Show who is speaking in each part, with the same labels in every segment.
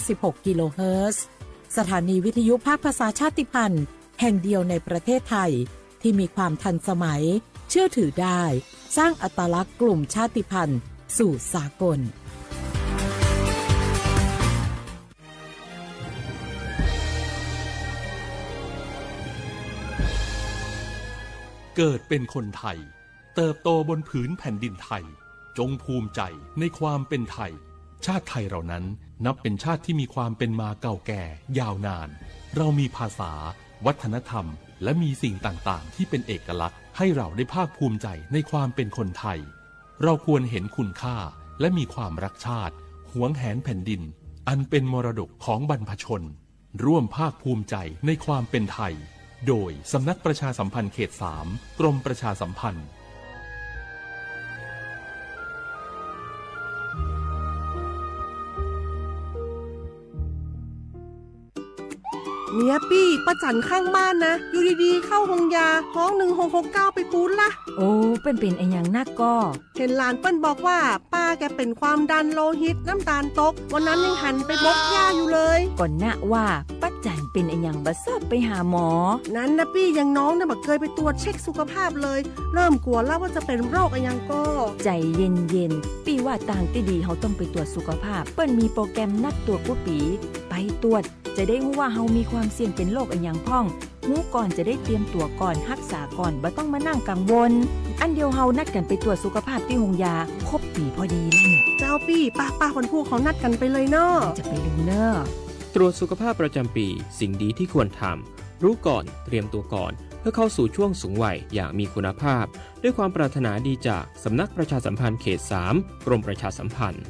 Speaker 1: 16 กิโลเฮิรตซ์สถานีวิทยุภาคภาษาชาติพันธุ์แห่งเดียวในประเทศไทยที่มีความทันสมัยเชื่อถือได้สร้างอัตลักษณ์กลุ่มชาติพันธุ์สู่สากล
Speaker 2: เกิดเป็นคนไทยเติบโตบนผืนแผ่นดินไทยจงภูมิใจในความเป็นไทยชาติไทยเรานั้นนับเป็นชาติที่มีความเป็นมาเก่าแก่ยาวนานเรามีภาษาวัฒนธรรมและมีสิ่งต่างๆที่เป็นเอกลักษณ์ให้เราได้ภาคภูมิใจในความเป็นคนไทยเราควรเห็นคุณค่าและมีความรักชาติหวงแหนแผ่นดินอันเป็นมรดกของบรรพชนร่วมภาคภูมิใจในความเป็นไทยโดยสำนักประชาสัมพันธ์เขต 3 กรมประชาสัมพันธ์
Speaker 3: เนี่ยปี้ป้าจันข้างบ้านนะอยู่ดีๆเข้าห้องยาห้อง1669ไปปูนละ
Speaker 4: โอ้เป็นไอ้อย่างนักก็
Speaker 3: เห็นหลานเปิ้นบอกว่าป้าแกเป็นความดันโลหิตน้ำตาลตกวันนั้นยังหันไปบกยาอยู่เลย
Speaker 4: ก่อนนะว่าป้าจันเป็นไอ้อย่างบ่ทราบไปหาหมอ
Speaker 3: นั้นนะปี้ยังน้องเนี่ยบ่เคยไปตรวจเช็คสุขภาพเลยเริ่มกลัวแล้วว่าจะเป็นโรคอะไรยังก็
Speaker 4: ใจเย็นๆปี้ว่าต่างที่ดีเขาต้องไปตรวจสุขภาพเปิ้นมีโปรแกรมนัดตรวจกุปีไปตรวจจะได้รู้ว่าเฮามีความเสี่ยงเป็นโรคอะไรอย่างพ่องรู้ก่อนจะได้เตรียมตัวก่อนรักษาก่อนบ่ต้องมานั่งกังวลอันเดียวเฮานัดกันไปตรวจสุขภาพที่โรงยาครบปีพอดีแล้วเนี่ย
Speaker 3: เจ้าปี้ป้าคนผู้เขานัดกันไปเลยเนาะ
Speaker 4: จะไปดูเนาะ
Speaker 5: ตรวจสุขภาพประจำปีสิ่งดีที่ควรทำรู้ก่อนเตรียมตัวก่อนเพื่อเข้าสู่ช่วงสูงวัยอย่างมีคุณภาพด้วยความปรารถนาดีจากสำนักประชาสัมพันธ์เขต 3 กรมประชาสัมพันธ์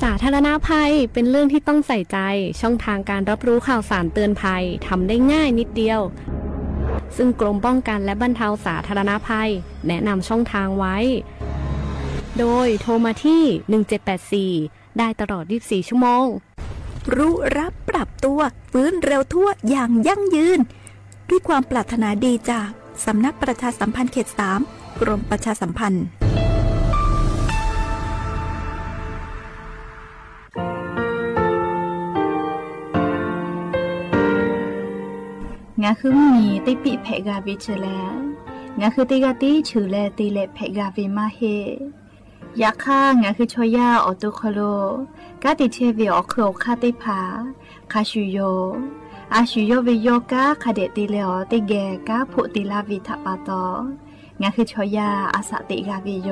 Speaker 6: สาธารณภัยเป็นเรื่องที่ต้องใส่ใจช่องทางการรับรู้ข่าวสารเตือนภัยทำได้ง่ายนิดเดียวซึ่งกรมป้องกันและบรรเทาสาธารณภัยแนะนำช่องทางไว้โดยโทรมาที่1784ได้ตลอด24ชั่วโมง
Speaker 7: รู้รับปรับตัวฟื้นเร็วทั่วอย่างยั่งยืนด้วยความปรารถนาดีจากสำนักประชาสัมพันธ์เขต 3 กรมประชาสัมพันธ์
Speaker 8: งาคือมีติปิเพกาวิเชแลงาคือติกาติชูแลติเลเพกาวิมาเฮยาค่างาคือชอยาออตุคโลกาติเทวิออคโคคาติผาคาชูโยอาชูโยวิโยกาคาเดติเลอติเกกาพุติลาวิทาปาโตงาคือชอยาอาสติกาวิโย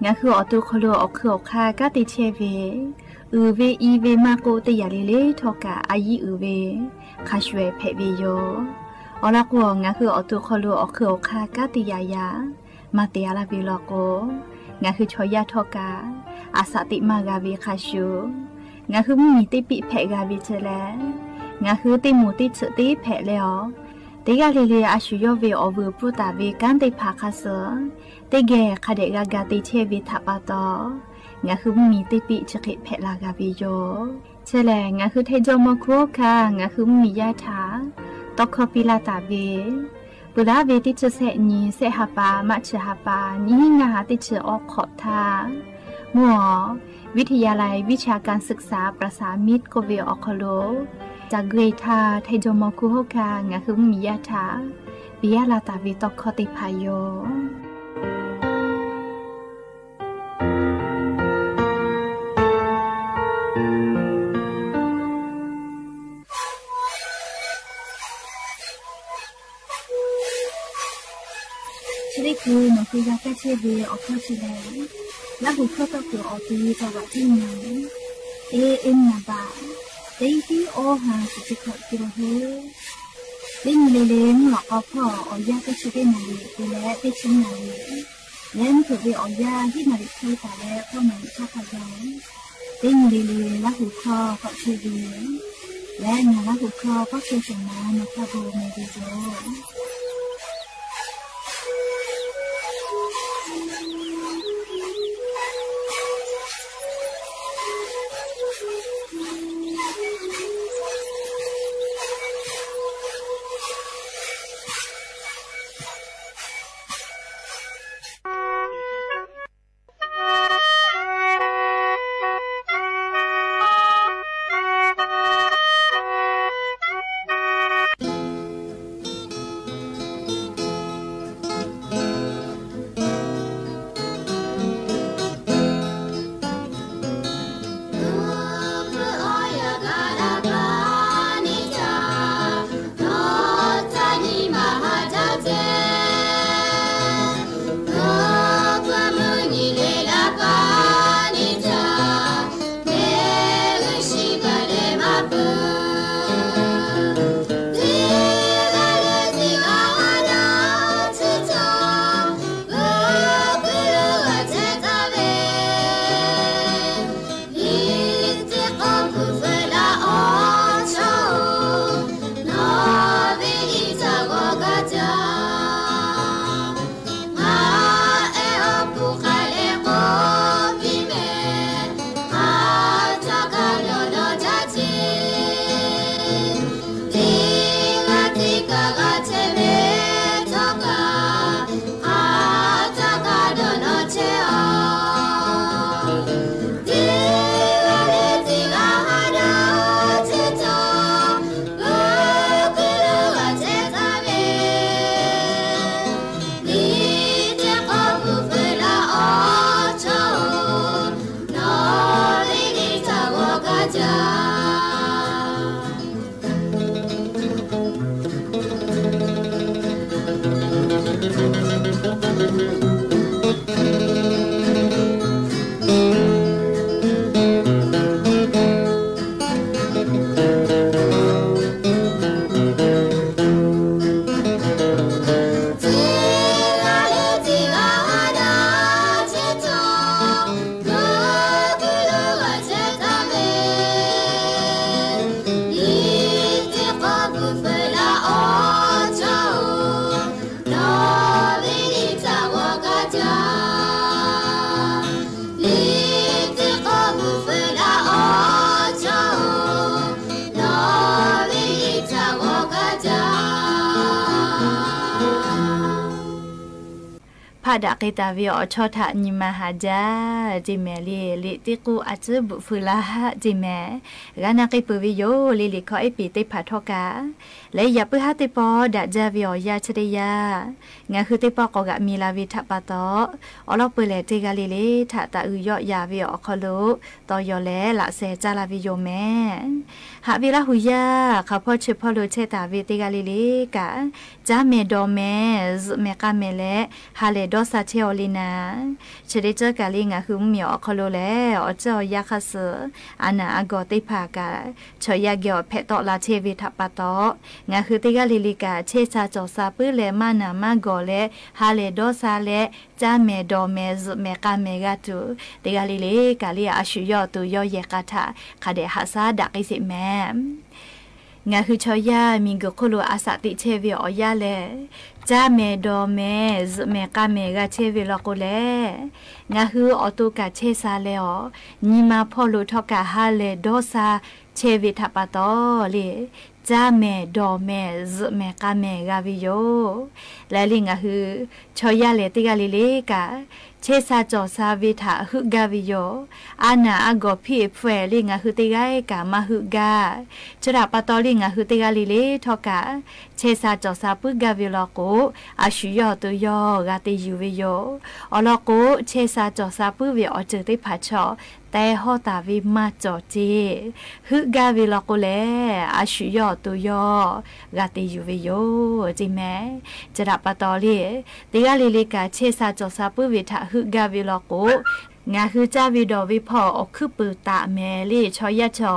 Speaker 8: งาคือออตุคโลออคโคคากาติเทวิอือเวอีเวมาโกติยาลิเลทอกาอายีอือเวคาชเวเพวิโยอลักวงาคือออตุคโลออคโคคากาติยายามาเตียลาวิโลโกงาคือชอยาทอกาอาสติมากาวิคาชูงาคือมีติปิเพกาวิเชแลงาคือติมูติฉติเพเลอติกาลิเลอาชูโยเวอวูปุตาเวกันติภาคาเสติเกคาเดกากาติเชวิทาปาโตงาคือมีติปิฉกิเพลากาวิโยเชแลงาคือเทจโมโคคางาคือมียาถาตอกคปิลาตาเวปุระเวติเชเสนีเสหปามัชหปานี้งาติเชออกขอทามัววิทยาลัยวิชาการศึกษาประสานมิตรโกเวออคโลจากเกรทาเทจโมโคโฮคางาคือมียาถาปิยาลาตาเวตอกคติพายโยนี่คือหนูคือยาแก้เชื้อเวออกเข้าชิเลแล้วบุคคลต้องเกี่ยวออกตีจังหวัดที่ไหนเอ็นนาบาเต็งที่โอหาสุจิขอกิโลเฮเล่นเล่นหลอกเอาพ่อเอายาแก้เชื้อได้นาลีไปแล้วได้ชิ้นนาลีเล่นถือเวเอายาที่นาลีเคยแต่แล้วพ่อหนูชอบพยองเล่นเล่นแล้วบุคคลก็เชื้อเวและงานแล้วบุคคลก็เชื้อสมานในคาโบเมดิโซ
Speaker 9: เ
Speaker 8: ะดะเกตาวิอชอทะนิมหาจาจิแมลิติกูอาจบุฟุลาจิแมกานาเกปุวิโยลิขอไอปีติผาทอกาและอย่าปึหาติปอดะจาวิอยาชริยางาคือติปอกอกะมีลาวิทะปะตออลอปุเลติกาลิทะตะอือยอยาวิอคอโลตอยอแลละเซจาลาวิโยแมหะวิลาหุยาข้าพ่อชื่อพ่อโลเชตาวิติกาลิกะจาเมดอแมเมกาเมเลฮาเลดอซาเทอลินาเชเดเจกาลิงาคือเหมียวคอโลแลอเจอยาคาเสอานาอากอติภากาชอยาเกียวเพตอลาเชวิทะปะตองาคือติกาลิกาเชซาจอซาปื้อเลมานามากอเลฮาเลดอซาเลจาเมดอเมเมกาเมกาตุติกาลิกาลิอาชุยอตุยอเยกาทาคาเดฮาซาดักอิสิแมงาคือชอยามีกโคโลอาสติเชวิอยาเลจาเมดอเมเมกาเมกาเชวิลโกเลงาคือออตุกาเชซาเลอนิมาพอโลทอกาฮาเลดอซาเชวิทะปะตอเลจาเมดอเมเมกาเมกาวิโยและลิงาคือชอยาเลติกาลิเลกาเชซาจอซาวิทะฮึกาวิโยอานาอากอพิเฟลิงาฮึติกาเอกามาฮึกาจระปะตอลิงาฮึติกาลิเลทอกาเชซาจอซาปุกาวิโลโกอาชุยอตุยอกาติยูวิโยอโลโกเชซาจอซาปุวิออเจติผาชอแต่ฮอตาวิมาจอเจฮึกาวิลโกเลอาชุยอตุยอกาติยูวิโยจิแมจระปะตอลิติกาลิลิกาเชซาจอซาปุวิทะฮึกาวิลโกงาคือจาวิดอวิพ่ออคือปือตาแมลี่ชอยะชอ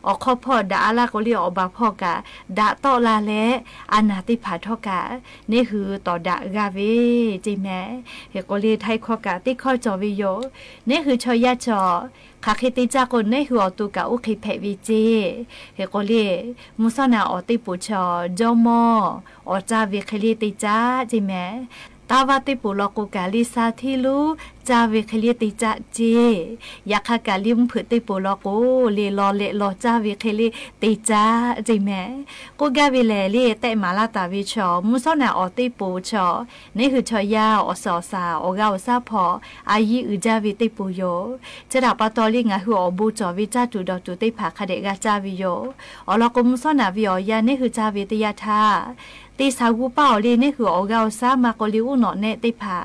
Speaker 8: อข้อพ่อดาลาโกเลียอบาพ่อกะดาตอลาเลอานาติผาทอกะนี่คือต่อดากาวิจิแมเฮโกเลีไทยข้อกะติข้อจอวิโยนี่คือชอยะชอคาคิติจากคนนี่คืออตุกะอุคิเพวิจีเฮโกเลีมุสนาอติปุชอจอมอจาวิคลิติจาจิแมตาวาติปุลกุกาลิซาทิลูจาเวคลิติจะเจยาคากาลิมผืติปุลกุเลลอเลลอจาเวคลิติจะเจแมกูกาวิเลลีแต่มาลาตาวิชอมุสนาอติปุชอนี่คือชอยาอสอซาออกาซาพออายิอุจาวิติปุโยจะดาปะตอลิงาหัวอบูจอวิจาตุดอตุติภาคเดกาจาวิโยอลกุมุสนาวิอยานี่คือจาวิติยาทาตีสาวูเป้าลีนี่คือออกาซามากลิวหนอเนติภา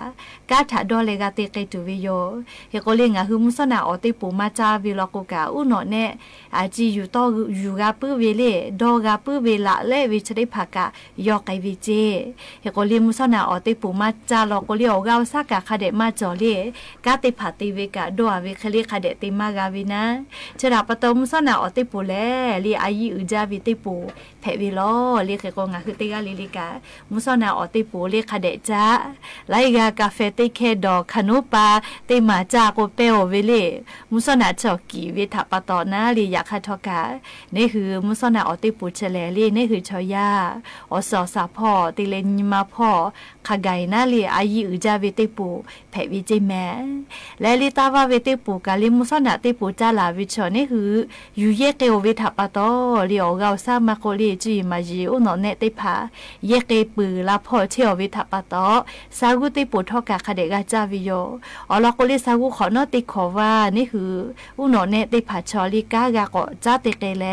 Speaker 8: กาถาดอเลกาติเกตุวิโยเฮโกเลงาคือมุสนาอติปูมาจาวิลโกกาอุหนอเนอาจีอยู่ต่ออยู่กาปื้อเวเลดอกาปื้อเวละเลวิชริภากายอไกวิเจเฮโกเลมุสนาอติปูมาจาลโกเลออกาซากาคาเดมาจอเลกาติภาติเวกาดอเวคเลคาเดติมากาวินะชราปตมุสนาอติปูเลลีอายิอุจาวิติปูเพวิโลลีเฮโกงาคือติกาลิลิกามุสนาอติปูเลคาเดจาไลกากาเฟติเคดอคานุปาเตมาจากโอเปโอเวเลมุสนาจอกีเวทปะตอนาลียาคาทอกานี่คือมุสนาอติปุเชเลลีนี่คือชอยาอสอสาพ่อติเลนิมาพ่อขไกนาลีอายิอุจาเวติปูเพวิจิแมและลิตาวาเวติปูกาลิมุสนาติปูจาลาวิชอนี่คือยูเยเกโอเวทปะตอลีออกาซามาโกลีจีมาจิอุนอเนติภาเยเกปือลาพ่อเที่ยวเวทปะตอซากุติปุทอกาคเดกาจาวิโยอลโกลิซากุขอนอติขอว่านี่คืออุนอเนติภาชอลิกากาโกจาติเกเล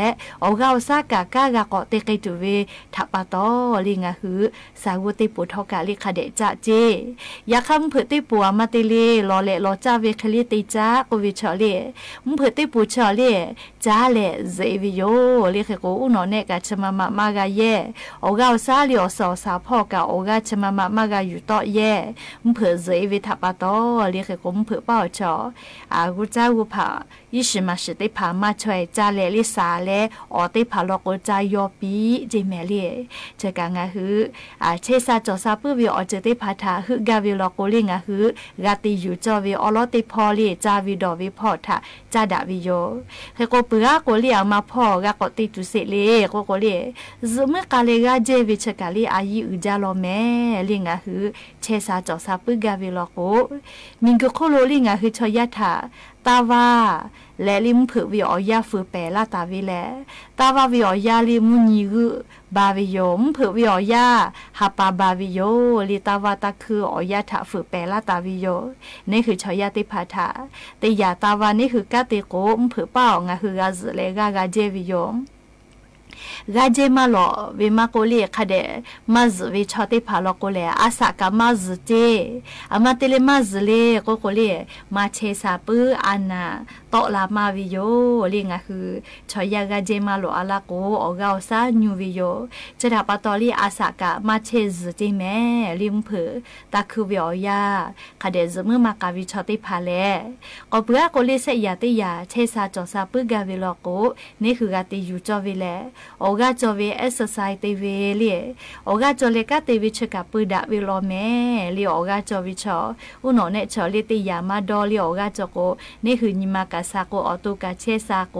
Speaker 8: ออกาซากากากาโกติเกตุเวทปะตอลิงาคือซากุติปุทอกาลิคเดจาเจยาคำเผืติปัวมาติเลลอเลลอจาเวคลิติจากวิชอเลมุเผืติปุชอเลจาเลเซวิโยลิเขโกอุนอเนกาชมามากาเยออกาซาลิอสอสาพ่อกาออกาชมามากาอยู่ต่อเยมุเผือเซวิทปะตอลิเขโกมุเผือเป้าชออากุจากุภายิชิมาชิติภามาช่วยจาเลลิสาเลออติภาลโกจายอปีจิเมเลเจกางาฮือเชซาจอซาปุวิออเจติภาทาฮือกาวิลโกลิงาฮือกาติอยู่จอวิออลติพอลีจาวิดอวิพอทาจาดาวิโยเฮโกเปือโกลีอามาพ่อกากติตุเสเลโกเลซเมื่อกาเลกาเจวิชกาลีอายิอุจาโลเมลิงาฮือเชซาจอซาปุก าเวลอโกมิงก็โคโลลิงาคือชอยาถาตาวาและลิมเผือวิออยาฟือแปลาตาวิแลตาวาวิออยาลิมุนีกุบาวิโยมเผือวิออยาฮาปาบาวิโยลิตาวาตาคือออยาถาฟือแปลาตาวิโยนี่คือชอยาติพาถาแต่ยาตาวานี่คือกาติโกมเผือเป้างาคือกาซเลกากาเจวิโยกาเจมาลอเวมาโกเลคาเดมาซเวชอติพาลอโกเลอาสากามาซเจอามาเตเลมาซเลโกโกเลมาเชซาปืออานาโตลามาวิโยลิงาคือชอยากาเจมาลออาลาโกออกาซาญูวิโยจะดาปาตอลีอาสากามาเชซเจแมลิมเพอตาคือวิออยาคาเดซมือมากาวิชอติพาเลก็เปือโกเลเซยาติยาเชซาจอซาปือกาวิลอโกนี่คือกาติยูจอวิเลโอกาจอเวเอ็กซ์ไซส์ตีเวเลียโอกาจอเลกาตีวิชกับปืดาวิลอเมเลียโอกาจอวิชออุโนเนชอลิติยามาดอเลียโอกาจอโกนี่คือนิมากาซาโกออตุกาเชซาโก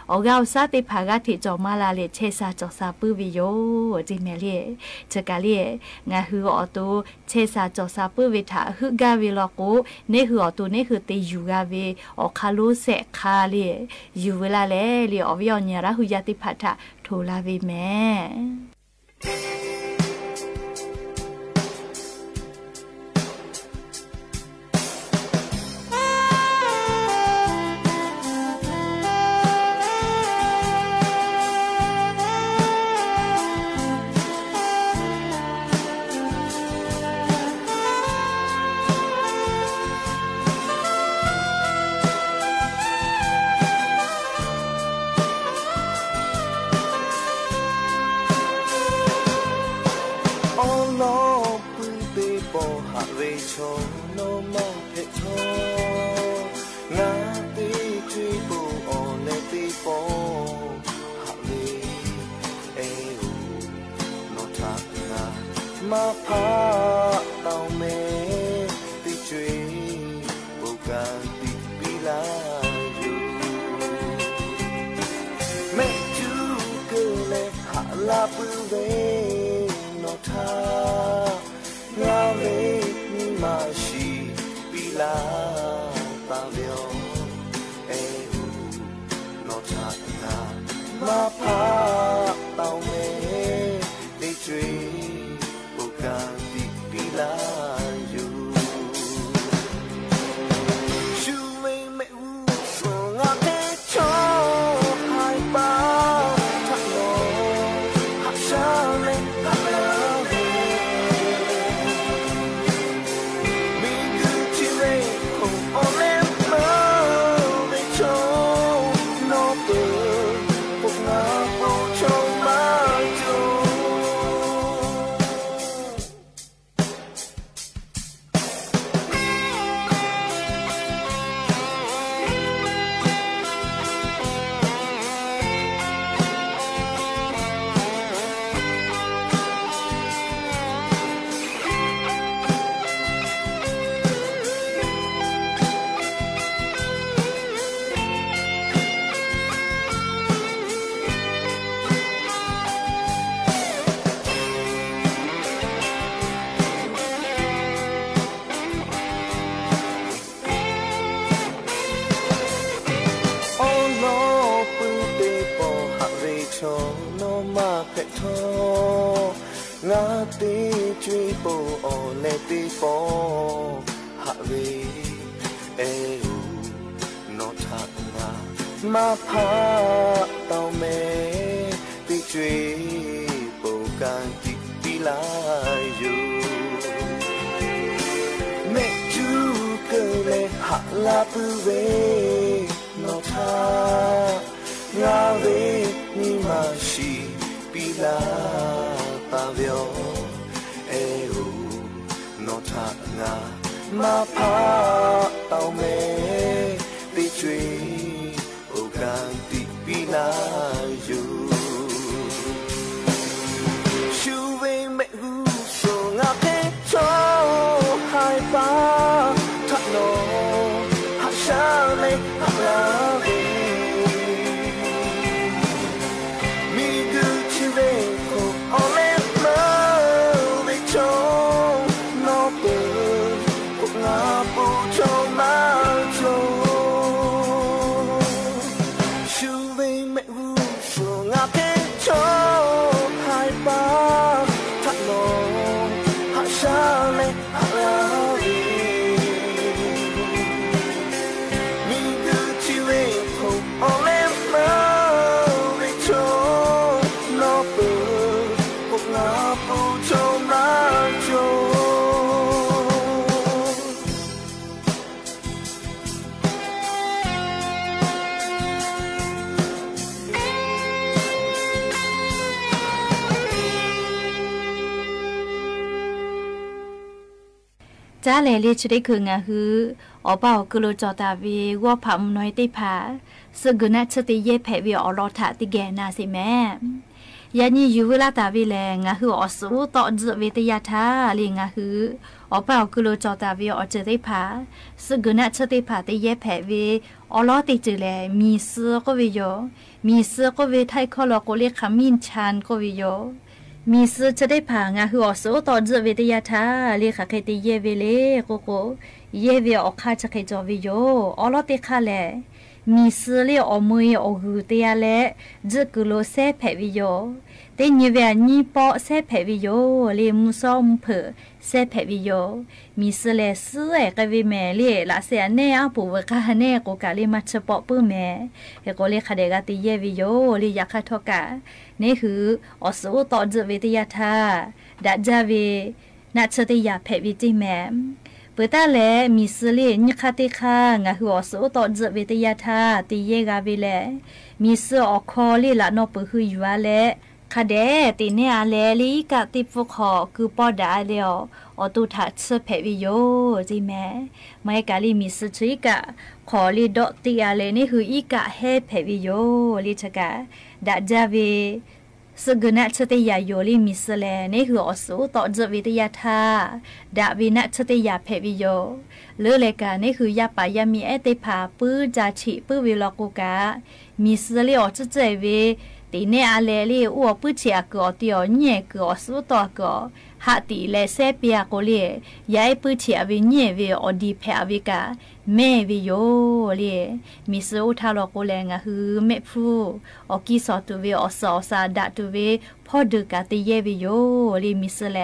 Speaker 8: โอกาอุซาติภากาติจอมาลาเลเชซาจอซาปืวิโยจิเมเลียจะกาเลียงาฮือออตุเชซาจอซาปืวิถาฮึกาวิลอโกนี่คือออตุนี่คือตียูกาเวออคาลุเซคาเลียยูเวลาเลเลียอวิอเนียระหุยาติภาทะโทลาวิแม่
Speaker 9: มาพาเต่าเมติจวยบุกการติปิลาอยู่แม่จูเกเลหาลาปืเวนอทางาเวนิมาชีปิลาตาเลียวเอหูนอทางามาพาเต่าเมติจวยการติปิลาอยู่ชูไม่ไม่รู้ส่งอาเทชอหายไปทักโลหักชาเลหักลาเวมีกุชิเรคงโอเลมาไปชอนอเปิดพวกนาโอชงมาจูงาตีจุยปูโอเลตีโปหะเวเออูโนทางามาพาเต่าเมติจุยปูการติปิลาอยู่เมจูเกเลหะลาปูเวนอทางาเวนิมาชีปิลาตาเวียวเอหูโนทางามาพาเต่าเมติจวยโอกาติปิลาอยู่ชูเวไม่รู้ส่งอาเทชอหายไปทักโลหักชาเลหักลาเวมีกุชิเรคงโอเลโนเปิดพ
Speaker 8: จ้าแลเลียชได้คืองาฮืออเป่ากุโลจอตาวีว่าผามน้อยติผาซึ่งกุนัชติเย่แผ่วีอรอถาติแกนาสิแม่ยานี่อยู่เวลาตาวีแลงาฮืออสู้ต่อเจเวทยาทาเลียงาฮืออเป่ากุโลจอตาวีอเจติผาซึ่งกุนัชติผาติเย่แผ่วีอรอติจือแลมีเสือก็วิโยมีเสือก็เวไทยคอลโกเลียขมิ้นชานก็วิโยมีซื้อจะได้ผ่างาหัวโซต่อเจวิทยาทาเรียกใครตีเยเวเลโกโกเยเวออกข้าจะใครจอวิโยอลอติคาแลมีซื้อเรียอมืออหูเตียแลจะกุโลเซแผวิโยเตนิเวนีปอเซแผวิโยเรียมุซอมเพอเซแผวิโยมีซื้อเลซื้อเกวิแม่เรียละเสียเนอปูวกาเนโกกาเรียมาเฉพาะปื้มแม่เฮโกเรียคาเดกาตีเยวิโยเรียกาทอกานี่คืออสูต่อเจวิทยาทาดัจจาวีนัชติยาเพวิจิแมเปิดตาแลมีสลีนิคาติคางาหัวสูต่อเจวิทยาทาตีเยกาวิแลมีสออคอลีละนอปคืออยู่แลคาเดตีเนอาแลลีกะติฟุขอคือปอดาเลียวอตุทัสเพวิโยจิแมไม่กาลีมีสชิกะขอลีดอติอาเลนี่คืออีกะเฮเพวิโยลิชกะดัจจาวีสกุณชติยาโยลิมิสเลนี่คืออสูต่อเจวิทยาทาดาวินชติยาเพวิโยเลือเลกานี่คือยาปายามีเอติผาปื้อจาชิปื้อวิลกุกามิสเลอจเจวีตีเนอาเลลีอัวปื้อเชียกอติอเนกอสูต่อกอหาตีเลเซเปียโกเลียายปื้อเชียวิเนวิอดีเพอวิกาแม่วิโยเลีมิสอุทาโลโกเลงะฮือเมฟูออกิสอตุเวอสอซาดาตุเวพอดึกาติเยวิโยลีมิสเล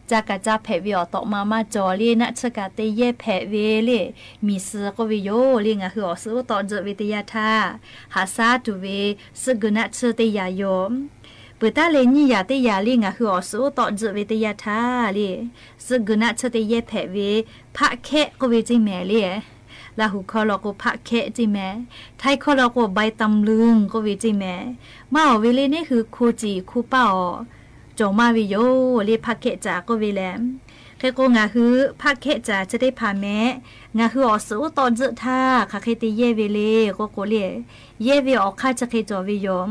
Speaker 8: จากะจาเพวิอตอมาจอลีนะชกาติเยเพเวลีมิสกวิโยลีงะฮืออสุตอเจวิทยาทาหาซาตุเวสกุณชติยาโยเปิดตาเลนี่ยาติยาลีงะฮืออสุตอเจวิทยาทาลีสกุณชติเยเพเวพะเคกวิจิแมลีลาหูคอลโกพะเคจิแมไทยคอลโกใบตำลึงก็วิจิแมมาอวิเลนี่คือคูจีคูเป้าจงมาวิโยเรียพะเคจาก็วิแลมแค่ก็งาฮือพะเคจาจะได้พาแม่งาฮืออสูตอนเจท่าคาเคติเยวิเลก็โกเลียเยวิออกข้าจะเคจอวิโยม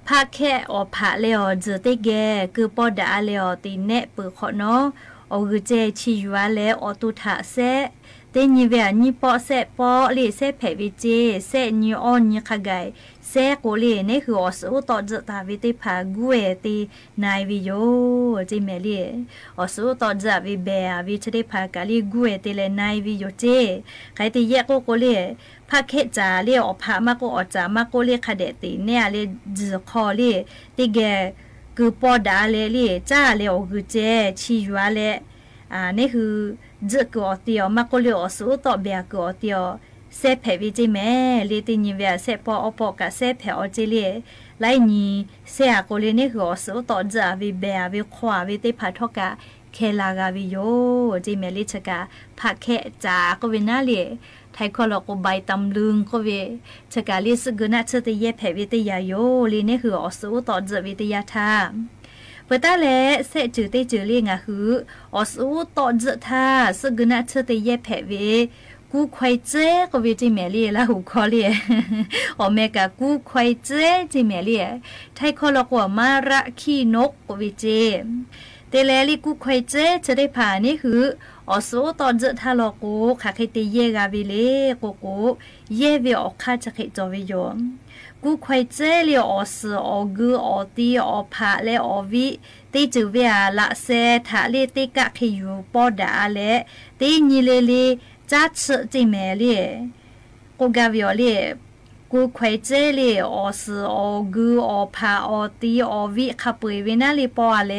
Speaker 8: พะเคออผาเลอเจติแกคือปอดาเลอตีเนเปิขอเนาะออเจชิยัวเลอตุทะเซเตนิเวนิปอเซปอเลเซเพวิเจเซนิออนนิคาไกเซโกเลนี่คืออสูต่อเจตาวิติพากุเอตีนายวิโยจิเมลีอสูต่อเจวิเบอวิชได้พากาลีกุเอตีเลนายวิโยเจใครตีแยกโกเลพาเคจาเลอพามาโกอจามาโกเลคาเดตีเนี่ยเลจคอเลติเกคือปอดาเลจ้าเลอคือเจชิยัวเลนี่คือเจก็เตียวมาโกเลอสูต่อเบียก็เตียวเซเพวิจิแม่เลตินิเวเซปอปอกะเซเพอจิเลไลนีเซอะโกเลนี่คืออสูต่อจาวิเบอวิควาวิติพาทอกะเคลากาวิโยจิเมลิชกะพะเคจาก็วินาเลไทยคอลโกใบตำลึงก็เวชกาลิสกุณชติเยเพวิทยาโยลีนี่คืออสูต่อจวิทยาทาเปิดตาเลเสจือเตจือลีงะฮืออสูต่อจทาสกุณชติเยเพเวกูควายเจก็วิจิเมลีละหูคอเลียอเมกากูควายเจจิเมลีไทยคอลโกมาระขี้นกก็วิเจเตเลลีกูควายเจจะได้ผ่านนี่คืออสูตอนเจทาโลกูคาเคติเยกาวิเลโกโกเยวิออกคาจะเคจอวิโยกูควายเจลีออสออกูออตีออพาเลออวิตีจูเวียละเซทาเลติกะคิยูปอดาเลตีนิเลลีจัดสจิเมลีกูกาวิโอลีกูควายเจลีออสออกูออพาออตีออวิคาปุยวินาลีปอเล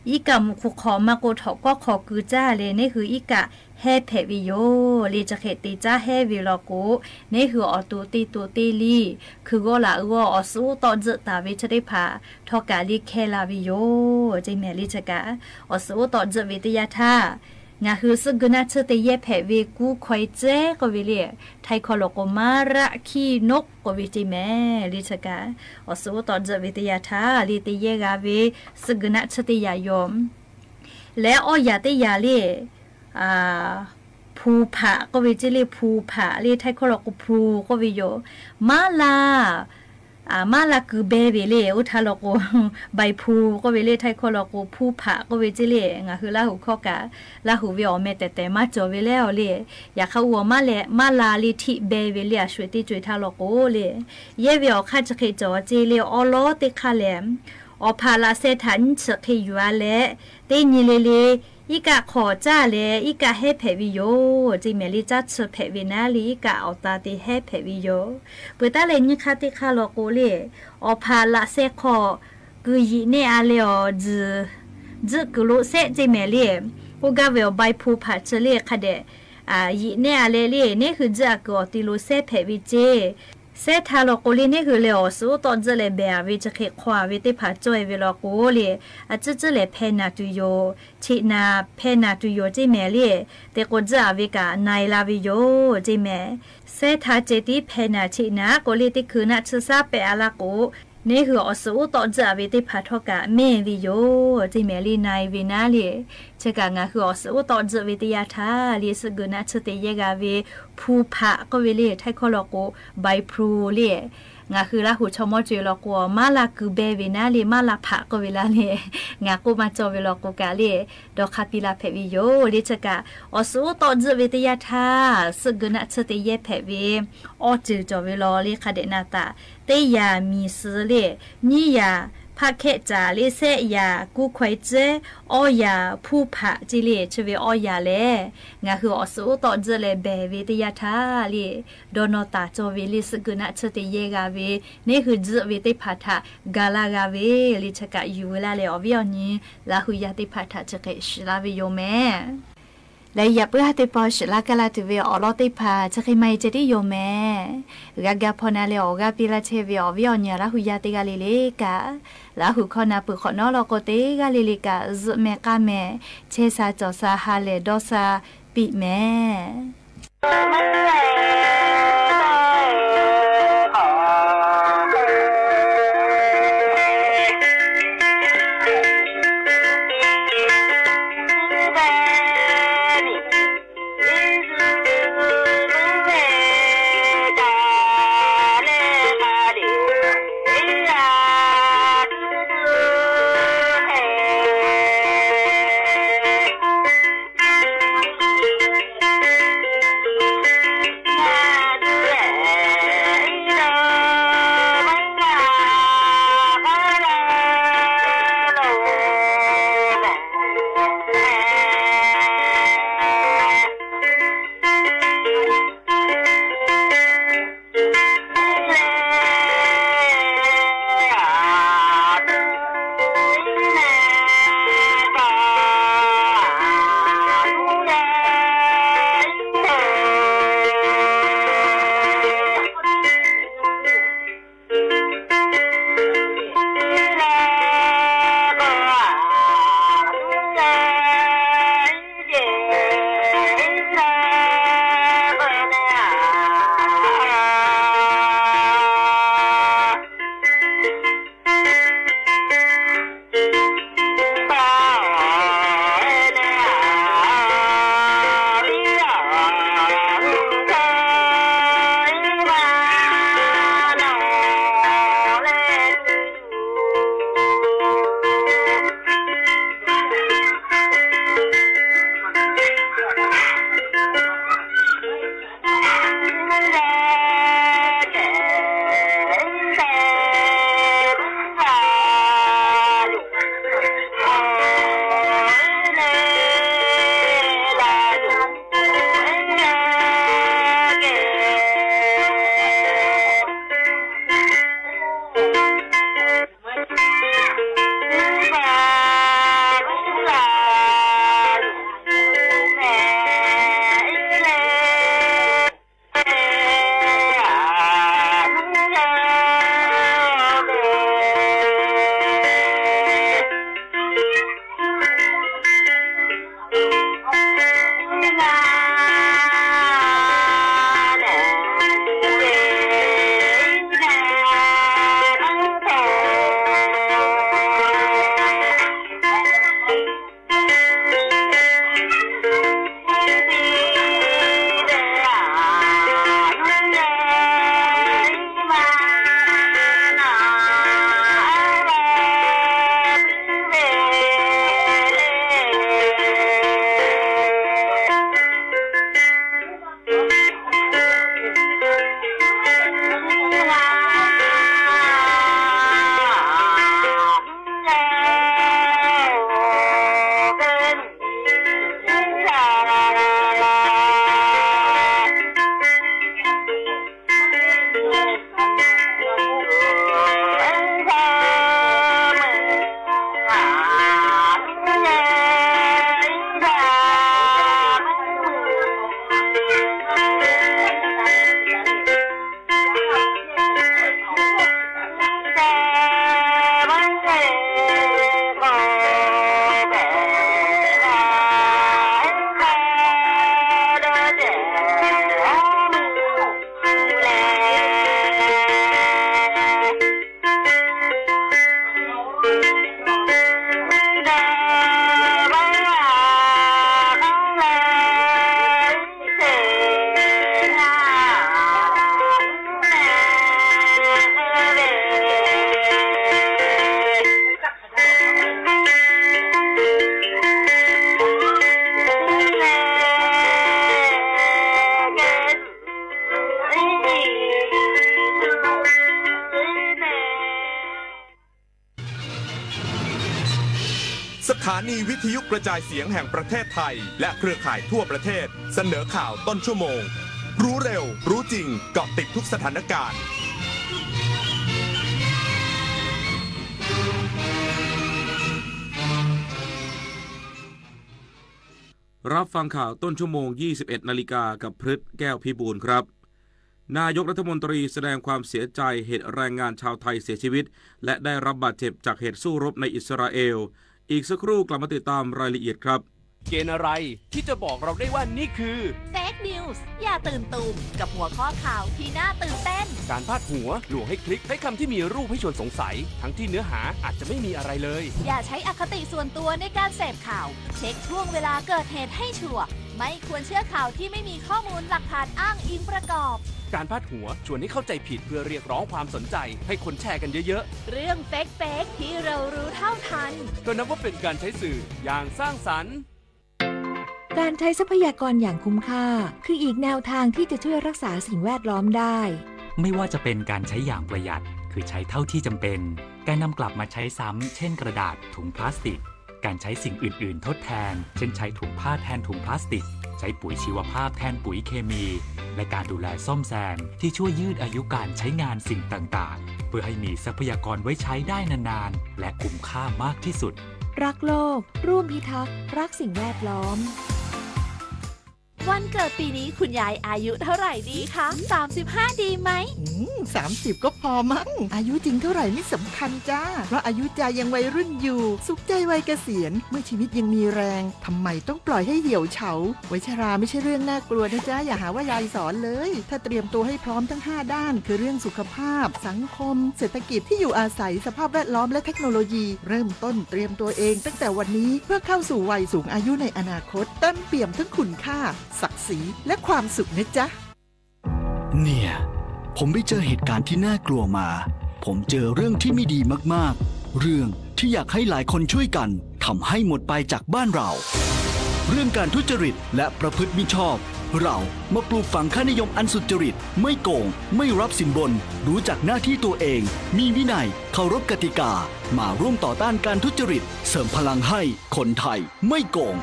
Speaker 8: อีกะมุขขอมาโกถอก็ขอกือจ้าเลยนี่คืออีกะแฮเพวิโยลีจะเขติจ้าแฮวิลโกนี่คืออตูตีลีคือก็ละอสูตอเจตาวิชได้พาทอกาลีเคลาวิโยจิเมลิจกะอสูตอเจวิทยาทางาคือสกุณชติเยเพวิกูควายเจก็วิเลไทยคอลโกมาระขี้นกก็วิจิแมลิชกาอสูตอเจวิทยาทาลีติเยกาวิสกุณชติยายมและอยาติยาเล ภูผาก็วิจิลีภูผาลีไทยคนเราก็ภูก็วิโยมาลาคือเบเวเลอุทาโลโกใบภูก็เวเลไทยคนเราก็ภูผาก็วิจิลีงะคือลาหูข้อกะลาหูวิอเมแต่มาจอเวแล้วเลยอยากเข้าวัวมาลาลีที่เบเวเลช่วยที่จุยทาโลโกเลยเย่วิอข้าจะเคยจอจีเลอโลติคาเลมอพาลาเซทันจะเคยอยู่อะไรตีนิเลอีกะขอจ้าเลยอีกะให้เพวิโยจิเมลิจัดเชเพวินาลีอีกะเอาตาติให้เพวิโยเปิดตาเลนี่คาติคาโลโกเลอพาลาเซขอกุยเนอาเลอจืกุลุเซจิเมลีกูกาเวลใบภูผาเชเลคาเดยีเนอาเลลีนี่คือจะกอติลุเซเพวิเจเซทาโลโกลีนี่คือเลอสูตอนจะเลเบียวิจะเขควาวิติผาจอยเวลโกลีจะเลเพนาตุโยชินาเพนาตุโยจิเมลีเตโกจะวิกาไนลาวิโยจิเมเซทาเจติเพนาชินาโกลีติคือนาชซาเปอาลาโกนี่คืออสูตอนจะวิติผาทกะเมวิโยจิเมลีไนวินาลีเชกางาคืออสูตอนจะวิทยาทาลีสกุนาชเตเยกาวิภูผาก็วิลีไทยคอลโกใบพลูลีงาคือลาหูชมอจิโลกัวมาลาคือเบวินาลีมาลาผาก็เวลาลีงากูมาจอเวลโกกาลีดอกคาปิลาเพวิโยลิเชกาอสูตอนจะวิทยาทาสกุนาชเตเยเพวิออจิจอเวลลีคาเดนาตาเตยามีสือเลนี่ยาพักแค่จ่าเลเสยากูควายเจออยาผู้ผาจิเลชเวออยาเลงาคืออสูตอนเจเลเบวิทยาทาเลโดนตาโจวิลิสกุนะชเตเยกาเวนี่คือเจวิติพัทกาลากาเวลิชกะยูลาเลอวิอนีลาหุยาติพัทจะเกชลาวิโยเมและอย่าเพื่อให้ปอชลากาลาตุเวอลอติพาจะให้ไม่จะได้โยแม่กากาพนาเลออกาปิลาเชเวอวิอนีลาหุยาติกาลิเลกาลาหุคอนาปุขอนอลโกเตกาลิลิกาซุเมกาเมเชซาจอซาฮาเลดอซาปิเม
Speaker 10: ถานีวิทยุกระจายเสียงแห่งประเทศไทยและเครือข่ายทั่วประเทศเสนอข่าวต้นชั่วโมงรู้เร็วรู้จริงเกาะติดทุกสถานการณ์
Speaker 11: รับฟังข่าวต้นชั่วโมง 21 นาฬิกากับพฤทธิ์แก้วพิบูลครับนายกรัฐมนตรีแสดงความเสียใจเหตุแรงงานชาวไทยเสียชีวิตและได้รับบาดเจ็บจากเหตุสู้รบในอิสราเอลอีกสักครู่กลับมาติดตามรายละเอียดครับ
Speaker 12: เกณฑ์อะไรที่จะบอกเราได้ว่านี่คือ
Speaker 13: Fake News อย่าตื่นตูมกับหัวข้อข่าวที่น่าตื่นเต้น
Speaker 12: การพาดหัวลวงให้คลิกใช้คำที่มีรูปให้ชวนสงสัยทั้งที่เนื้อหาอาจจะไม่มีอะไรเลย
Speaker 13: อย่าใช้อคติส่วนตัวในการเสพข่าวเช็คช่วงเวลาเกิดเหตุให้ชัวร์ไม่ควรเชื่อข่าวที่ไม่มีข้อมูลหลักฐานอ้างอิงประกอบ
Speaker 12: การพาดหัวชวนให้เข้าใจผิดเพื่อเรียกร้องความสนใจให้คนแชร์กันเยอะ
Speaker 13: ๆเรื่องเฟกที่เรารู้เท่าทัน
Speaker 12: ก็นับว่าเป็นการใช้สื่ออย่างสร้างสรรค์
Speaker 14: การใช้ทรัพยากรอย่างคุ้มค่าคืออีกแนวทางที่จะช่วยรักษาสิ่งแวดล้อมได้
Speaker 15: ไม่ว่าจะเป็นการใช้อย่างประหยัดคือใช้เท่าที่จำเป็นการนำกลับมาใช้ซ้ำเช่นกระดาษถุงพลาสติกการใช้สิ่งอื่นๆทดแทนเช่นใช้ถุงผ้าแทนถุงพลาสติกใช้ปุ๋ยชีวภาพแทนปุ๋ยเคมีและการดูแลซ่อมแซมที่ช่วยยืดอายุการใช้งานสิ่งต่างๆเพื่อให้มีทรัพยากรไว้ใช้ได้นานๆและคุ้มค่ามากที่สุด
Speaker 14: รักโลกร่วมพิทักษ์รักสิ่งแวดล้อม
Speaker 13: วันเกิดปีนี้คุณยายอายุเท่าไหร่ดีคะ35ดีไหม
Speaker 16: 30ก็พอมั้งอายุจริงเท่าไหร่ไม่สำคัญจ้าเพราะอายุใจยังวัยรุ่นอยู่สุขใจวัยเกษียณเมื่อชีวิตยังมีแรงทำไมต้องปล่อยให้เหี่ยวเฉาวัยชราไม่ใช่เรื่องน่ากลัวนะจ๊ะอย่าหาว่ายายสอนเลยถ้าเตรียมตัวให้พร้อมทั้ง5ด้านคือเรื่องสุขภาพสังคมเศรษฐกิจที่อยู่อาศัยสภาพแวดล้อมและเทคโนโลยีเริ่มต้นเตรียมตัวเองตั้งแต่วันนี้เพื่อเข้าสู่วัยสูงอายุในอนาคตเต็มเปี่ยมทั้งคุณค่าศักดิ์ศรีและความสุขนะจ๊ะ
Speaker 17: เนี่ยผมไปเจอเหตุการณ์ที่น่ากลัวมาผมเจอเรื่องที่ไม่ดีมากๆเรื่องที่อยากให้หลายคนช่วยกันทำให้หมดไปจากบ้านเราเรื่องการทุจริตและประพฤติมิชอบเรามาปลูกฝังค่านิยมอันสุจริตไม่โกงไม่รับสินบนรู้จักหน้าที่ตัวเองมีวินัยเคารพกติกามาร่วมต่อต้านการทุจริตเสริมพลังให้คนไทยไม่โกง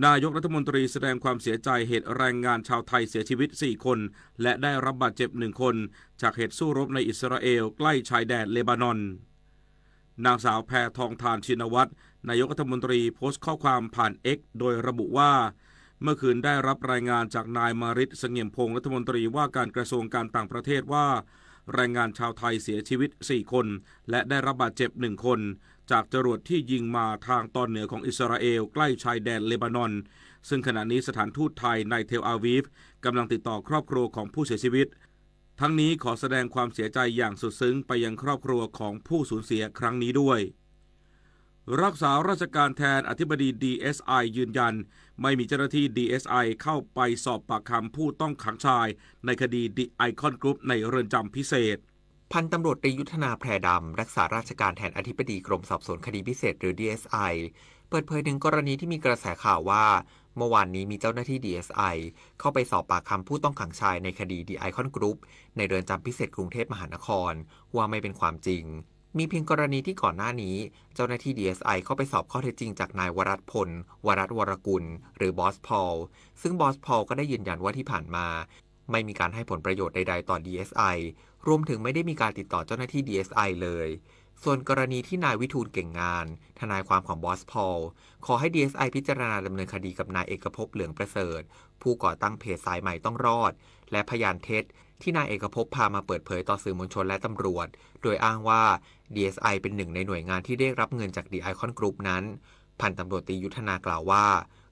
Speaker 11: นายกรัฐมนตรีแสดงความเสียใจเหตุแรงงานชาวไทยเสียชีวิต4คนและได้รับบาดเจ็บ1คนจากเหตุสู้รบในอิสราเอลใกล้ชายแดนเลบานอนนางสาวแพทองธารชินวัตรนายกรัฐมนตรีโพสต์ข้อความผ่าน X โดยระบุว่าเมื่อคืนได้รับรายงานจากนายมาริตเสงี่ยมพงศ์รัฐมนตรีว่าการกระทรวงการต่างประเทศว่าแรงงานชาวไทยเสียชีวิต4คนและได้รับบาดเจ็บ1คนจากจรวดที่ยิงมาทางตอนเหนือของอิสราเอลใกล้ชายแดนเลบานอนซึ่งขณะนี้สถานทูตไทยในเทลอาวีฟกำลังติดต่อครอบครัวของผู้เสียชีวิตทั้งนี้ขอแสดงความเสียใจอย่างสุดซึ้งไปยังครอบครัวของผู้สูญเสียครั้งนี้ด้วยรักษาราชการแทนอธิบดี DSI ยืนยันไม่มีเจ้าหน้าที่ DSI เข้าไปสอบปากคำผู้ต้องขังชายในคดี The Icon Group ในเรือนจำพิเศษ
Speaker 18: พันตำรวจตรียุทธนาแพรดำรักษาราชการแทนอธิบดีกรมสอบสวนคดีพิเศษหรือ DSI เปิดเผยถึงกรณีที่มีกระแสข่าวว่าเมื่อวานนี้มีเจ้าหน้าที่ DSI เข้าไปสอบปากคำผู้ต้องขังชายในคดี The Icon Group ในเรือนจำพิเศษกรุงเทพมหานครว่าไม่เป็นความจริงมีเพียงกรณีที่ก่อนหน้านี้เจ้าหน้าที่ DSI เข้าไปสอบข้อเท็จจริงจากนายวรัตน์พลวรัตน์วรกุลหรือบอสพอลซึ่งบอสพอลก็ได้ยืนยันว่าที่ผ่านมาไม่มีการให้ผลประโยชน์ใดๆต่อ DSI รวมถึงไม่ได้มีการติดต่อเจ้าหน้าที่ DSI เลยส่วนกรณีที่นายวิทูลเก่งงานทนายความของบอสพอลขอให้ DSI พิจารณาดำเนินคดีกับนายเอกภพเหลืองประเสริฐผู้ก่อตั้งเพจสายใหม่ต้องรอดและพยานเท็จที่นายเอกภพพามาเปิดเผยต่อสื่อมวลชนและตำรวจโดยอ้างว่า DSI เป็นหนึ่งในหน่วยงานที่ได้รับเงินจาก The Icon Group นั้นพันตำรวจตรียุทธนากล่าวว่า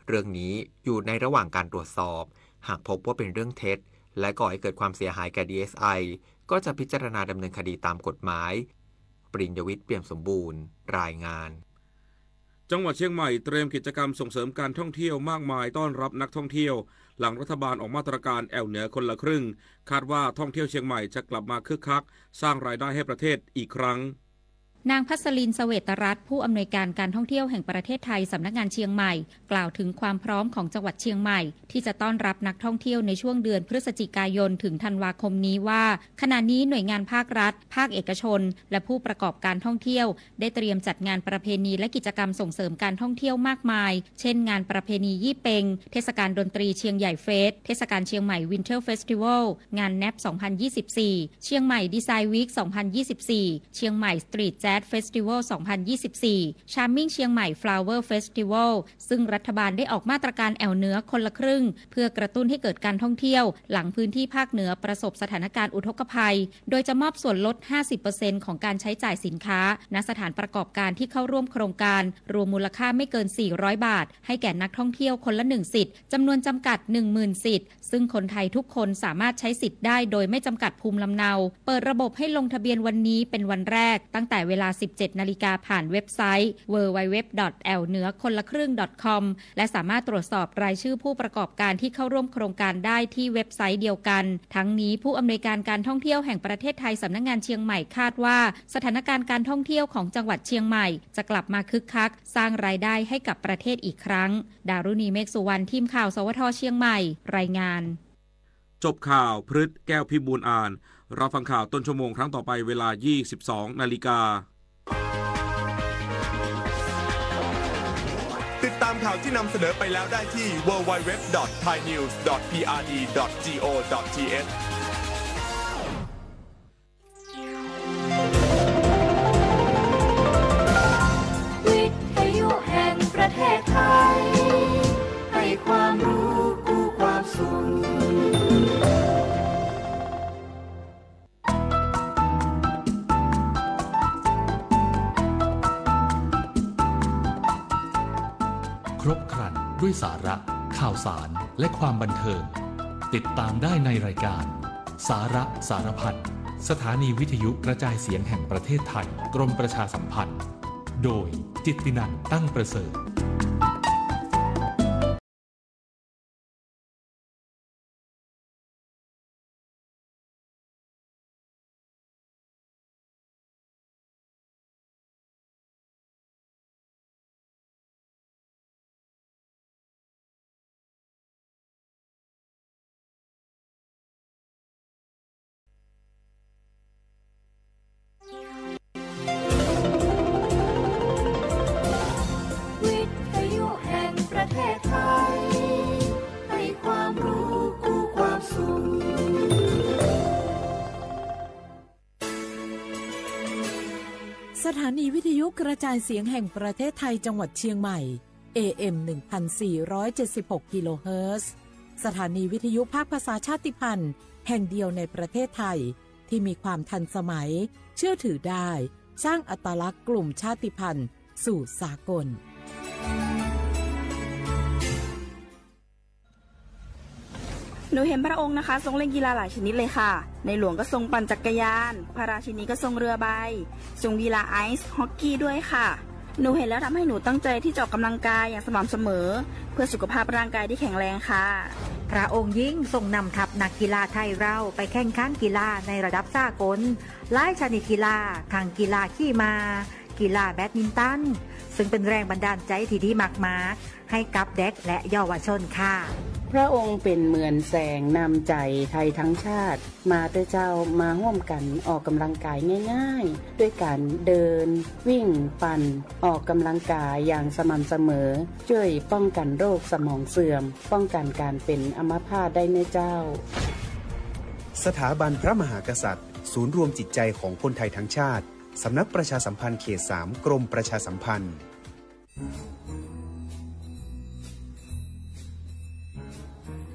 Speaker 18: เรื่องนี้อยู่ในระหว่างการตรวจสอบหากพบว่าเป็นเรื่องเท็จและก่อให้เกิดความเสียหายแก่ DSI ก็จะพิจารณาดำเนินคดีตามกฎหมายปริญญวิทย์เปี่ยมสมบูรณ์รายงาน
Speaker 11: จังหวัดเชียงใหม่เตรียมกิจกรรมส่งเสริมการท่องเที่ยวมากมายต้อนรับนักท่องเที่ยวหลังรัฐบาลออกมาตรการแอวเหนือคนละครึ่งคาดว่าท่องเที่ยวเชียงใหม่จะกลับมาคึกคักสร้างรายได้ให้ประเทศอีกครั้ง
Speaker 19: นางพัสลินเสวตรัตน์ผู้อำนวยการการท่องเที่ยวแห่งประเทศไทยสำนักงานเชียงใหม่กล่าวถึงความพร้อมของจังหวัดเชียงใหม่ที่จะต้อนรับนักท่องเที่ยวในช่วงเดือนพฤศจิกายนถึงธันวาคมนี้ว่าขณะนี้หน่วยงานภาครัฐภาคเอกชนและผู้ประกอบการท่องเที่ยวได้เตรียมจัดงานประเพณีและกิจกรรมส่งเสริมการท่องเที่ยวมากมายเช่นงานประเพณียี่เป็งเทศกาลดนตรีเชียงใหญ่เฟสเทศกาลเชียงใหม่วินเทอร์เฟสติวัลงานแนป2024เชียงใหม่ดีไซน์วีค2024เชียงใหม่สตรีทแจ๊สเฟสติวัล2024ชาร์มมิ่งเชียงใหม่ฟลาวเวอร์เฟสติวัลซึ่งรัฐบาลได้ออกมาตรการแอวเหนือคนละครึ่งเพื่อกระตุ้นให้เกิดการท่องเที่ยวหลังพื้นที่ภาคเหนือประสบสถานการณ์อุทกภัยโดยจะมอบส่วนลด 50% ของการใช้จ่ายสินค้าณสถานประกอบการที่เข้าร่วมโครงการรวมมูลค่าไม่เกิน400 บาทให้แก่นักท่องเที่ยวคนละ1สิทธิ์จำนวนจำกัด 10,000 สิทธิ์ซึ่งคนไทยทุกคนสามารถใช้สิทธิ์ได้โดยไม่จำกัดภูมิลำเนาเปิดระบบให้ลงทะเบียนวันนี้เป็นวันแรกตั้งแต่เวลา 17 นาฬิกาผ่านเว็บไซต์ www.elneokonlakreung.com และสามารถตรวจสอบรายชื่อผู้ประกอบการที่เข้าร่วมโครงการได้ที่เว็บไซต์เดียวกันทั้งนี้ผู้อำนวยการการท่องเที่ยวแห่งประเทศไทยสำนักงานเชียงใหม่คาดว่าสถานการณ์การท่องเที่ยวของจังหวัดเชียงใหม่จะกลับมาคึกคักสร้างรายได้ให้กับประเทศอีกครั้งดารุณีเมฆสุวรรณทีมข่าวสวท.เชียงใหม่รายงาน
Speaker 11: จบข่าวพฤษแก้วพิบูลอ่านรับฟังข่าวต้นชั่วโมงครั้งต่อไปเวลา 22 นาฬิกา
Speaker 10: ติดตามข่าวที่นำเสนอไปแล้วได้ที่ www.thainews.prd.go.th
Speaker 9: วิทยุแห่งประเทศไทยให้ความรู้กู้ความสุข
Speaker 2: ครบครันด้วยสาระข่าวสารและความบันเทิงติดตามได้ในรายการสาระสารพัดสถานีวิทยุกระจายเสียงแห่งประเทศไทยกรมประชาสัมพันธ์โดยจิตตินันท์ตั้งประเสริฐ
Speaker 1: สถานีวิทยุกระจายเสียงแห่งประเทศไทยจังหวัดเชียงใหม่ AM 1476 กิโลเฮิรตซ์สถานีวิทยุภาคภาษาชาติพันธุ์แห่งเดียวในประเทศไทยที่มีความทันสมัยเชื่อถือได้สร้างอัตลักษณ์กลุ่มชาติพันธุ์สู่สากล
Speaker 20: หนูเห็นพระองค์นะคะทรงเล่นกีฬาหลายชนิดเลยค่ะในหลวงก็ทรงปั่นจักรยานพระราชินีก็ทรงเรือใบทรงกีฬาไอซ์ฮอกกี้ด้วยค่ะหนูเห็นแล้วทำให้หนูตั้งใจที่จะออกกำลังกายอย่างสม่ำเสมอเพื่อสุขภาพร่างกายที่แข็งแรงค่ะ
Speaker 21: พระองค์ยิ่งทรงนำทัพนักกีฬาไทยเราไปแข่งขันกีฬาในระดับสากลหลายชนิดกีฬาทั้งกีฬาขี่ม้ากีฬาแบดมินตันซึ่งเป็นแรงบันดาลใจที่ดีมากๆให้กับเด็กและเยาวชนค่ะ
Speaker 22: พระองค์เป็นเหมือนแสงนำใจไทยทั้งชาติมาเตเจ้ามาร่วมกันออกกำลังกายง่ายๆด้วยการเดินวิ่งปั่นออกกำลังกายอย่างสม่ำเสมอช่วยป้องกันโรคสมองเสื่อมป้องกันการเป็นอัมพาตได้ในเจ้า
Speaker 23: สถาบันพระมหากษัตริย์ศูนย์รวมจิตใจของคนไทยทั้งชาติสำนักประชาสัมพันธ์เขต 3 กรมประชาสัมพันธ์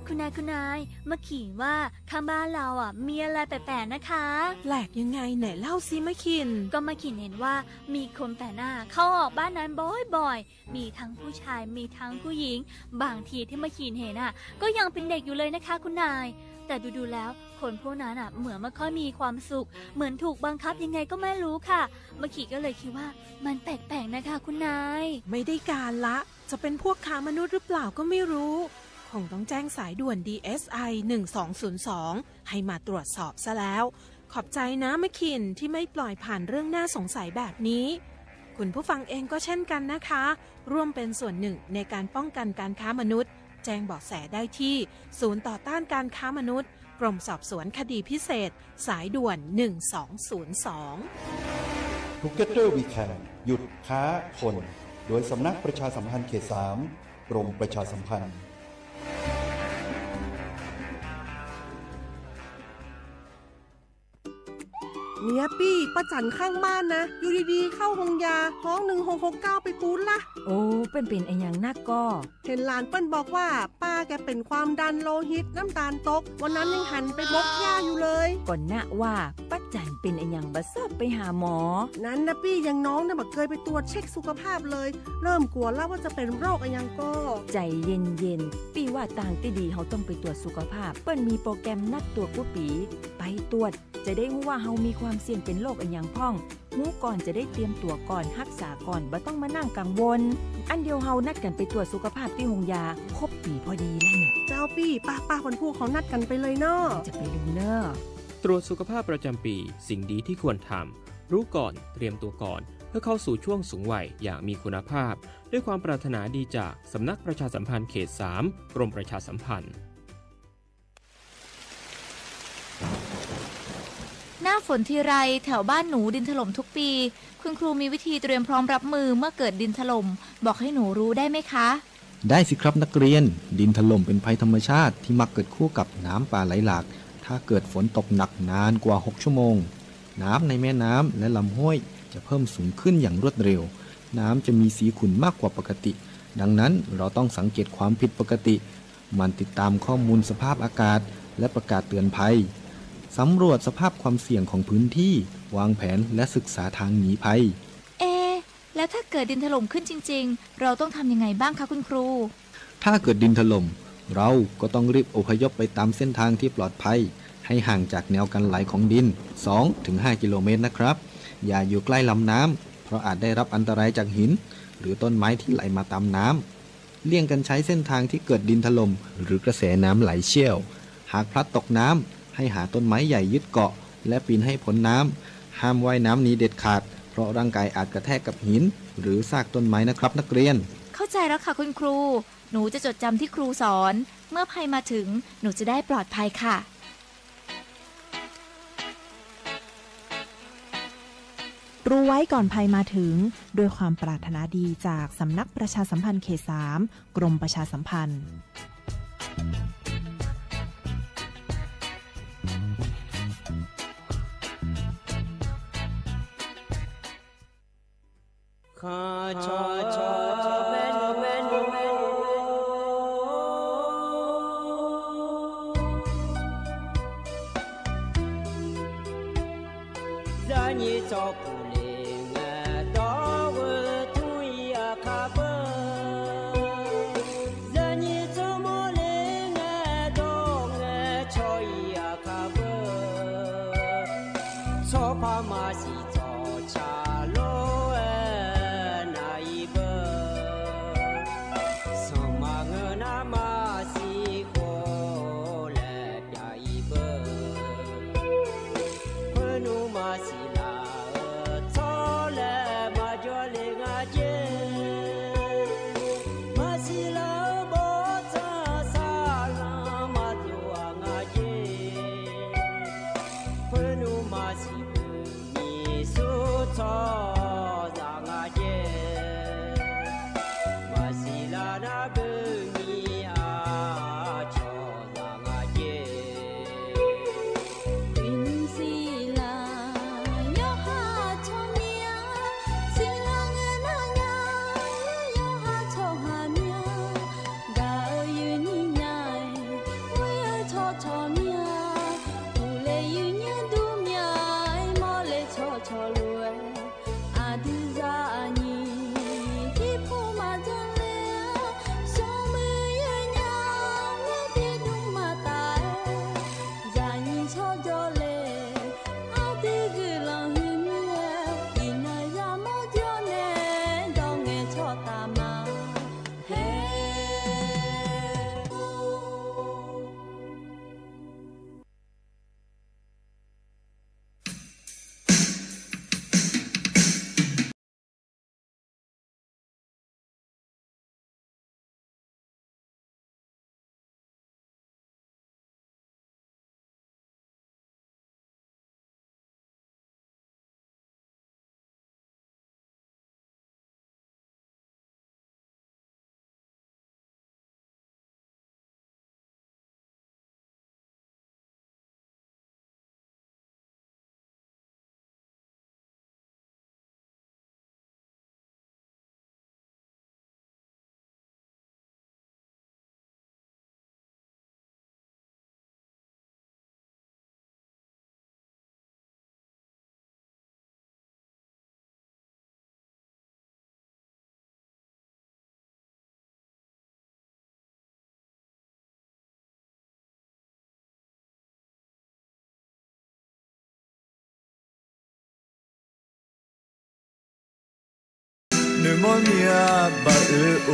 Speaker 24: คุณนายมาขินว่าข้างบ้านเรามีอะไรแปลกๆนะคะ
Speaker 3: แปลกยังไงไหนเล่าซิมาขิน
Speaker 24: ก็มาขินเห็นว่ามีคนแปลกหน้าเข้าออกบ้านนั้นบ่อยๆมีทั้งผู้ชายมีทั้งผู้หญิงบางทีที่มาขินเห็นก็ยังเป็นเด็กอยู่เลยนะคะคุณนายแต่ดูๆแล้วคนพวกนั้นเหมือนไม่ค่อยมีความสุขเหมือนถูกบังคับยังไงก็ไม่รู้ค่ะมาขินก็เลยคิดว่ามันแปลกๆนะคะคุณนาย
Speaker 3: ไม่ได้การละจะเป็นพวกค้ามนุษย์หรือเปล่าก็ไม่รู้คงต้องแจ้งสายด่วน DSI 1202ให้มาตรวจสอบซะแล้ว
Speaker 4: ขอบใจนะแม่คินที่ไม่ปล่อยผ่านเรื่องน่าสงสัยแบบนี้คุณผู้ฟังเองก็เช่นกันนะคะร่วมเป็นส่วนหนึ่งในการป้องกันการค้ามนุษย์แจ้งเบาะแสได้ที่ศูนย์ต่อต้านการค้ามนุษย์กรมสอบสวนคดีพิเศษสายด่วน1202
Speaker 5: Together We Can หยุดค้าคนโดยสำนักประชาสัมพันธ์เขต 3 กรมประชาสัมพันธ์
Speaker 3: เนี่ยปี้ป้าจันข้างบ้านนะอยู่ดีๆเข้าห้องยาห้อง1669ไปปูนละ
Speaker 21: โอ้เป็นไอ้อย่างนักก็
Speaker 3: เห็นหลานเปิ้นบอกว่าป้าแกเป็นความดันโลหิตน้ำตาลตกวันนั้นยังหันไปบกยาอยู่เลย
Speaker 21: ก่อนนะว่าป้าจันเป็นไอ้อย่างบัดซอบไปหาหมอ
Speaker 3: นั้นนะปี้ยังน้องนะบักเคยไปตรวจเช็คสุขภาพเลยเริ่มกลัวแล้วว่าจะเป็นโรคอะไรยังก็
Speaker 21: ใจเย็นๆปี้ว่าต่างที่ดีเขาต้องไปตรวจสุขภาพเปิ้นมีโปรแกรมนัดตรวจกุปีไปตรวจจะได้รู้ว่าเฮามีความเสี่ยงเป็นโรคอะไรอย่างพ่องรู้ก่อนจะได้เตรียมตัวก่อนรักษาก่อนบ่ต้องมานั่งกังวลอันเดียวเฮานัดกันไปตรวจสุขภาพที่โรงยาครบปีพอดีแล้วเนี่ย
Speaker 3: เจ้าปี้ป้าคนผู้เขานัดกันไปเลยเนาะ
Speaker 21: จะไปดูเนาะ
Speaker 6: ตรวจสุขภาพประจำปีสิ่งดีที่ควรทำรู้ก่อนเตรียมตัวก่อนเพื่อเข้าสู่ช่วงสูงวัยอย่างมีคุณภาพด้วยความปรารถนาดีจากสำนักประชาสัมพันธ์เขต 3 กรมประชาสัมพันธ์
Speaker 24: หน้าฝนทีไรแถวบ้านหนูดินถล่มทุกปีคุณครูมีวิธีเตรียมพร้อมรับมือเมื่อเกิดดินถล่มบอกให้หนูรู้ได้ไหมคะ
Speaker 7: ได้สิครับนักเรียนดินถล่มเป็นภัยธรรมชาติที่มักเกิดคู่กับน้ำป่าไหลหลากถ้าเกิดฝนตกหนักนานกว่า6ชั่วโมงน้ำในแม่น้ำและลำห้วยจะเพิ่มสูงขึ้นอย่างรวดเร็วน้ำจะมีสีขุ่นมากกว่าปกติดังนั้นเราต้องสังเกตความผิดปกติมันติดตามข้อมูลสภาพอากาศและประกาศเตือนภัยสำรวจสภาพความเสี่ยงของพื้นที่วางแผนและศึกษาทางหนีภัย
Speaker 24: แล้วถ้าเกิดดินถล่มขึ้นจริงๆเราต้องทำยังไงบ้างคะคุณครู
Speaker 7: ถ้าเกิดดินถล่มเราก็ต้องรีบอพยพไปตามเส้นทางที่ปลอดภัยให้ห่างจากแนวกันไหลของดิน 2-5 กิโลเมตรนะครับอย่าอยู่ใกล้ลำน้ำเพราะอาจได้รับอันตรายจากหินหรือต้นไม้ที่ไหลมาตามน้ำเลี่ยงกันใช้เส้นทางที่เกิดดินถล่มหรือกระแสน้ำไหลเชี่ยวหากพลัดตกน้ำให้หาต้นไม้ใหญ่ยึดเกาะและปีนให้พ้นน้ำห้ามว่ายน้ำหนีเด็ดขาดเพราะร่างกายอาจกระแทกกับหินหรือซากต้นไม้นะครับนักเรียน
Speaker 24: เข้าใจแล้วค่ะคุณครูหนูจะจดจำที่ครูสอนเมื่อภัยมาถึงหนูจะได้ปลอดภัยค่ะ
Speaker 25: รู้ไว้ก่อนภัยมาถึงด้วยความปรารถนาดีจากสำนักประชาสัมพันธ์เขต 3 กรมประชาสัมพันธ์
Speaker 9: มอมีอาบะโอ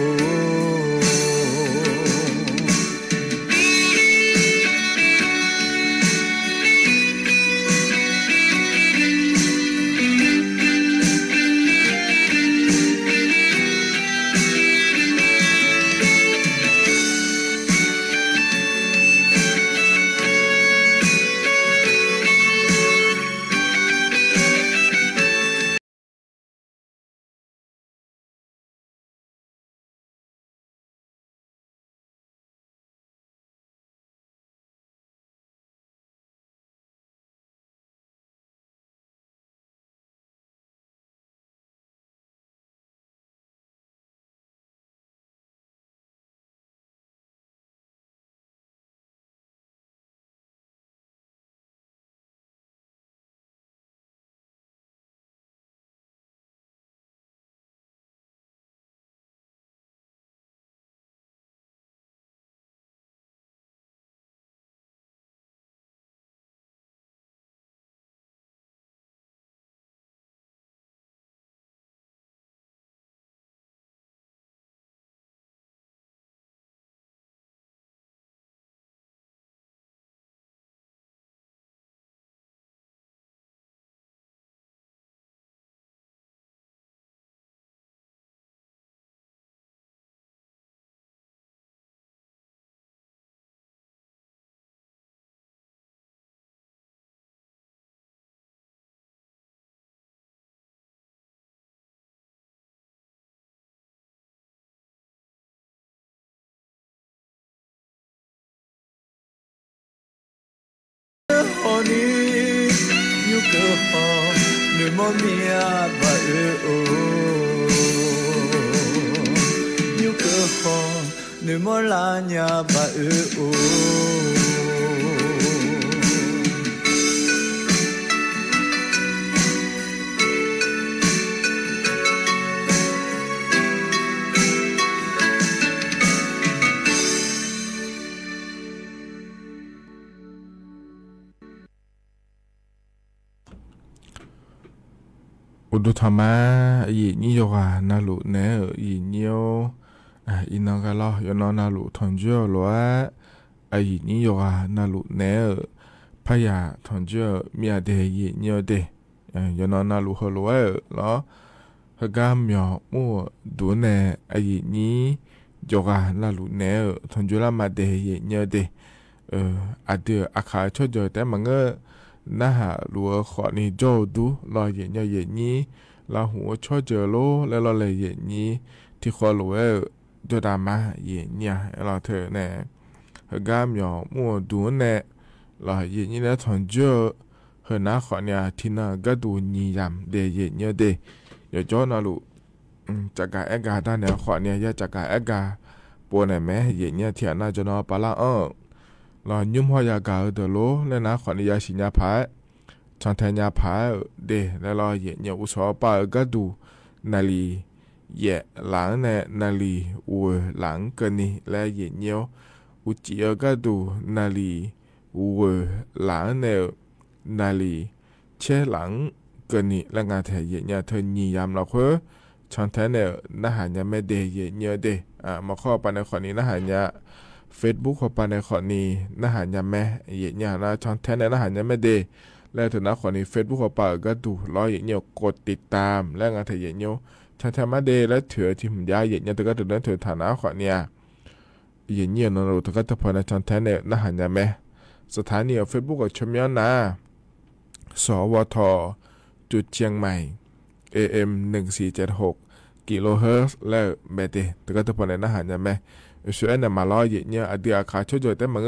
Speaker 9: Honey, you go home, ne momia ba o. You go home, ne molanya ba o.
Speaker 8: อุดธรรมะอีนี่โยกานาลุเนออีนี่โออีนังกะลอยนอนาลุทอนเจอลวะอีนี่โยกานาลุเนอพยาทอนเจอมีอะเดอีนี่โอเดยนอนาลุฮอลวะลอฮะกามยอมัวดูเนอีนี่โยกานาลุเนอทอนเจอละมาเดอีนี่โอเดอะเดอะคาชอจอแต่มังเอน่าหาลัวขอนี่โจดูรอเย็นเย็นนี้ลาหัวชอเจอโลแล้วรอเลยเย็นนี้ที่ขอลัวโจดามาเย็นเนี่ยเราเธอแน่เฮกามยอมัวดูแน่รอเย็นนี้แล้วทอนเจอเฮน่าขอเนี่ยที่น่าก็ดูนิยามเดเย็นเนี่ยเดเดี๋ยวโจน่าลูจากการเอกาด้านเนี่ยขอเนี่ยยาจากการเอกาปวดไหนแม่เย็นเนี่ยเทียน่าจะนอปลาลอยุ่มหัวยากาเดโลและนะขอนิยาชิญญาพายชันแทญญาพายเดและรอเย็นอุสอปาก็ดูนาลีเย่หลังเนนาลีอูหลังกันนี่และเย็นเนียวอุจิก็ดูนาลีอูหลังเนนาลีเชหลังกันนี่และงานแทเย็นเนี่ยเธอนิยามเราคือชันแทเนนะหายาไม่เดเย็นเนียวเดมาข้อปในขอนี้นะหายาFacebook เข้าไปในขอนี้นะหายาแม่เย็นเนี่ยนะช่องแทนในนะหายาแม่เดแล้วถึงนะขอนี้ Facebook เข้าไปก็ดูรอเย็นเนี่ยกดติดตามและงานเย็นเนี่ยช่องแทนมาเดและเถื่อที่ผมย้ายเย็นเนี่ยแต่ก็ถึงนั้นเถื่อฐานะขอเนี่ยเย็นเนี่ยนนรู้ถึงก็จะพอในช่องแทนในนะหายาแม่สถานี Facebook กับชมย้อนนะสวทจุดเชียงใหม่ AM 1476กิโลเฮิรตซ์และเบเดแต่ก็จะพอในนะหายาแม่ช่วยนำมาล้อเย็นเนี่ยอดีตขาช่วยแต่มัง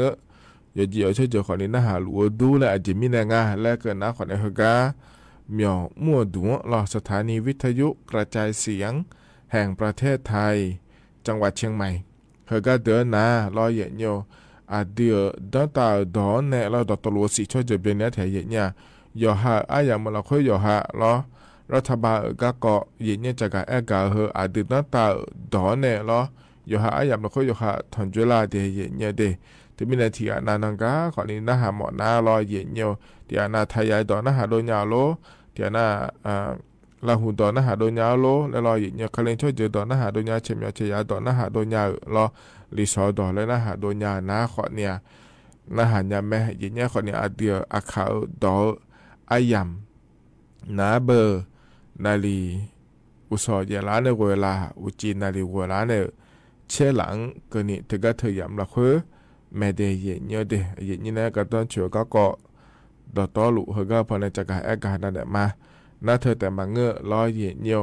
Speaker 8: อย่าเจียวช่วยคนนี้นะหาลัวดูและอาจจะมีแรงงานและเกิดนะคนในเฮกาเมียวมั่วดูรอสถานีวิทยุกระจายเสียงแห่งประเทศไทยจังหวัดเชียงใหม่เฮกาเดินนะล้อเย็นเนี่ยอดีตตั้งแต่ดอนเนี่ยเราดอตลัวสิช่วยจะเป็นเนี่ยแถเย็นเนี่ยย่อหาอย่างมันเราค่อยย่อหาล้อรัฐบาลก็เกาะเย็นเนี่ยจากการกาเฮอดีตตั้งแต่ดอนเนี่ยล้อยอหาอายามเราค่อยยอหาทอนจุฬาเดียเย็นเนี่ยเดที่มีนาทีนานังกาขอนี้นะหาหมอนาลอยเย็นเนี่ยเดี๋ยวนาไทยใหญ่ต่อนะหาโดนยาโลเดี๋ยวนา ลาหูตอนนะหาโดนยาโลแล้วรออีกเนี่ยคเลงช่วยเจอตอนนะหาโดนยาเฉมยาเฉยาตอนนะหาโดนยารอรีสอร์ทแล้วนะหาโดนยานะขอเนี่ยนะหายาแม่อีกเนี่ยขอเนี่ยอาเดียอาขาวดออายำนาเบอร์นาลีอุสอเยลาเนเวลาอุจีนาลีเวลาเนเชลังก็นี่ถึงก็เธอยำละคือแม่เดียเนี่ยเดียเนี่ยนะก็ต้องช่วยก็ดอตอลุเฮก็พอในจักรอากาศนั่นแหละมาน่าเธอแต่มาเงื้อรอเย็นเนียว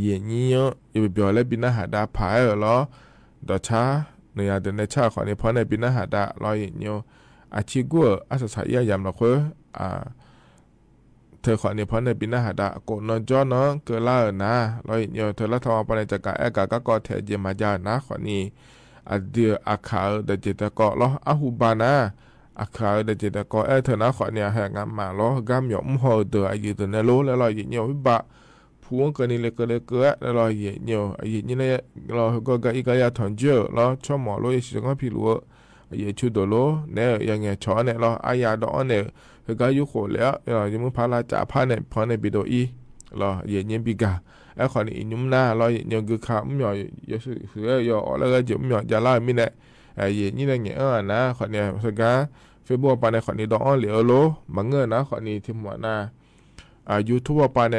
Speaker 8: เย็นเนียวอยู่เบียวและบินหาดาผายรอดอช้าเนื้อเดินในชาขอในพอในบินหาดารอเย็นเนียวอาชิกัวอาศัยยามละคือเธอขอในพอในบินหาดาโกนอนจอเนาะเกล่ารอเย็นเนียวเธอละทองพอในจักรอากาศก็เทเยมาจานะขอนี้อเดียอาคาเดจิตะกอรออาหูบานาอาคาเดจิตะกอเธอนะขอเนี่ยแหงมาล้อกำหยอมหัวเดืออายุตัวในโลแล้วรอเย็นเนียววิบะพวงกันนี่เลยก็เลยเกิดแล้วรอเย็นเนียวอายุนี่เลยรอก็กอีกายาถอนเจอรอชอบหมอโลยสิงห์พิลัวอายุชุดโลเนี่ยยังไงชอเนี่ยรออายาดอนเนี่ยก็ยุโขแล้วยังมึงพาราจ่าพาเนี่ยพอในบิโดอีรอเย็นเนียบิกาไอ้ขอนี่ยุ่มหน้ารอเย็นเนียวคือขาไม่หย่อยเสือยอแล้วก็จะไม่หย่อยจะไล่ไม่เนี่ยเย็นนี่เลยเงี้ยนะขอเนี่ยสกัดเฟซบุ๊กปาในขอนี้ดอกเหลียวโลมังเงินนะขอนี้ที่หมวนายูทูบปาใน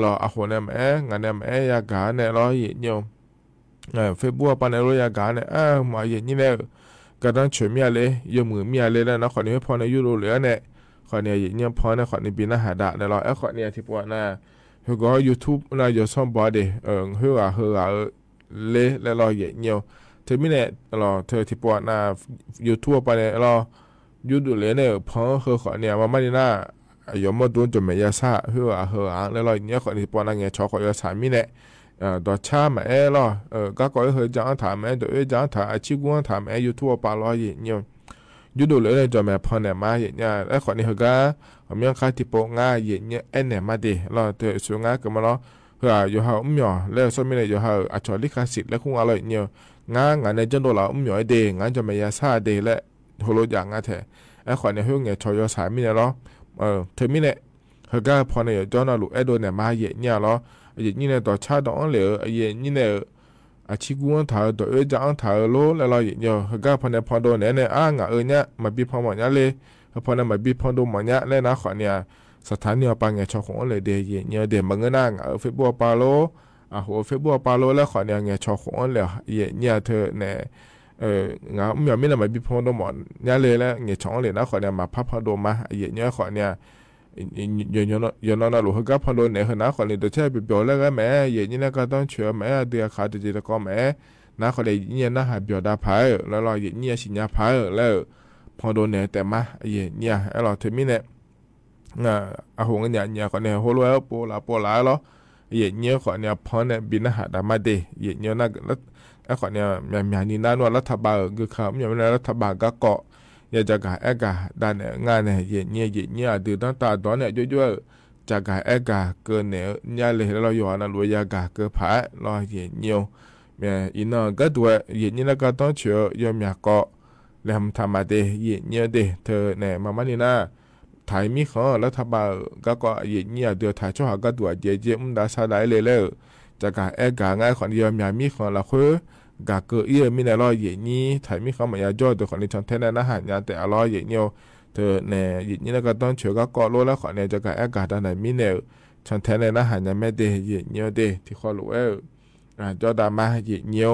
Speaker 8: รออาหัวเนี่ยแม่งานเนี่ยแม่ยากาเนี่ยรอเย็นเนียวเฟซบุ๊กปาในรอยากาเนี่ยมาเย็นนี่เนี่ยก็ต้องช่วยเมียเลยยมือเมียเลยนะขอนี้พอในยูโรเหลือเนี่ยขอเนี่ยเย็นเนี่ยพอในขอนี้บินหาดะเนี่ยรอขอเนี่ยที่ปวดนะเขาก็ยูทูบนะอยู่ซ่อมบอดี้เฮือเละแล้วรอเย็นเนียวเธอไม่เนี่ยรอเธอที่ปวดนะยูทูบปาเนี่ยรอยูดูเลยเนี่ยพอเขาขอเนี่ยมาไม่ได้น่ายอมมาโดนจนไม่ยาซาเฮือแล้วเราเนี่ยขอที่ปอนังเงี้ยชอขอยาสามีเนี่ยดอชาแม่ล่ะก็ก็เฮจังถามแม่ตัวจังถามอาชีพกูถามแม่ยูทูบปาล้อเงี้ยยูดูเลยเนี่ยจนแม่พอเนี่ยมาเนี่ยไอ้ขอนี่เขาก็ผมยังคาที่ปงง่ายเนี่ยเอ็นเนี่ยมาดีเราเธอสูงง่ายก็มาล้อเฮืออยู่หาหยอแล้วสมัยเนี่ยอยู่หาอาชอลิคาสิทธิ์แล้วคงอร่อยเนี่ยงานในจันโดเราหยอเดงานจะไม่ยาซาเดและโหโลอย่างงั้นแท้ไอ้ขวัญเนี่ยเฮือเงี้ยชอยสายมีเนี่ยล้อเธอมีเนี่ยเฮก็พอเนี่ยจอนลูกไอ้โดนเนี่ยมาเนี่ยล้อเย็นนี่เนี่ยต่อชาดองเหลือเย็นนี่เนี่ยอาชีพกูถ่ายตัวจะอังถ่ายโลแล้วเราเนี่ยเฮก็พอเนี่ยพอโดนเนี่ยงาเนี่ยมาบีพอหมดเนี่ยเลยพอเนี่ยมาบีพอโดนหมดเนี่ยเลยนะขวัญเนี่ยสถานีปังเนี่ยชอบของเลยเดียเนี่ยเดี๋ยวมันก็นั่งเฟซบุ๊กปาโลหัวเฟซบุ๊กปาโลแล้วขวัญเนี่ยชอบของเลยเนี่ยเธอเนี่ยงาไม่ได้มาบีพอโดนหมดเนี่ยเลยแล้วเนี่ยช่องเลยนะขวัญเนี่ยมาพับพอโดนมาเนี่ยขวัญเนี่ยย้อนลูกเขาก็พอโดนเนี่ยนะขวัญเนี่ยตัวเช่ไปเบียวแล้วก็แม่เนี่ยนะก็ต้องเชื่อแม่เดียขาดจิตก็แม่นะขวัญเนี่ยนะหาเบียวดาพายแล้วเราเนี่ยสิญญาพายแล้วพอโดนเนี่ยแต่มาเนี่ยเราเทมิเนี่ยอาหงเนี่ยขวัญเนี่ยโหโลแล้วโปลาแล้วเนี่ยขวัญเนี่ยพอเนี่ยบินหาดามาเดเนี่ยนะไอ้ขวัญเนี่ยมีนี่นั่นว่ารัฐบาลคือเขาไม่ใช่รัฐบาลก็เกาะอยากจะการแอกาด้านเนี่ยงานเนี่ยเนี่ยดูตั้งตาตอนเนี่ยย่อยๆจะการแอกาเกินเนี่ยเนี่ยเลยเราอยู่นะรวยยากาเกินผายรอเนี่ยอินเนอร์ก็ตัวเนี่ยก็ต้องเชื่อยอมอยากเกาะแล้วทำมาเดเนี่ยเดเธอเนี่ยมานี่นะไทยมีเขารัฐบาลก็เนี่ยเดือดไทยช่วยก็ตัวเจี๊ยบได้สลายเลยจะการแอกาง่ายคนเดียวมีของละคือกาเกอมีในรอยนี้ไทยมีเขาหมายย่อตัวคนในช่องเทนนะหายาแต่อร่อยเนี่ยเธอเนี่ยนี่แล้วก็ต้องเชื่อก็เกาะโลแล้วขอเนี่ยจะการแอกาด้านไหนมีเนี่ยช่องเทนนะหายาแม่เดเนี่ยเดที่ข้อรู้จอดามาเนี่ย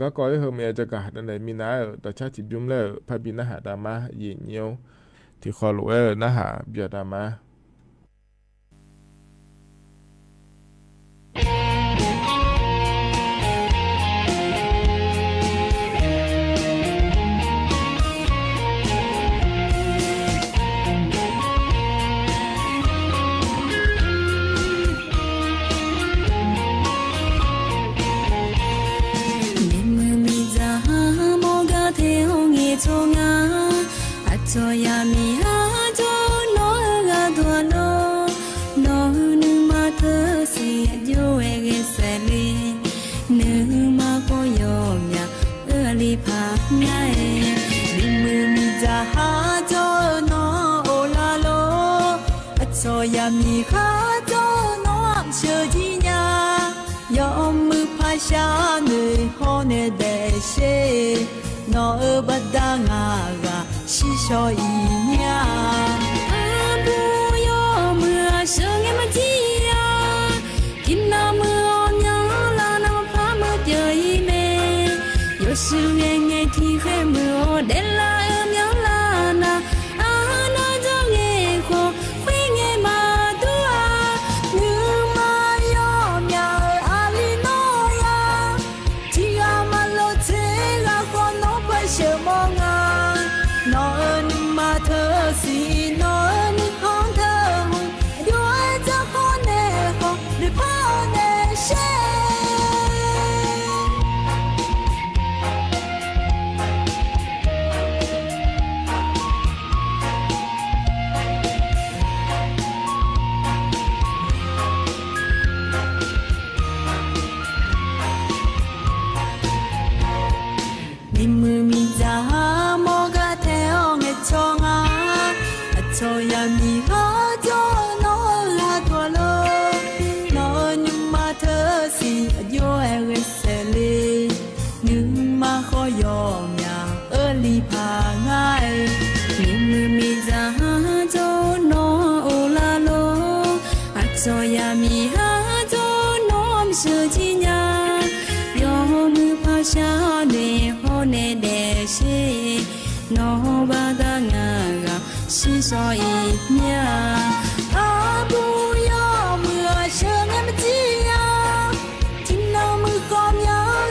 Speaker 8: ก็ก่อให้เฮมีจะการด้านไหนมีนะแต่ชาติจุ่มเลยพาบินนะหาดามาเนี่ยที่ข้อรู้นะหาเบียดามา
Speaker 12: ย呀米哈走诺舍吉呀，要么拍下内好内得些，诺不达啊个西少一呀，阿不要么生也么吉呀，今那么娘啦那么怕么掉一枚，有时眼眼天黑么得啦娘啦那。西少一年，阿不要么生也么急呀，听那么好苗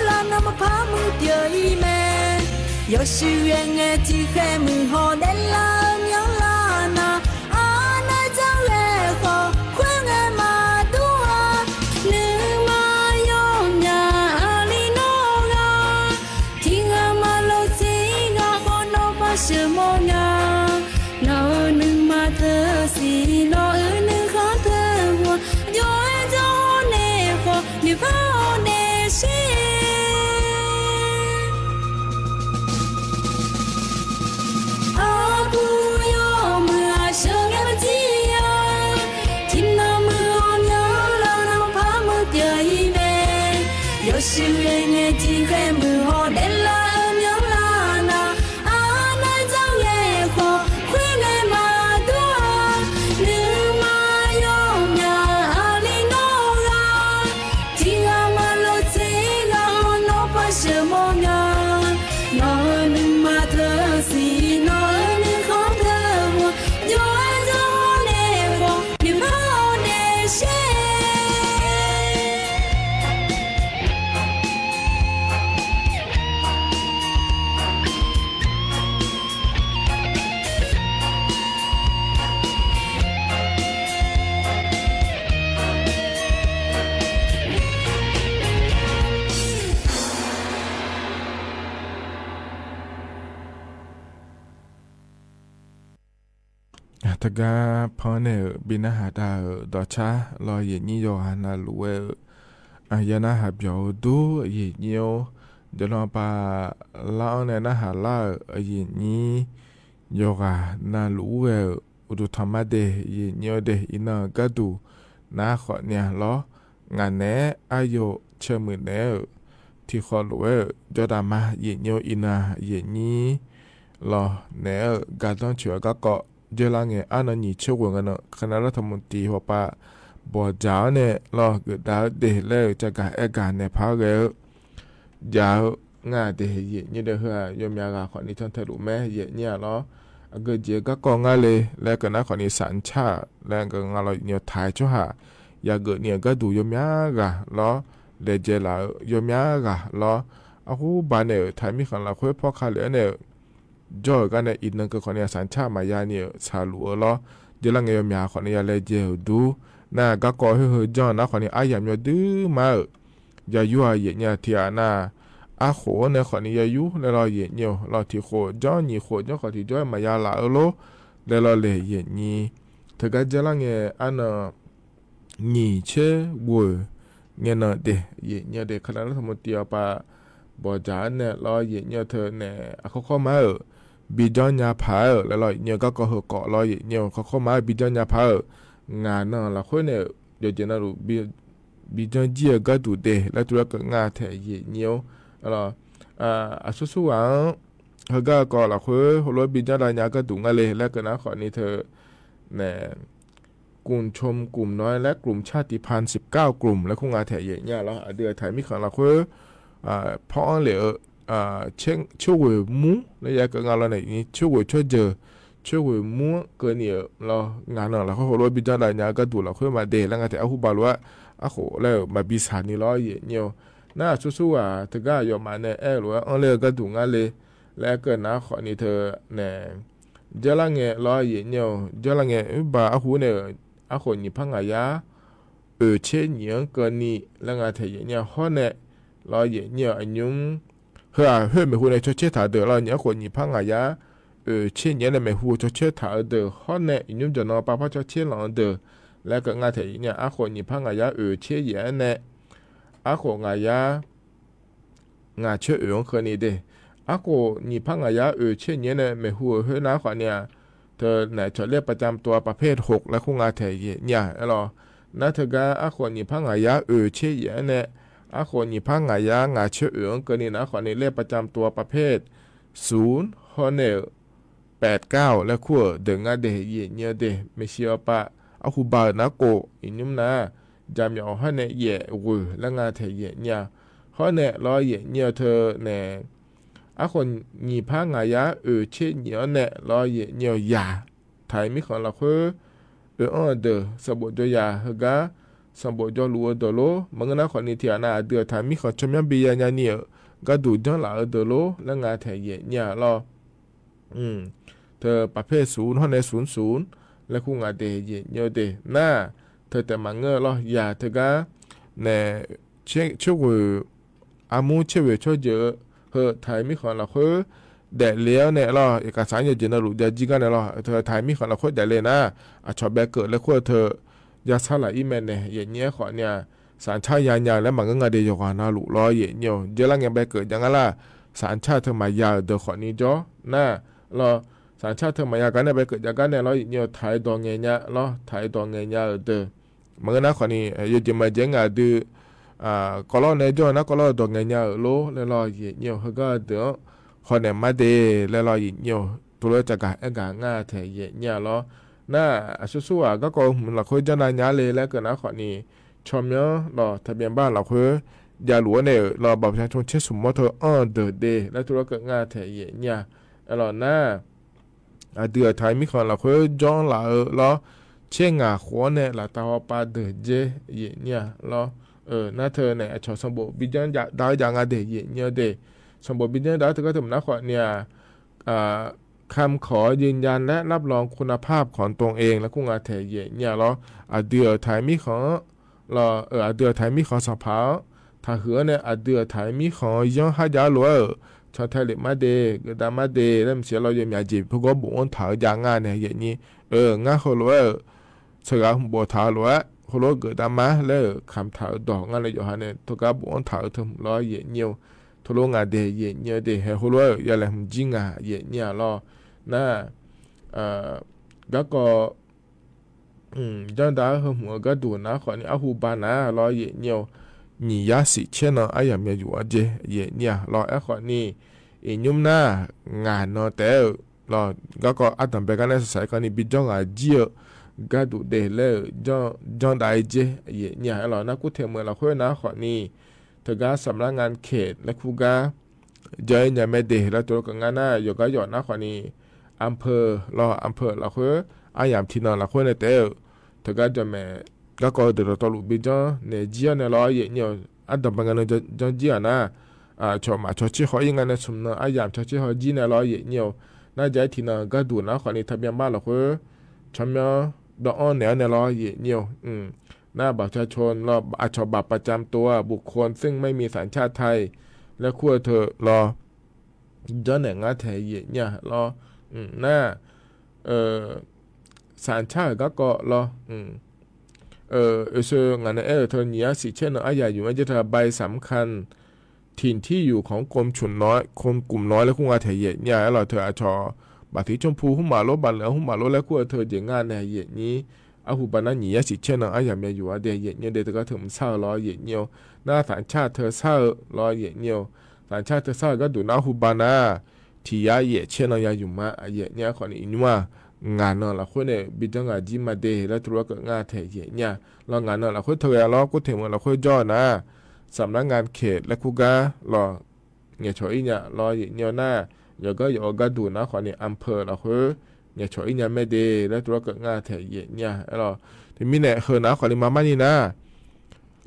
Speaker 12: 啦，那么怕么掉一枚，有时远眼天黑么好的啦苗啦那，阿那张月好困眼嘛多啊，你嘛有呀阿里诺啊，听阿嘛老子啊好闹把什么呀？nó nương mà thơ xì nó nương khó thơ hoa nhói gió nè khó như pháo nè xì à bu yo mưa sương em chi à chim nó mưa nhớ lâu nó phá mưa trời về yo siêu nghe chi khẽ mưa ho đến la nhớ la na à nơi giang nghe khó
Speaker 8: ตกาพอเนบินาหาดาดอชาลอยเยนี่โยฮานาลูเออายานาหาเบียวดูเยนี่โยเดลองปาลาเนนาหาลาเยนี่โยกานาลูเออุดุธรรมะเดเยนี่โอเดอินากะดูนาขอเนี่ยลองานแนอายุเชมือแนที่ขอลูเอจอดามาเยนี่โออินาเยนี่ลอแนกาต้องชัวกะเกาะเจลังเงอันนี้เชื่อว่ากันคณะรัฐมนตรีหัวปะบ่จ้าเนี่ยรอเกิดดาวเดเล่จะการเอกาในภาคเออยาวงาเดเยนี่เด้อเฮายมยากาขอนี้ท่านทะลุแม่เยเนี่ยเนาะเกิดเจก็กองงาเลยแล้วก็นะขอนี้สัญชาแล้วก็งาเราเนี่ยถ่ายชั่วหาอย่าเกิดเนี่ยก็ดูยมยากาเนาะเดเจลายมยากาเนาะอะฮูบานเนี่ยถ่ายมีขันละค่อยพอคาเหลือเนี่ยจอกันเนี่ยอินนึงก็คนเนี่ยสัญชาติมายาเนี่ยชาลัวล้อเดี๋ยวละเงี้ยมีคนเนี่ยเลยเจอดูน่ะก็ก่อให้จอนะคนเนี่ยอายามยดื้อมาอย่ายั่วเย็นเนี่ยที่น่ะอาโขเนี่ยคนเนี่ยยุ่แล้วเราเย็นเนี่ยเราที่โขจอนี่โขจอคนที่จอมายาละโลแล้วเราเลยเย็นนี่ถ้าก็จะละเงี้ยอันน่ะนี่เชื่อวัวเงี้ยน่ะเดเย็นเนี่ยเด็กขนาดนั้นสมมติเอาไปบ่จานเนี่ยเราเย็นเนี่ยเธอเนี่ยเขาเข้ามาบิจอนยาพาแล้วเราเนี่ยก็เหาะเกาะเราเนี่ยเขาเข้ามาบิจอนยาพา งานน่ะละคนเนี่ยเดี๋ยวจะน่ารู้บีจังเจียก็ดูเดแล้วตัวก็งาแถเยี่ยวalorsสู้ๆเขาก็ละคนหัวรถบีจังได้ยาก็ดูงาเลยแล้วก็นะขอนี้เธอเนี่ยกลุ่มชมกลุ่มน้อยและกลุ่มชาติพันธุ์19กลุ่มและคงงาแถเยี่ยแล้วเดือไทยมีของละคนเพราะเหลือเช่นช่วยมูแล้วยาก็งานเราเนี่ยนี่ช่วยเจอช่วยมัวเกินเนี่ยเรางานเราเขาหัวรถบีจังได้ยาก็ดูเราคนมาเดแล้วงาแถเอาหูบาลว่าโหแล้วมาบิสานี่ล้อเยี่ยวน่าสู้ๆถึงก็ยอมมาเนี่ยหรือว่าเลยก็ดูงานเลยแล้วก็นะขอนี่เธอเนี่ยเจริญเงี้ยล้อเยี่ยวเจริญเงี้ยบ่าหูเนี่ยคนญี่ปุ่นยาเช่นเงี้ยเกินนี่แล้วงานเธอเนี่ยเขาเนี่ยล้อเยี่ยวอันยุ่งเฮ้ยไม่หูเนี่ยชดเชยถ่ายเดือดเราเนี่ยคนญี่ปุ่นยาเช่นเงี้ยเลยไม่หูชดเชยถ่ายเดือดเขาเนี่ยยุ่งจะนอนป้าชดเชยหลังเดือดแล้วก็งานเธอเนี่ยคนญี่ปุ่นยาเช่นเงี้ยเนี่ยคนงานเชื่อคนนี้เด้คนญี่ปุ่นยาเช่นเงี้ยเนี่ยไม่หูเฮ้ยนะคนเนี่ยเธอเนี่ยจะเรียกประจำตัวประเภท6แล้วคงงานเธอเนี่ยนั่นเธอก็คนญี่ปุ่นยาเช่นเงี้ยเนี่ยคนญี่ปุ่นยางานเชื่อคนนี้นะคนนี้เรียกประจำตัวประเภท0คนเนี่ย89แล้วขั้วเดินงานเดเนี่ยเด้ไม่เชื่อปะหูบานะโกอินุ่มนะจำอย่างเขาเนี่ยเย่วแล้วงานเธอเย่เนี่ยเขาเนี่ยรอเย่เนี่ยเธอเนี่ยคนญี่ปุ่นยาเช่นเนี่ยเนี่ยรอเย่เนี่ยยาไทยมีของเราคือเดอสมบูรณ์ยาเฮกาสมบูรณ์รัวเดโลมันก็น่าคนนี้ที่อันน่ะเดือไทยมีของชมยังบียาเนี่ยก็ดูจังหล่าเดโลแล้วงานเธอเย่เนี่ยรอเธอประเภท0เขาเนี่ย00แล้วคงงานเดย์เยอะเดย์น่าเธอแต่มาเงอหรอยาเธอก็เนี่ยช่วยอามูช่วยช่วยเยอะเฮ้ไทยมีของเราคือเด็ดเลี้ยวเนี่ยหรอเอกสารเยอะๆนะลูกเดี๋ยวจีกันเนี่ยหรอเธอไทยมีของเราคือเด็ดเลยนะชอบแบกเกิดแล้วคือเธอยาสลายอีเมลเนี่ยอย่างเงี้ยขอเนี่ยสารชาติยาแล้วมันก็งานเดียวกันนะลูกรอเยอะเยอะแล้วไงแบกเกิดอย่างนั้นล่ะสารชาติเธอมายาเดี๋ยวขอนี้จ้อน่ารอสารชาติเธอมายากันเนี่ยไปเกิดจากกันเนี่ยเราเนี่ยไทยดองเงี้ยเราไทยดองเงี้ยเด้อมันก็นะคนนี้อยู่ที่มาเจงอ่ะดูก็เราเนี่ยจ้ะนะก็เราดองเงี้ยโลแล้วเราเนี่ยเขาก็เดี๋ยวคนเนี่ยมาเดแล้วเราเนี่ยตัวเราจะการง่ายเธอเนี่ยเราน่าสู้ๆก็เหมือนเราเคยจะนานยาเลยแล้วก็นะคนนี้ชมเนาะเราทะเบียนบ้านเราเคยยาหลวงเนี่ยเราบัตรประชาชนเช็คสมมติเธอเดอเดแล้วตัวเราก็ง่ายเธอเนี่ยเราน่าเดือไทยมีคนเราเคยจ้องเราเช่งหัวเนี่ยเราตาปาเดเจเนี่ยเราน่าเธอเนี่ยชอบสมบูรณ์บิจันได้ยังเดเนี่ยเดสมบูรณ์บิจันได้เธอก็ถึงนักขวัญเนี่ยคำขอยืนยันและรับรองคุณภาพของตนเองและกุ้งอาเทเยเนี่ยเราเดือไทยมีของเราเดือไทยมีของสภาถ้าเหือเนี่ยเดือไทยมีของย้อนหายาหลวชาวไทยเล็กมาเดก็ดามาเดแล้วมันเสียเราเยอะมีจีบพวกก็บุญถายางงานเนี่ยอย่างนี้งานเขาหลวสกัดบัวถาหลวเขาหลวก็ดามาแล้วคำถาดอกงานอะไรอยู่ฮะเนี่ยทุกการบุญถาถึงร้อยเยอะเงี้ยวทุกงานเดเยอะเงี้ยเดให้เขาหลวอย่าเลยมันจริงเยอะเงี้ยรอน่าก็จังได้หัวก็ดูนะขอนี่หูบานะร้อยเยอะเงี้ยว你也是切呢，哎呀，没有啊，这也你啊，老爱好你，因那眼呢，แต่老嗰個阿當別個呢，係講你比較啊，只個度的咧，將大隻也你啊，老那古天門老會那好你，佢個สำนักงานเขตและคูก็เจอเนี่ยไม่เดแล้วตัวกับงานน่ะอยู่ก็อยู่นะคนนี้อำเภอเราคืออายามที่นอนเราคือเนี่ยแต่佢ก็จะแม่ก็เดี๋ยวตัวลูกบิจเนี่ยเจียเนี่ยเราเนี่ยอันดับงานเนี่ยจะเจียนะชอบมาชอบชี้เขาอย่างนั้นสมนะอายามชอบชี้เขาจีเนี่ยเราเนี่ยน่าจะที่นั่นก็ดูนะคนนี้ทะเบียนบ้านเราคือชอบเนี่ยดอกเนี่ยเราเนี่ยหน้าบัตรประชาชนเราชอบบัตรประจำตัวบุคคลซึ่งไม่มีสัญชาติไทยและขั้วเธอรอจะเนี่ยงาไทยเนี่ยรอหน้าสัญชาติก็รองานเธอเนี่ยสิเช่นอยู่ไม่จะทำใบสำคัญถิ่นที่อยู่ของกรมชนน้อยคนกลุ่มน้อยและคุ้งอาเทยเนี่ยเราเธอชอบัตรที่ชมพูหุ้มหมาโลบัตรเหลืองหุ้มหมาโลและขั้วเธออย่างงานเนี่ยนี้ อาหูบานาหนียสิเช่นอาอย่างเมียอยู่เดียเนียวเดตก็ถึงเศร้ารอเนียวหน้าสัญชาติเธอเศร้ารอเนียวสัญชาติเธอเศร้าก็ดูอาหูบานาที่ยาเช่นยาอยู่มาเนี่ยคนอินว่างานเราคนเนี่ยบิดงานจิมาเดแล้วตัวก็งานเทียเนี่ยเรางานเราคนเธอเราก็ถึงเราคนย่อนะสำนักงานเขตและคุกาเราเนี่ยช่วยเนี่ยเราเนี่ยหน้าอย่าก็อย่าก็ดูนะคนเนี่ยอำเภอเราคนเนี่ยช่วยเนี่ยไม่ดีแล้วตัวก็งานเทียเนี่ยเราที่มีเนี่ยเฮนะคนนี้มานี่นะ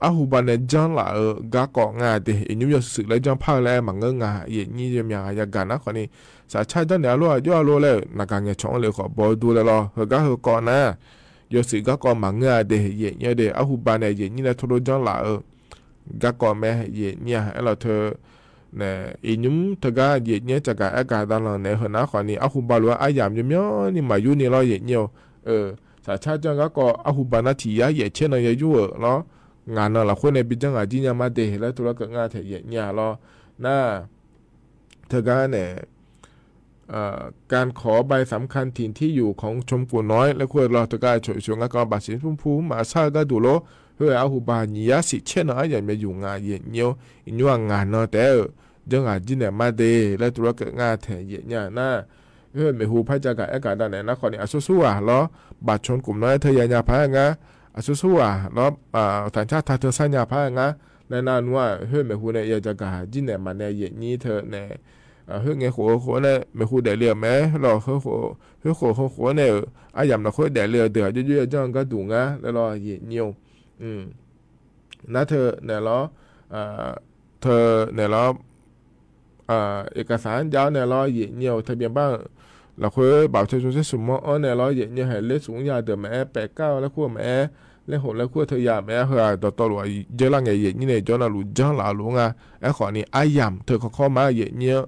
Speaker 8: อาหูบันเนี่ยจังละกะกองานเดอินุยสึกเลยจังพาแล้วมังเงงานี่จะมีอะไรกันนะคนนี้สาชาติเนี่ยรู้ย่อรู้เลยนักการช่องเลยขอบดูเลยรอเฮก็เฮก่อนนะยสึกกะกอมังเงาเดเนี่ยเดอาหูบันเนี่ยนี่นะทุรจังละกะกอแม่เนี่ยเราเธอเนี่ยอินุมเธอก็เนี่ยจะการอากาศตลอดเนี่ยเฮนะคนนี้อาหูบันว่าอายามยมนี่มาอยู่นี่เราเนี่ยสาชาติจังกะกออาหูบันนะที่ยาเช่นเนี่ยอยู่เนาะงานเราคนในบิจังอาจิญญามาเดแล้วตัวก็งานเถียเนี่ยรอน่าเธอการเนี่ยการขอใบสำคัญถิ่นที่อยู่ของชมกูน้อยและควรรอเธอการช่วยชงกบาสินพุ่มมาซาก็ดูโลเพื่อเอาหูบานียาสิเช่นอะไรอย่างไม่อยู่งานเยี่ยวอินว่างานเนาะแต่จังอาจิญญามาเดแล้วตัวก็งานเถียเนี่ยน่าไม่หูพระจักรอากาศด้านไหนนะคนนี้สู้ๆรอบาดชนกลุ่มน้อยเธอยาพายงาสู้ๆแล้วสัญชาติไทยเธอสัญญาพายงาในนั้นว่าไม่หูเนี่ยจะกะจิญญามาเนี่ยอย่างนี้เธอเนี่ยเงี้ยหัวเนี่ยไม่หูเดือดเรือไหมเราหัวเนี่ยอายามเราหัวเดือดเรือเดือดเยอะๆจังก็ดูงาแล้วเราเยี่ยวนะเธอเนี่ยเราเธอเนี่ยเราเอกสารยาวเนี่ยเราเยี่ยวทะเบียนบ้านเราคุยบ่าวชนสมมติเนี่ยเราเนี่ยเห็นเลขสูงยาเดิมแม่89แล้วขั้วแม่เลข6แล้วขั้วเธอยาแม่เฮาตัวรัวเจอละไงนี่เนี่ยจอน่ะรู้จังละลุงอ่ะไอ้ขอนี่อายามเธอเข้ามาเนี่ย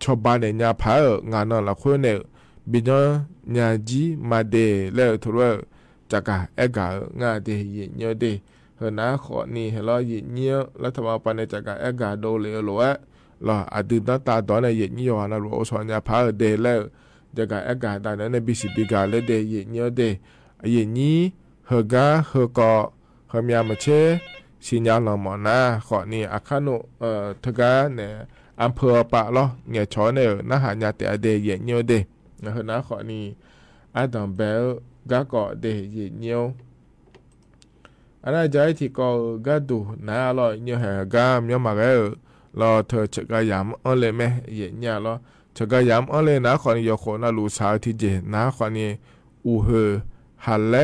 Speaker 8: ชาวบ้านเนี่ยพางานเราคุยเนี่ยบินญาจีมาเดแล้วตัวจากกะเอกางานเดเนี่ยเดเฮนะขอนี่เฮเราเนี่ยแล้วทำเอาไปในจากกะเอกาโดเลยหรอเราอาดินตาตอนนี้ยังอยู่นะรู้ส่วนยาพาเดลแล้วจะการอากาศแต่นั้นบิสิบิกาเลเดยังอยู่เดยังนี้เฮกาเฮก็เฮมีอามาเชสิญญาณมอนะขอนี่อาคานุทกาเนี่ยอำเภอปะล้อเนี่ยชอเนี่ยนะหาญาติเดยังอยู่เดนะเฮนะขอนี่อาดัมเบลกาก็เดยังอยู่อันนั้นใจที่ก็กาดูนะเราเนี่ยเฮกามีมาเกรอเธอจะกยามอ้อเลยแม่เย็นเนี่ยรอจะกยามอ้อเลยนะคนยกคนน่ารู้สาวที่เจนะคนนี้อูเฮฮัลเล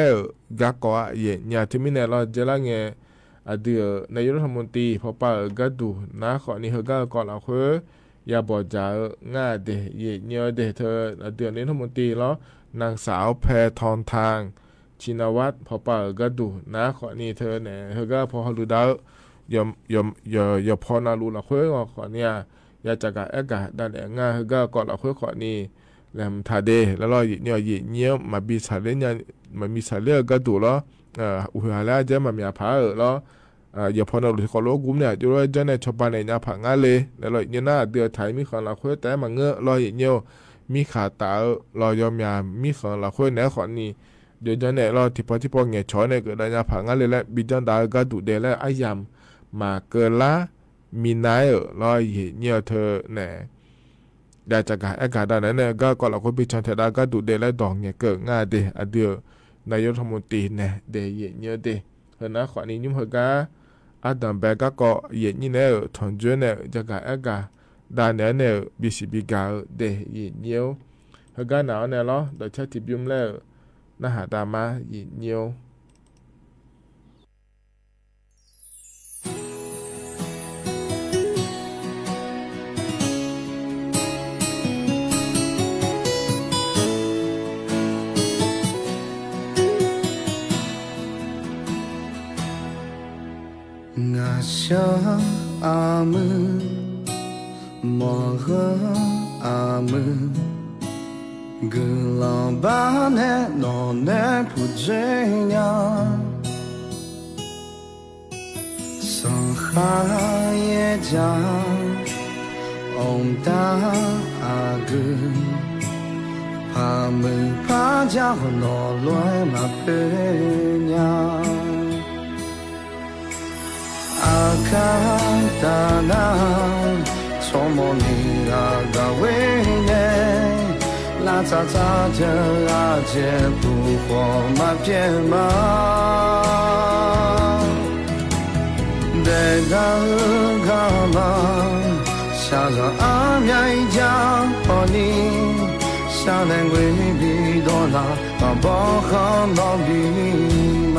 Speaker 8: กักก็เย็นเนี่ยที่มีเนี่ยรอเจริญเงอดีตนายกรัฐมนตรีพอป้ากัดดูนะคนนี้เฮก็ก่อนเราเฮอย่าบอกจะง่ายเดเย็นเนี่ยเดเธออดีตนายกรัฐมนตรีแล้วนางสาวแพทองทางชินวัตรพอป้ากัดดูนะคนนี้เธอเนี่ยเฮก็พอเขาดูดาวยพอนารูละคุยก็ขอเนี่ยอยากจะกะเอกะด้านง่ายก็ก่อนละคุยขอนี่แหลมทาเดแล้วเราเนี่ยมาบีสาเลเนี่ยมันมีสาเลก็ดูแล้วอุหะแล้วจะมามีอาภาแล้วอย่าพอนารูขอโลกุมเนี่ยจะรู้จะในชาวบ้านเนี่ยผังงานเลยแล้วเราเนี่ยน่าเดือดไทยมีของละคุยแต่มาเงอะเราเนี่ยมีขาตาเรายอมยามีของละคุยเนี่ยขอนี่เดี๋ยวจะเนี่ยเราที่พอเงี้ยช้อยเนี่ยเกิดได้เนี่ยผังงานเลยและบิจันดาก็ดูเดแล้วไอ้ยำมาเกินละมีนายรอยเนี่ยเธอเนี่ยได้จากการอากาศด้านนั้นเนี่ยก็เราคนพิจารณาก็ดูเดและดองเนี่ยเกิดง่ายเดอเดียวนายกรัฐมนตรีเนี่ยเดเนี่ยเดเห็นนะขวานี้ยุ่งเหรออาดัมเบก็ก็เนี่ยเนี่ยทนจนเนี่ยจากการอากาศด้านนั้นเนี่ยบิสิบิกาเดเนี่ยเหรอหนาวเนี่ยเหรอเดี๋ยวใช้ทิบยุ่มแล้วน่าหาตามาเนี่ย
Speaker 9: 想阿姆莫和阿姆格老巴呢诺呢不这样上海也讲ông ta à gừ 怕没怕家伙挪乱嘛别娘，阿卡达那从莫尼阿嘎维耶，拉扎扎的阿杰不火嘛别嘛，得嘎嘎嘛，下着阿面一家和你。下来未必多拿，把不好闹比嘛。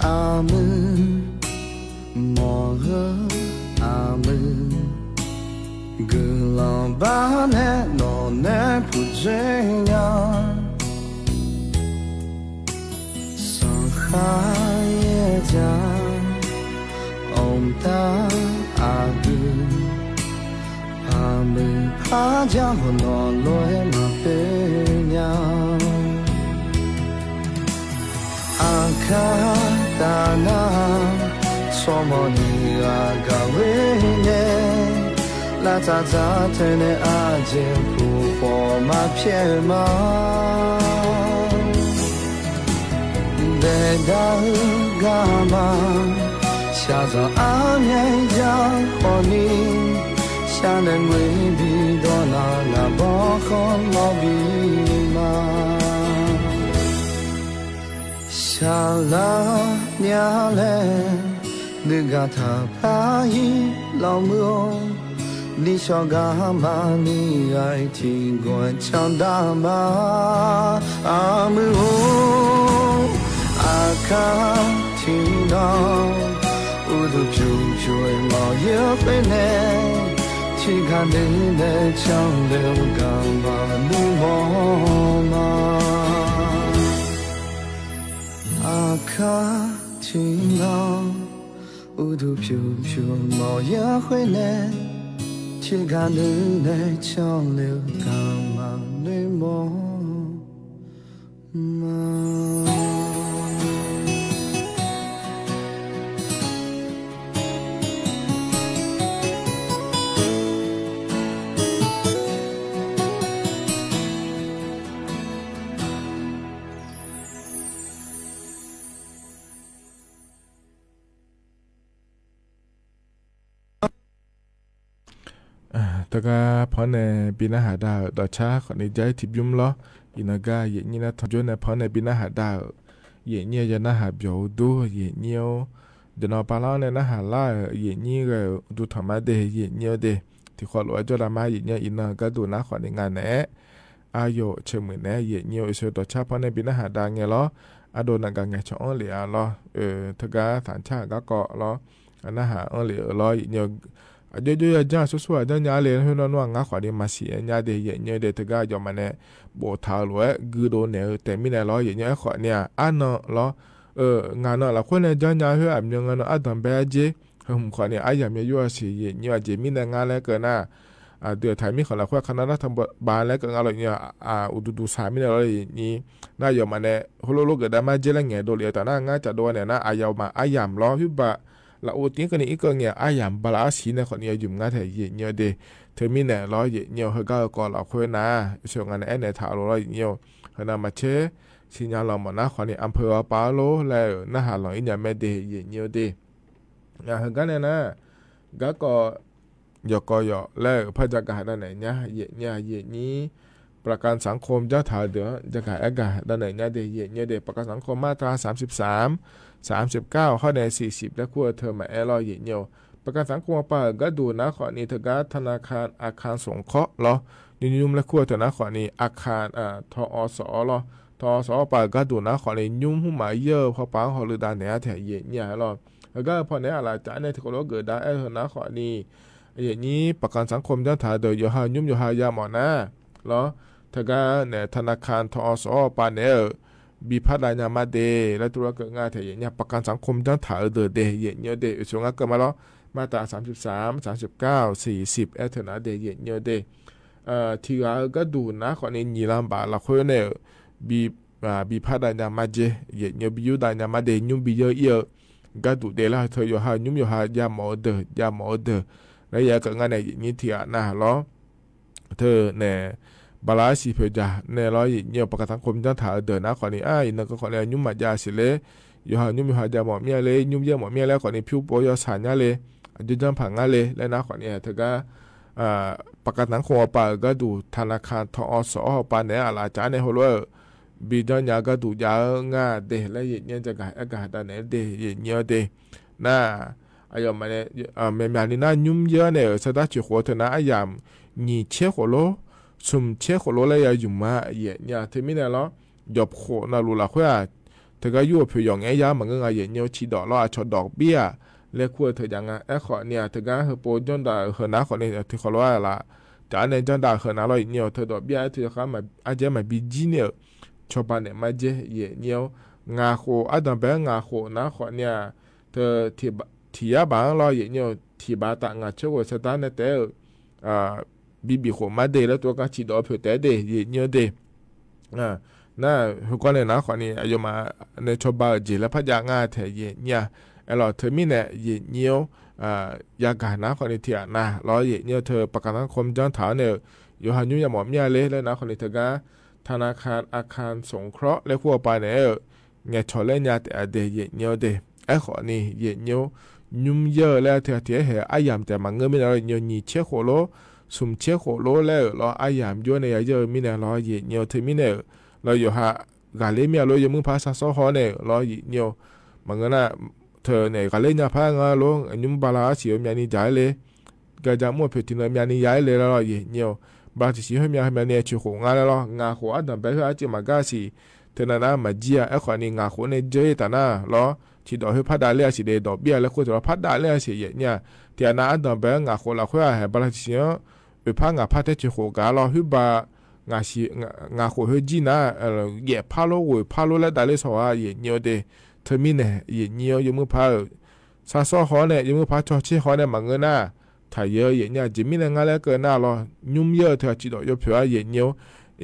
Speaker 9: 阿门，摩诃阿门，格朗巴内诺内普追呀，桑哈耶加，唵达阿格，帕门帕加和诺罗耶玛贝呀。阿卡达那，索莫尼阿嘎维耶，拉扎扎特内阿杰普火马撇马，贝达嘎玛，下着阿面加和你，下能为比多那波和罗比玛。下拉娘嘞，你个他怕伊老母，你小干嘛？你爱听我唱大嘛？阿母阿卡听到，我都就毛也会呢，去看你的长流干嘛？你莫嘛？阿卡听到，乌杜飘飘毛也会呢，去看你的长流干嘛？你莫嘛？
Speaker 8: ตกาพอในปีนาหาดาวดอชาขอในใจทิบยุมล้ออินากาเยนี่นะทจวนในพอในปีนาหาดาวเยนี่จะนาหาเบียวดูเยนี่เดนอปาลาในนาหาล่าเยนี่ก็ดูธรรมะเดเยนี่เดที่ขอหลวงจอดามาเยนี่อินากาดูนาขอในงานแหนอายุเชื่อมือแหนเยนี่อิสดอชาพอในปีนาหาดาวเงล้ออาโดนังกังเงชอเหลียล้อทกาสัญชาติก็เกาะล้อนาหาเหลียล้อเยนี่เดี๋ยวจ้าสู้ๆเดี๋ยวยาเลยให้น้องๆงาขวาดีมาเสียยาเดียเนี่ยเดี๋ยวถึงก็ยอมมาเนี่ยโบทาหลวยกูโดนเนี่ยแต่ไม่ได้ล้ออย่างเงี้ยขวาเนี่ยอันเนาะล้องานเนาะเราคนเนี่ยจ้างยาเพื่อแบบยังไงเนาะอันดับแบบเจผมขวาเนี่ยไอ้ยามยั่วสิเนี่ยเจมีแต่งานแล้วเกินน่ะเดี๋ยวไทยมีของเราคนคณะรัฐบาลแล้วก็งานอะไรเนี่ยอุดดูสามีอะไรนี่น่ายอมมาเนี่ยโฮโลโลเกิดได้มาเจริญเงี้ยโดนเลยแต่น่างานจะโดนเนี่ยนะอายาวมาอายามล้อพิบะเราอุติกันนี่ก็เนี่ยอายามบลาสีเนี่ยคนเนี่ยยุ่งงานแต่เยอะเดเธอมีเนี่ยร้อยเยอะเขาก็ก่อเราคุยนะช่วงงานเนี่ยถ่ายร้อยเยอะเขานำมาเชื่อสิญญาเราหมดนะคนนี้อำเภอปาโลแล้วน่าหาหลังอีเนี่ยไม่เดเยอะเดเขาก็เนี่ยนะก็ยกยอแล้วพระจักรด้านไหนเนี่ยนี้ประกันสังคมเจ้าถ่ายเดี๋ยวจะขายอากาศด้านไหนเนี่ยเดประกันสังคมมาตรา39ข้อใน40และขั้วเทอมมาลอยเหี่ยวประกันสังคมป่าก็ดูนะขอนี้เธอก็ธนาคารอาคารสงเคราะห์เหรอยุ่มและขั้วเธอนะขอนี้อาคารทอสเหรอทอสป่าก็ดูนะขอนี้ยุ่มหุ่มหมายเยอะพอปังหอหรือดานเนี่ยแถเหี่ยเหรอแล้วก็พอเนี่ยอะไรจ้าเนี่ยที่เขาเกิดได้เธอนะขอนี้ อย่างนี้ประกันสังคมจังถาเดยอยู่หายุ่มอยู่หายาหมอนะเหรอถ้าการเนี่ยธนาคารทอสปาเนี่ยบีพัดลายามาเดแล้วตัวเกิดงานแต่อย่างเงี้ยประกันสังคมจังถาเดเดอย่างเงี้ยเดช่วงนั้นเกิดมาแล้วมาตรา33 39 40เท่านั้นเดอย่างเงี้ยเดที่เราก็ดูนะคนนี้ยีรำบาละคนเนี่ยบีพัดลายามาเจอย่างเงี้ยบีอยู่ลายามาเดยุ่มบีเยอะก็ดูเดแล้วเธออยู่หายุ่มอยู่หายาหมอเดแล้วอยากเกิดงานในอย่างนี้ที่นะเหรอเธอเนี่ยบาลาสีเพจาเนี่ยเราอย่างประกันสังคมจังถาเดินนะคนนี้นั่นก็คนนี้ยุ่มมาจาสิเลยอยู่หายุ่มอยู่หายาหมอเมียเลยยุ่มเยอะหมอเมียแล้วคนนี้ผิวโปยสารเลยจุดจำผังเลยแล้วนะคนนี้เธอก็ประกันสังคมปาก็ดูธนาคารทอสปาเนี่ยอะไรจ้าในหัวเลยบีดอนยาก็ดูยางาเดแล้วอย่างเงี้ยจะกายอากาศตอนไหนเดอย่างเงี้ยเดน่าอายมาเนี่ยแม่นี่น่ายุ่มเยอะเนี่ยสตาร์ทหัวเธอนะอายามนี่เชี่ยหัวโลสุ่มเชี่ยหัวโลเลยอยู่มาเนี่ยเธอไม่ได้หรอหยบหัวน่ารู้ละว่าเธอก็อยู่เพียงไงยามันก็ไงเนี่ยชีดอกล้อชดดอกเบี้ยเลี้ยขั้วเธอยังไงขอเนี่ยเธอก็เฮโปจนด่าเฮน่าขอเนี่ยเธอขอว่าละแต่อันนี้จนด่าเฮน่าเราเนี่ยเธอดอกเบี้ยเธอเขามาอาจจะมาบีจีเนี่ยชอบเนี่ยมาเจเนี่ยงาโคอันดับแบงงาโคนะขอเนี่ยเธอที่ยาบางเราเนี่ยที่บ้านต่างช่วยสถานแต่บีโคมาเดแล้วตัวก็ชีดอกเผื่อแต่เดเนี่ยเดน่าทุกคนเลยนะขอนี้อายุมาในชอบบ้านจีแล้วพัฒนางาแถเนี่ยเราเธอมีเนี่ยเนี่ยยากานะขอนี้เถียนะเราเนี่ยเธอประกันสังคมจังถาเนี่ยอยู่หันยุ่งยาหมอมีอะไรแล้วนะขอนี้เธอก็ธนาคารอาคารสงเคราะห์และพวกไปเนี่ยเนี่ยชอเล่นยาแต่เดเนี่ยเดขอนี้เนี่ยยุ่มเยอะแล้วเธอเถียเหรอายามแต่มันเงินไม่ได้เนี่ยนี่เชี่ยโคโลสุ่มเชี่ยโคโลแล้วเราอายามย้อนในเยอะมีเนี่ยเราเนี่ยเธอมีเนี่ยเราอยู่หากาเล่มีอะไรอยู่มึงพาซาโซฮอเนี่ยเราเนี่ยมันก็น่ะเธอเนี่ยกาเล่เนี่ยพางาลงยุ่มบาลาสิมีอันนี้จ่ายเลยก็จะมั่วเพื่อที่เรามีอันนี้ย้ายเลยเราเนี่ยบางทีสิให้มีอันนี้ชิโคงาแล้วงาโคอันดับไปอาจจะมากาสิเธอน่ะมาเจียขอนี่งาโคเนี่ยเจตนาเราที่ดอกให้พัดดาเลียสิเดดอกเบี้ยแล้วคนจะพัดดาเลียสิเนี่ยที่อันนั้นดอกเบี้ยงาโคละคุยให้บางทีเนี่ยพังาพัดเตจิโคกาเราฮึบางาสิงาโคฮึจีน่าเย่พาโลวยพาโลและดาเลสว่าเย่เนียวเดเธอมีเนี่ยเย่เนียวยมือพาซาซอฮอเนี่ยยมือพาชอชิฮอเนี่ยมังเงินน่ะถ่ายเยอะเย่เนี่ยจิมีเนี่ยงาแล้วเกินน่ะเรายุ่มเยอะเธอจิดอกยเผื่อเย่เนียว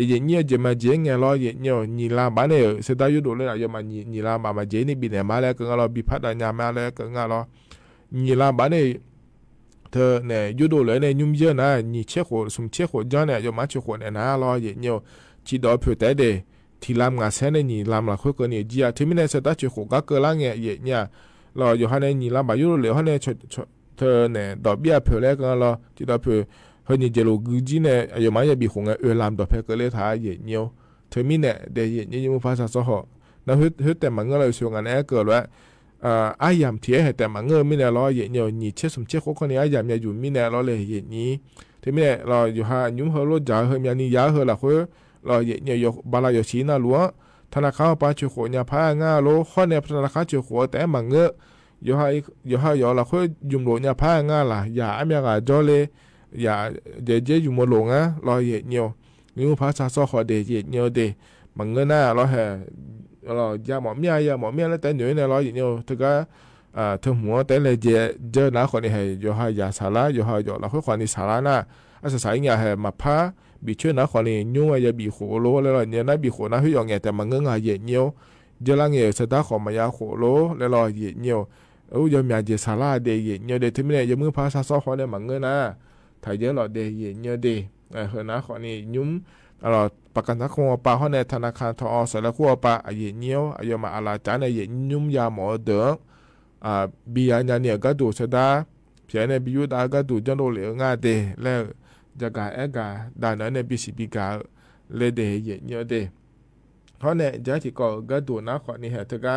Speaker 8: เย่เนียวจะมาเจงไงเราเย่เนียวนีลาบ้านเนี่ยเสดายุโดเลยอย่ามานีลามาเจนี่บินเนี่ยมาแล้วก็เราบิพัดญามาแล้วก็งาเรานีลาบ้านเนี่ยเธอเนี่ยยุโดเลยเนี่ยยุ่มเยอะนะนี่เชี่ยโขสุ่มเชี่ยโขย้อนเนี่ยอย่ามาเชี่ยโขเนี่ยนะเราเย่เนียวจิดอกเผื่อแต่เดที่ลำงาเส้นนี่ลำละคุยกันเนี่ยจีอาที่ไม่ได้เสดาเชี่ยโขก็เกิดละเงี้ยเนี่ยเราอยู่ให้เนี่ยนี่ลำบายุโดเลยให้เนี่ยเธอเนี่ยดอกเบี้ยเผื่อแล้วก็เราจิดอกเผื่อเฮนี่เจโลกูจีเนี่ยอย่ามาอย่าบีหงลำดอกเผื่อก็เลยถ่ายเย่เนียวเธอมีเนี่ยเดี๋ยวเนี่ยยังภาษาสหนะเฮ้แต่มันก็เลยส่วนกันเนี่ยเกิดว่าอายามเทียแต่มันเงมีเนี่ยเราเย่เนี่ยนี่เชื่อสมเชื่อคนนี้อายามเนี่ยอยู่มีเนี่ยเราเลยเย่นี้เธอมีเนี่ยเราอยู่หายุ่งเฮโลจ่าเฮมีนี่ยาเฮละคุยเราเย่เนี่ยอยู่บาลายชีน่าลัวธนาคารปาชิโขเนี่ยพางาโลข้อเนี่ยธนาคารชิโขแต่มันเงอยู่ให้ละคุยยุ่งโลเนี่ยพางาละอย่าไม่กาจอเลยอย่าเดี๋ยวอยู่มาหลงอ่ะเราเย่เนี่ยยุ่งภาษาสหเดเย่เนี่ยเดมันเงน่าเราแห่เราอย่าหมอเมียแล้วแต่หนูเนี่ยเราอย่างเดียวถึงก็ถึงหัวแต่เลยเจอหน้าคนนี้ให้อยู่ให้ยาสาระอยู่ให้อยู่เราคนนี้สาระน่ะอาศัยอย่างให้มาพาบีช่วยหน้าคนนี้ยุ่งอย่าบีโขโลแล้วเราเนี่ยน่าบีโขน่าให้อย่างเงี้ยแต่มันเงาเย่เนียวเจอละเงี้ยสตาของมายาโขโลแล้วเราเย่เนียวยังมีเจสาระเดเย่เนียวเดที่ไม่ได้ยังมือภาษาสเขาเนี่ยมันเงน่ะถ่ายเยอะเราเดเย่เนียวเดเห็นหน้าคนนี้ยุ่งเราประกันสังคมปาเขาในธนาคารทอสแล้วขั้วปาเย่เนียวอายุมาอาลาจานในเย่ยุ่มยาหมอเด้อบีอันเนี่ยก็ดูเสดาเพียงในบิยุดาก็ดูจังโดเหลืองาเดแล้วจะกากาดานในบิสิบิกาเลเดเย่เนียวเดเขาเนี่ยจะที่ก็ดูนะขอนี่เหตุกา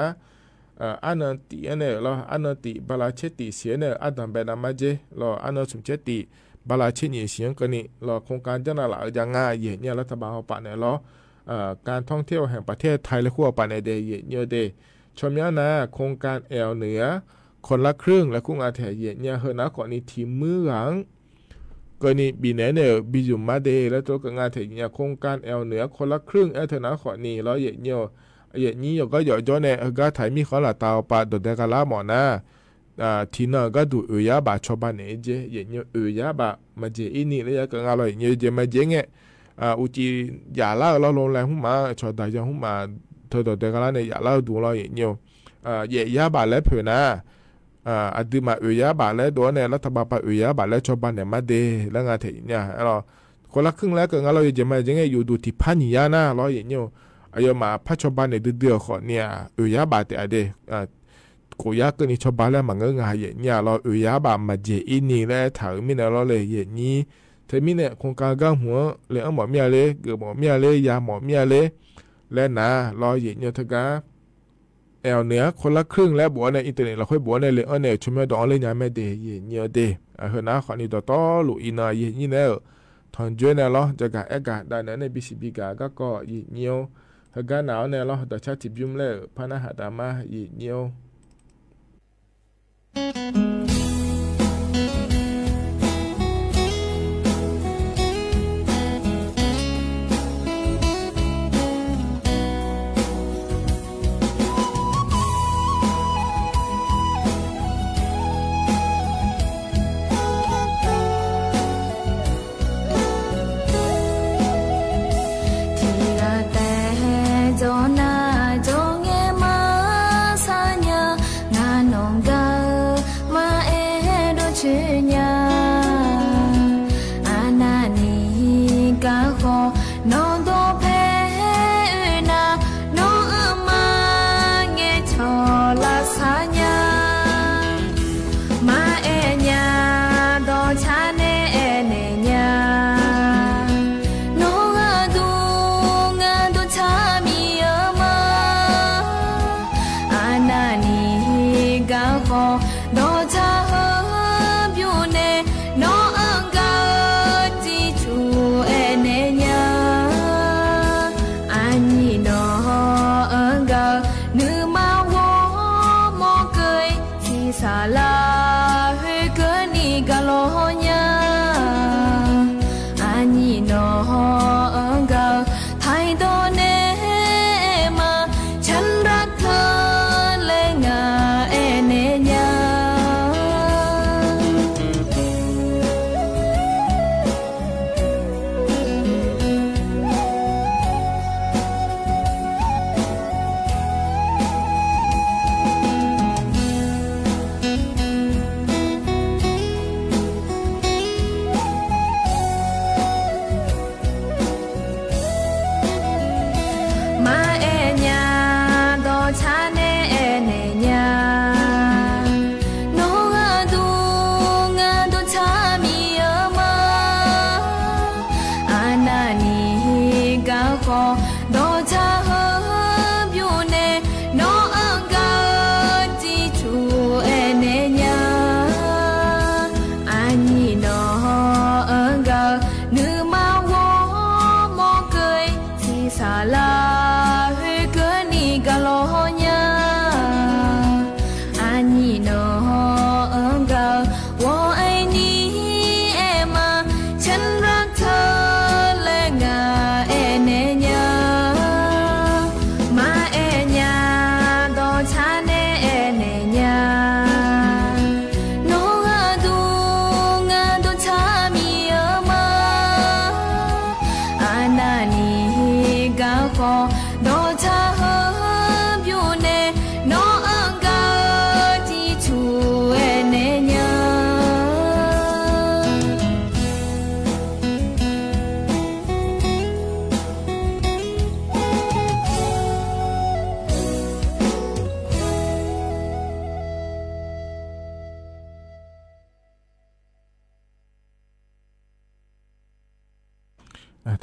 Speaker 8: อันนั้นตีเนี่ยเราอันนั้นตีบาลาเชติเสียเนี่ยอันนั้นเป็นอะไรเจเราอันนั้นสมเชติบาลาเช่นอย่างเสียงกันนี่เราโครงการเจ้าหน้าที่อย่างง่ายเย่เนี่ยรัฐบาลเขาปะเนี่ยเราการท่องเที่ยวแห่งประเทศไทยและขั้วปะในเดย์เย่เนี่ยเดย์ชมย้อนนะโครงการเหนือคนละครึ่งและคุ้งอาแถเย่เนี่ยเฮนะก่อนนี้ทีมมือหลัง ก็นี่บีเนเนี่ยบีอยู่มาเดแล้วตัวกับงานเถียโครงการเหนือคนละครึ่งเธอนะขอนี่แล้วเยอะนี้ก็หยอดจ้อเนี่ยก็ถ่ายมีเขาละตาวปะโดดเดกาลาหมอนะทีน่ะก็ดูยาบะชอบบ้านเนี่ยเจยาบะมาเจอินี่เลยก็งานเราเจมาเจเงี้ยอุจิยาลาเราลงแรงหุ่มมาชอบได้ยังหุ่มมาเธอโดดเดกาลาเนี่ยยาลาดูเรายาบะแล้วเผื่อนะอดีมายาบะแล้วตัวเนี่ยรัฐบาลไปยาบะแล้วชอบบ้านเนี่ยมาเดแล้วงานเถียเนี่ยเราคนละครึ่งแล้วก็งานเราเจมาเจเงี้ยอยู่ดูที่พันยานะเราอายุมาพัชบ้านในเดือดขอเนี่ยยาบาแต่อเดกูยาก็นี่ชอบบ้านแล้วมันก็ง่ายเนี่ยเรายาบามาเจอินี่แล้วถามมีเนี่ยเราเลยอย่างนี้เธอมีเนี่ยโครงการก้าวหัวเลยหมอเมียเลยเกิดหมอเมียเลยยาหมอเมียเลยและนะเราอย่างเนี่ยเธอก็เหนือคนละครึ่งแล้วบัวในอินเทอร์เน็ตเราค่อยบัวในเลยเนี่ยช่วยไม่ดองเลยเนี่ยไม่เดย์อย่างเนี่ยเดย์เฮนะขอนี่ต่อหลุยนาอย่างนี้เนี่ยทอนจวยเนี่ยเราจะการได้เนี่ยในบีซีบีก็อย่างเนี่ยฮะกันหนาวเนี่ยเราแต่ชาติบิมเลยพานะหาดามาอีเนียว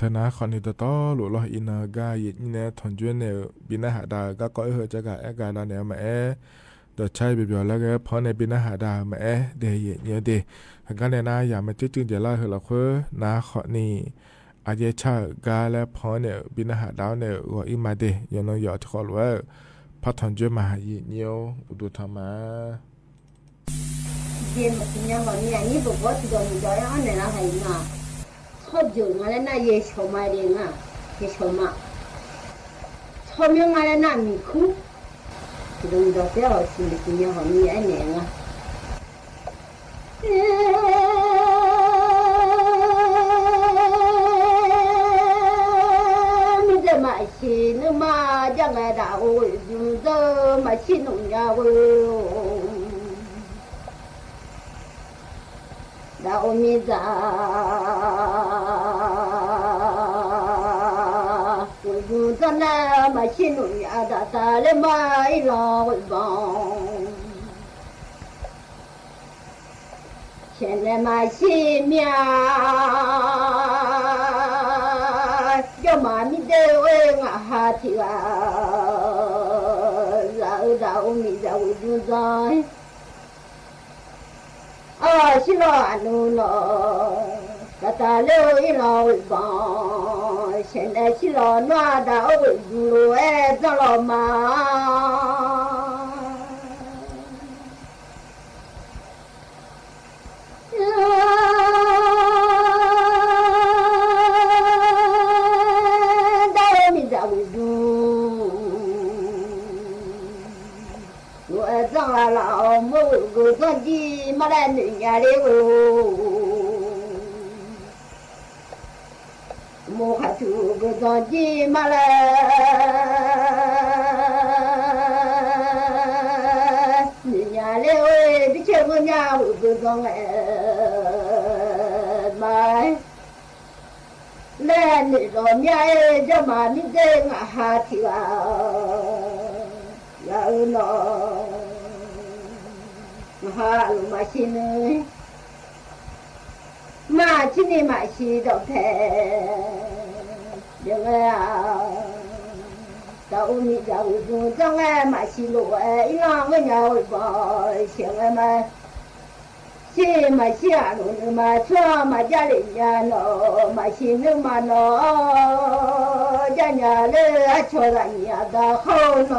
Speaker 8: ธนาคอนนิตต่อหลุดลอยอินากายินเนทอนจวนเนบินาหาดาก็ก้อยเหอจะกะแอกาดาเนมาเดใช้เบียแล้วก็พอในบินาหาดามาเดยเนี่ยเดกันเนี่ยนะอย่ามาจื้อจะไล่เหรอคือนาขอนี่อาเยชากาและพอเนี่ยบินาหาดาวเนี่ยว่าอิมาเดยังน้อยอยากขอว่าพัฒนจวนมายินเนียวอุดธรรมา
Speaker 13: 见嘛，今年嘛，你不过知道你这样的那还啊，好久我来那也小买的啊，也小嘛，草莓我来那米苦，知道你这这好吃的，今年好你爱年啊。mình giờ mà chỉ nữa mà chẳng ai đã ôi giờ mà chỉ nông nhà ôi đã ôi mi ra ôi giờ na mà chỉ nông nhà đã ta lên mai lo ôi bông现在嘛是命，要嘛咪得为我哈提啊，老咪在为住在，啊是老奴咯，他了一老帮，现在是老哪到为住了哎，做老妈。老母个专辑马来女伢的哦，母还出个专辑马来女伢的哦，比前个伢我个专哎买，来女老伢哎，这妈咪在我哈提啊，老喏。哈鲁马西呢？马西呢？马西都陪，因为啊，到你家为主张哎，马西路哎，一两个家为包，现在嘛，西马西啊路呢嘛，车马家里家喏，马西呢嘛喏，家家嘞啊，车人家的好喏。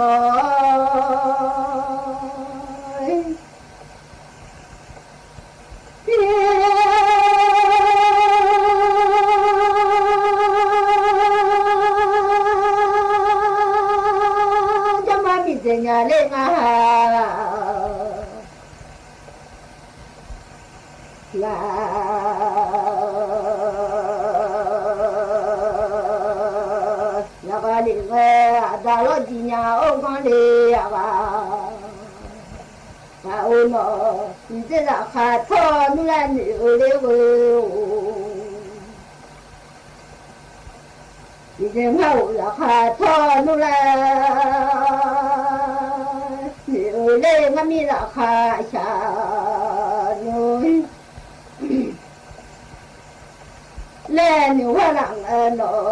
Speaker 13: nhà lên là ba đi về đã lo gì nhà ông con đi ba ôi nó mình sẽ là khát thọ nó là nhiều điều mình sẽ ngầu là khát thọ nó là nhiều lên mà mình là khát xa rồi lên nhiều hoa lặng nó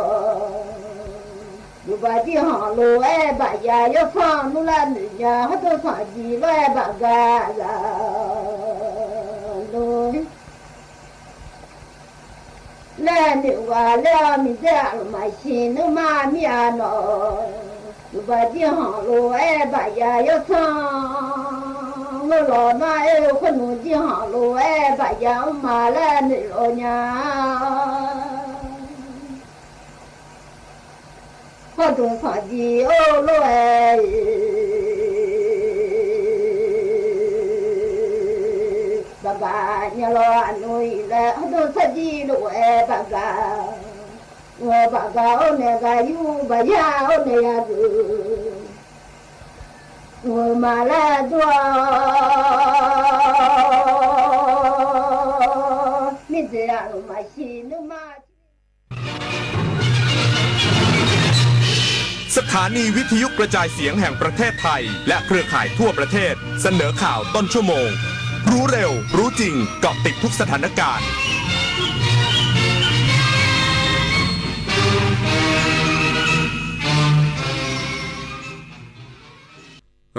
Speaker 13: dù bà đi họ lô ê bà già yếu phong nó là nữ nhà hết tôi phải gì đó ê bà gà là rồi lên nhiều bà lên mình ra mà xin nó mà mi à nó dù bà đi họ lô ê bà già yếu phong nó lò nó ê con nó đi họ lô ê bà già mà lên nữ lô nhà họ tôi phải gì ô lô ê bà gà nhà lo ăn nuôi lệ họ tôi phải gì lô ê bà gà ô nè gà yu bà ya ô nè ya gù mà là đua mình sẽ ăn mà xin nước mà
Speaker 10: สถานีวิทยุกระจายเสียงแห่งประเทศไทยและเครือข่ายทั่วประเทศเสนอข่าวต้นชั่วโมงรู้เร็วรู้จริงเกาะติดทุกสถานการณ์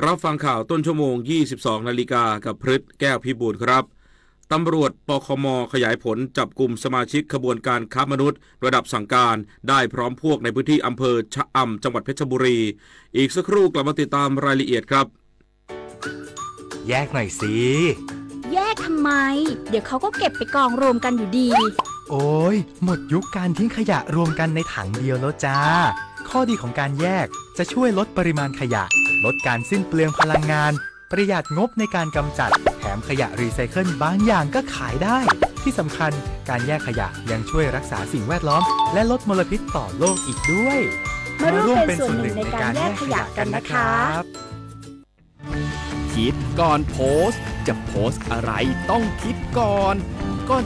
Speaker 11: รับฟังข่าวต้นชั่วโมง 22 นาฬิกากับพฤทธิ์แก้วพิบูลครับตำรวจปคม.ขยายผลจับกลุ่มสมาชิกขบวนการค้ามนุษย์ระดับสั่งการได้พร้อมพวกในพื้นที่อำเภอชะอำจังหวัดเพชรบุรีอีกสักครู่กลับมาติดตามรายละเอียดครับ
Speaker 14: แยกหน่อยสิ
Speaker 24: แยกทำไมเดี๋ยวเขาก็เก็บไปกองรวมกันอยู่ดี
Speaker 14: โอ้ยหมดยุคการทิ้งขยะรวมกันในถังเดียวแล้วจ้าข้อดีของการแยกจะช่วยลดปริมาณขยะลดการสิ้นเปลืองพลังงานประหยัดงบในการกำจัดแถมขยะรีไซเคิลบางอย่างก็ขายได้ที่สำคัญการแยกขยะยังช่วยรักษาสิ่งแวดล้อมและลดมลพิษต่อโลกอีกด้วย
Speaker 24: มาร่วมเป็นส่วนหนึ่งในการแยกขยะกันนะครับ
Speaker 15: คิดก่อนโพสต์จะโพสต์อะไรต้องคิดก่อน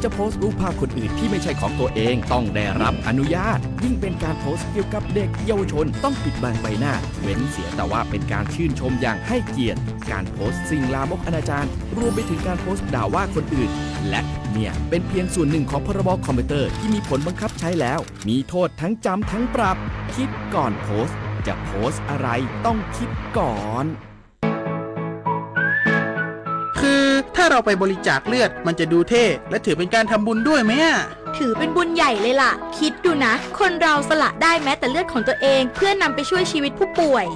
Speaker 15: จะโพสต์รูปภาพคนอื่นที่ไม่ใช่ของตัวเองต้องได้รับอนุญาตยิ่งเป็นการโพสต์เกี่ยวกับเด็กเยาวชนต้องปิดบังใบหน้าเว้นเสียแต่ว่าเป็นการชื่นชมอย่างให้เกียรติการโพสต์สิ่งลามกอนาจารรวมไปถึงการโพสต์ด่าว่าคนอื่นและเนี่ยเป็นเพียงส่วนหนึ่งของพรบคอมพิวเตอร์ที่มีผลบังคับใช้แล้วมีโทษทั้งจำทั้งปรับคิดก่อนโพสต์จะโพสต์อะไรต้องคิดก่อน
Speaker 16: คือถ้าเราไปบริจาคเลือดมันจะดูเท่และถือเป็นการทำบุญด้วยไหม
Speaker 24: ถือเป็นบุญใหญ่เลยล่ะคิดดูนะคนเราสละได้แม้แต่เลือดของตัวเองเพื่อนำไปช่วยชีวิตผู้ป่วย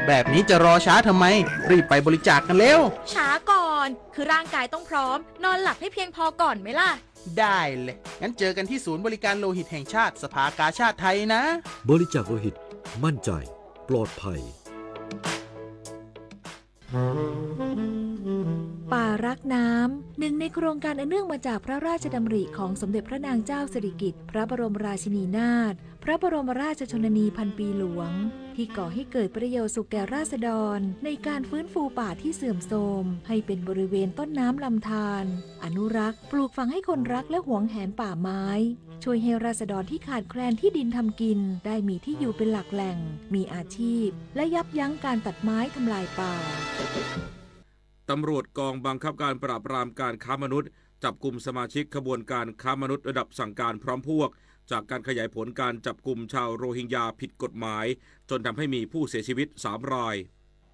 Speaker 16: แบบนี้จะรอช้าทำไมรีบไปบริจาคกันเร็ว
Speaker 24: ช้าก่อนคือร่างกายต้องพร้อมนอนหลับให้เพียงพอก่อนไหมล่ะ
Speaker 16: ได้เลยงั้นเจอกันที่ศูนย์บริการโลหิตแห่งชาติสภากาชาดไทยนะ
Speaker 17: บริจาคโลหิตมั่นใจปลอดภัย
Speaker 25: ป่ารักน้ำหนึ่งในโครงการอันเนื่องมาจากพระราชดำริของสมเด็จพระนางเจ้าสิริกิติ์พระบรมราชินีนาถพระบรมราชชนนีพันปีหลวงที่ก่อให้เกิดประโยชน์สุขแก่ราษฎรในการฟื้นฟูป่าที่เสื่อมโทรมให้เป็นบริเวณต้นน้ำลำธารอนุรักษ์ปลูกฝังให้คนรักและหวงแหนป่าไม้ช่วยให้ราษฎรที่ขาดแคลนที่ดินทำกินได้มีที่อยู่เป็นหลักแหล่งมีอาชีพและยับยั้งการตัดไม้ทำลายป่า
Speaker 11: ตำรวจกองบังคับการปราบปรามการค้ามนุษย์จับกุมสมาชิกขบวนการค้ามนุษย์ระดับสั่งการพร้อมพวกจากการขยายผลการจับกุมชาวโรฮิงญาผิดกฎหมายจนทำให้มีผู้เสียชีวิต3 ราย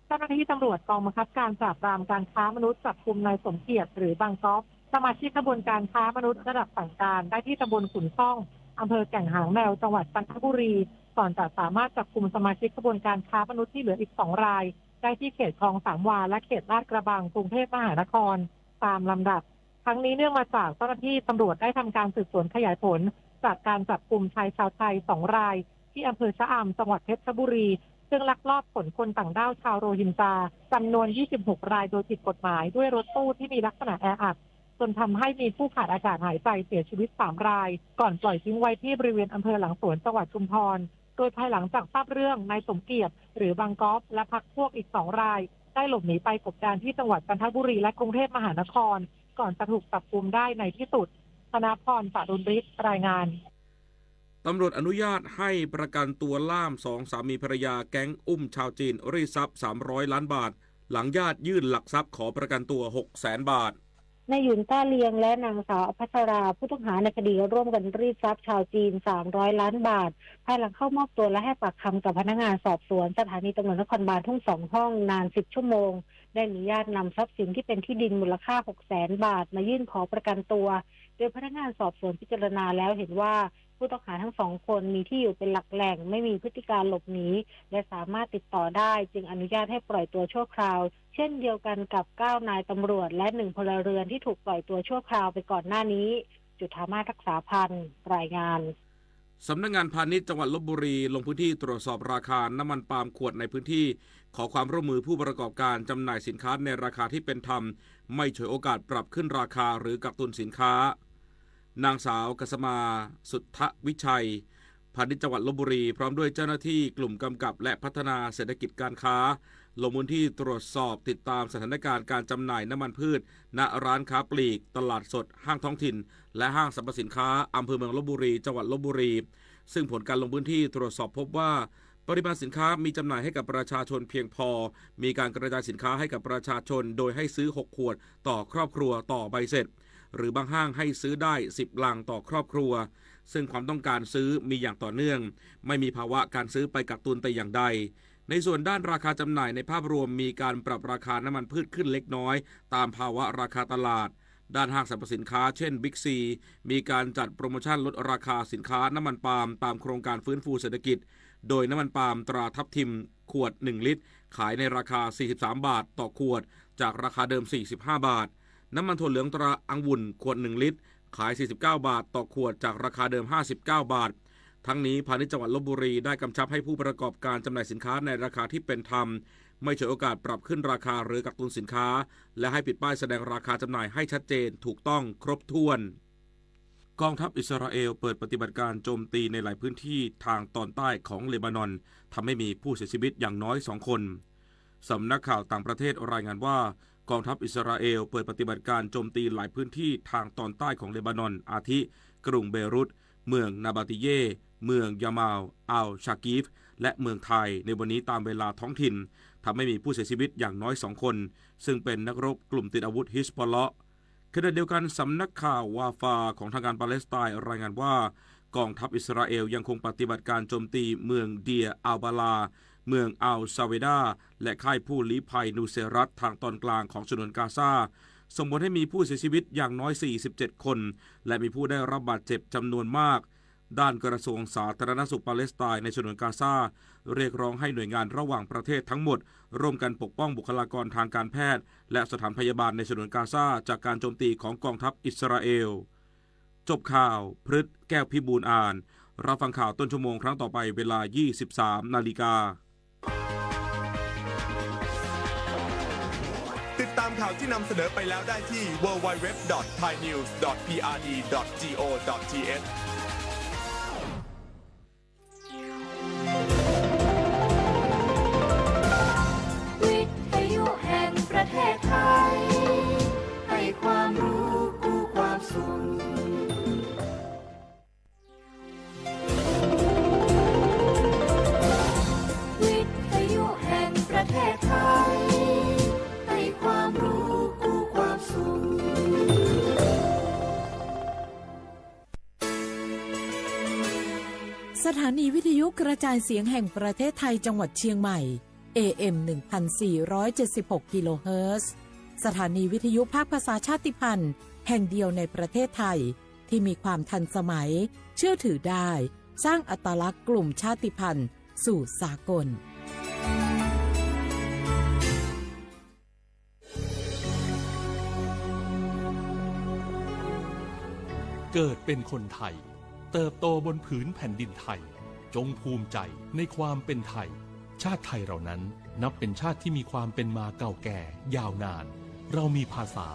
Speaker 18: เจ้าหน้าที่ตำรวจกองบังคับการปราบปรามการค้ามนุษย์จับกุมนายสมเกียรติหรือบางก๊อฟสมาชิกขบวนการค้ามนุษย์ระดับสั่งการได้ที่ตำบลขุนซ่องอำเภอแก่งหางแมวจังหวัดจันทบุรีก่อนจะสามารถจับกุมสมาชิกขบวนการค้ามนุษย์ที่เหลืออีก2 รายได้ที่เขตคลองสามวาและเขตลาดกระบังกรุงเทพมหานครตามลำดับทั้งนี้เนื่องมาจากเจ้าหน้าที่ตำรวจได้ทำการสืบสวนขยายผลจากการจับกุมชายชาวไทย2 รายที่อำเภอชะอำจังหวัดเพชรบุรีซึ่งลักลอบขนคนต่างด้าวชาวโรฮิงญาจำนวน26 รายโดยผิดกฎหมายด้วยรถตู้ที่มีลักษณะแออัดจนทำให้มีผู้ขาดอากาศหายใจเสียชีวิต3 รายก่อนปล่อยทิ้งไว้ที่บริเวณอำเภอหลังสวนจังหวัดชุมพรโดยภายหลังจากทราบเรื่องนายสมเกียรติหรือบางก๊อฟและพรรคพวกอีก2 รายได้หลบหนีไปกบดานที่จังหวัดจันทบุรีและกรุงเทพมหานครก่อนจะถูกจับกุมได้ในที่สุดธนพร ปรุณฤทธิ์รายงาน
Speaker 11: ตำรวจอนุญาตให้ประกันตัวล่าม2 สามีภรรยาแก๊งอุ้มชาวจีนรีดทรัพย์300 ล้านบาทหลังญาติยื่นหลักทรัพย์ขอประกันตัว 600,000 บาท
Speaker 26: นายหยุนต้าเลียงและนางสาวพัชราผู้ต้องหาในคดีร่วมกันรีดทรัพย์ชาวจีน300 ล้านบาทภายหลังเข้ามอบตัวและให้ปากคำกับพนักงานสอบสวนสถานีตำรวจนครบาลทุ่ง2 ห้องนาน10 ชั่วโมงได้อนุญาตนำทรัพย์สินที่เป็นที่ดินมูลค่า 600,000 บาทมายื่นขอประกันตัวโดยพนักงานสอบสวนพิจารณาแล้วเห็นว่าผู้ต้องหาทั้ง2 คนมีที่อยู่เป็นหลักแหล่งไม่มีพฤติการหลบหนีและสามารถติดต่อได้จึงอนุญาตให้ปล่อยตัวชั่วคราวเช่นเดียวกันกับ9 นายตำรวจและ1 พลเรือนที่ถูกปล่อยตัวชั่วคราวไปก่อนหน้านี้จุฑามาศ รักษาพันธ์รายงาน
Speaker 11: สำนักงานพาณิชย์จังหวัดลพบุรีลงพื้นที่ตรวจสอบราคาน้ำมันปาล์มขวดในพื้นที่ขอความร่วมมือผู้ประกอบการจำหน่ายสินค้าในราคาที่เป็นธรรมไม่ฉวยโอกาสปรับขึ้นราคาหรือกักตุนสินค้านางสาวกษมาสุทธวิชัยพาณิชย์จังหวัดลพบุรีพร้อมด้วยเจ้าหน้าที่กลุ่มกำกับและพัฒนาเศรษฐกิจการค้าลงพื้นที่ตรวจสอบติดตามสถานการณ์การจำหน่ายน้ำมันพืชณร้านค้าปลีกตลาดสดห้างท้องถิ่นและห้างสรรพสินค้าอำเภอเมืองลพบุรีจังหวัดลพบุรีซึ่งผลการลงพื้นที่ตรวจสอบพบว่าปริมาณสินค้ามีจำหน่ายให้กับประชาชนเพียงพอมีการกระจายสินค้าให้กับประชาชนโดยให้ซื้อ6 ขวดต่อครอบครัวต่อใบเสร็จหรือบางห้างให้ซื้อได้10 ลังต่อครอบครัวซึ่งความต้องการซื้อมีอย่างต่อเนื่องไม่มีภาวะการซื้อไปกักตุนแต่อย่างใดในส่วนด้านราคาจำหน่ายในภาพรวมมีการปรับราคาน้ำมันพืชขึ้นเล็กน้อยตามภาวะราคาตลาดด้านห้างสรรพสินค้าเช่นบิ๊กซีมีการจัดโปรโมชั่นลดราคาสินค้าน้ำมันปาล์มตามโครงการฟื้นฟูเศรษฐกิจโดยน้ำมันปาล์มตราทับทิมขวด1 ลิตรขายในราคา43 บาทต่อขวดจากราคาเดิม45 บาท น้ำมันถั่วเหลืองตราอังวุ่นขวด1ลิตรขาย49 บาทต่อขวดจากราคาเดิม59 บาททั้งนี้พาณิชย์จังหวัดลพบุรีได้กำชับให้ผู้ประกอบการจำหน่ายสินค้าในราคาที่เป็นธรรมไม่ฉวยโอกาสปรับขึ้นราคาหรือกักตุนสินค้าและให้ปิดป้ายแสดงราคาจำหน่ายให้ชัดเจนถูกต้องครบถ้วนกองทัพอิสราเอลเปิดปฏิบัติการโจมตีในหลายพื้นที่ทางตอนใต้ของเลบานอนทำให้มีผู้เสียชีวิตอย่างน้อย2 คนสำนักข่าวต่างประเทศรายงานว่ากองทัพอิสราเอลเปิดปฏิบัติการโจมตีหลายพื้นที่ทางตอนใต้ของเลบานอนอาทิกรุงเบรุตเมืองนาบาติเยเมืองยามาลอัลชากีฟและเมืองไทยในวันนี้ตามเวลาท้องถิ่นทำให้มีผู้เสียชีวิตอย่างน้อย2 คนซึ่งเป็นนักรบกลุ่มติดอาวุธฮิซบอลเลาะห์ขณะเดียวกันสำนักข่าววาฟาของทางการปาเลสไตน์รายงานว่ากองทัพอิสราเอลยังคงปฏิบัติการโจมตีเมืองเดียอัลบาลาเมืองอัลซาเวดาและค่ายผู้ลี้ภัยนูเซรัตทางตอนกลางของฉนวนกาซาส่งผลให้มีผู้เสียชีวิตอย่างน้อย47 คนและมีผู้ได้รับบาดเจ็บจำนวนมากด้านกระทรวงสาธารณสุขปาเลสไตน์ในฉนวนกาซาเรียกร้องให้หน่วยงานระหว่างประเทศทั้งหมดร่วมกันปกป้องบุคลากรทางการแพทย์และสถานพยาบาลในฉนวนกาซาจากการโจมตีของกองทัพอิสราเอลจบข่าวพฤษแก้วพิบูลอ่านรับฟังข่าวต้นชั่วโมงครั้งต่อไปเวลา 23 นาฬิกา
Speaker 10: ติดตามข่าวที่นำเสนอไปแล้วได้ที่ www.thainews.prd.go.th
Speaker 12: วิทยุแห่งประเทศไทยให้ความรู้คู่ความสุขวิทยุแห่งประเทศไทยให้ความรู้คู่ความสุข
Speaker 1: สถานีวิทยุกระจายเสียงแห่งประเทศไทยจังหวัดเชียงใหม่ AM 1476 กิโลเฮิรตซ์สถานีวิทยุภาคภาษาชาติพันธุ์แห่งเดียวในประเทศไทยที่มีความทันสมัยเชื่อถือได้สร้างอัตลักษณ์กลุ่มชาติพันธุ์สู่สากล
Speaker 2: เกิดเป็นคนไทยเติบโตบนผืนแผ่นดินไทยจงภูมิใจในความเป็นไทยชาติไทยเรานั้นนับเป็นชาติที่มีความเป็นมาเก่าแก่ยาวนานเรามีภาษา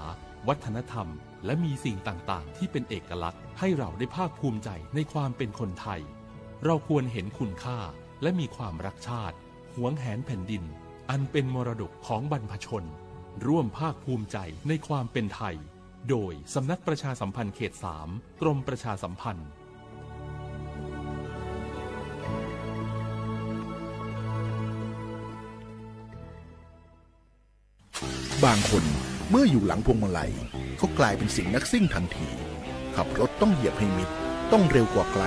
Speaker 2: วัฒนธรรมและมีสิ่งต่างๆที่เป็นเอกลักษณ์ให้เราได้ภาคภูมิใจในความเป็นคนไทยเราควรเห็นคุณค่าและมีความรักชาติหวงแหนแผ่นดินอันเป็นมรดกของบรรพชนร่วมภาคภูมิใจในความเป็นไทยโดยสำนักประชาสัมพันธ์เขต 3 กรมประชาสัมพันธ์
Speaker 19: บางคนเมื่ออยู่หลังพวงมาลัยก็กลายเป็นสิ่งนักซิ่งทันทีขับรถต้องเหยียบให้มิดต้องเร็วกว่าไกล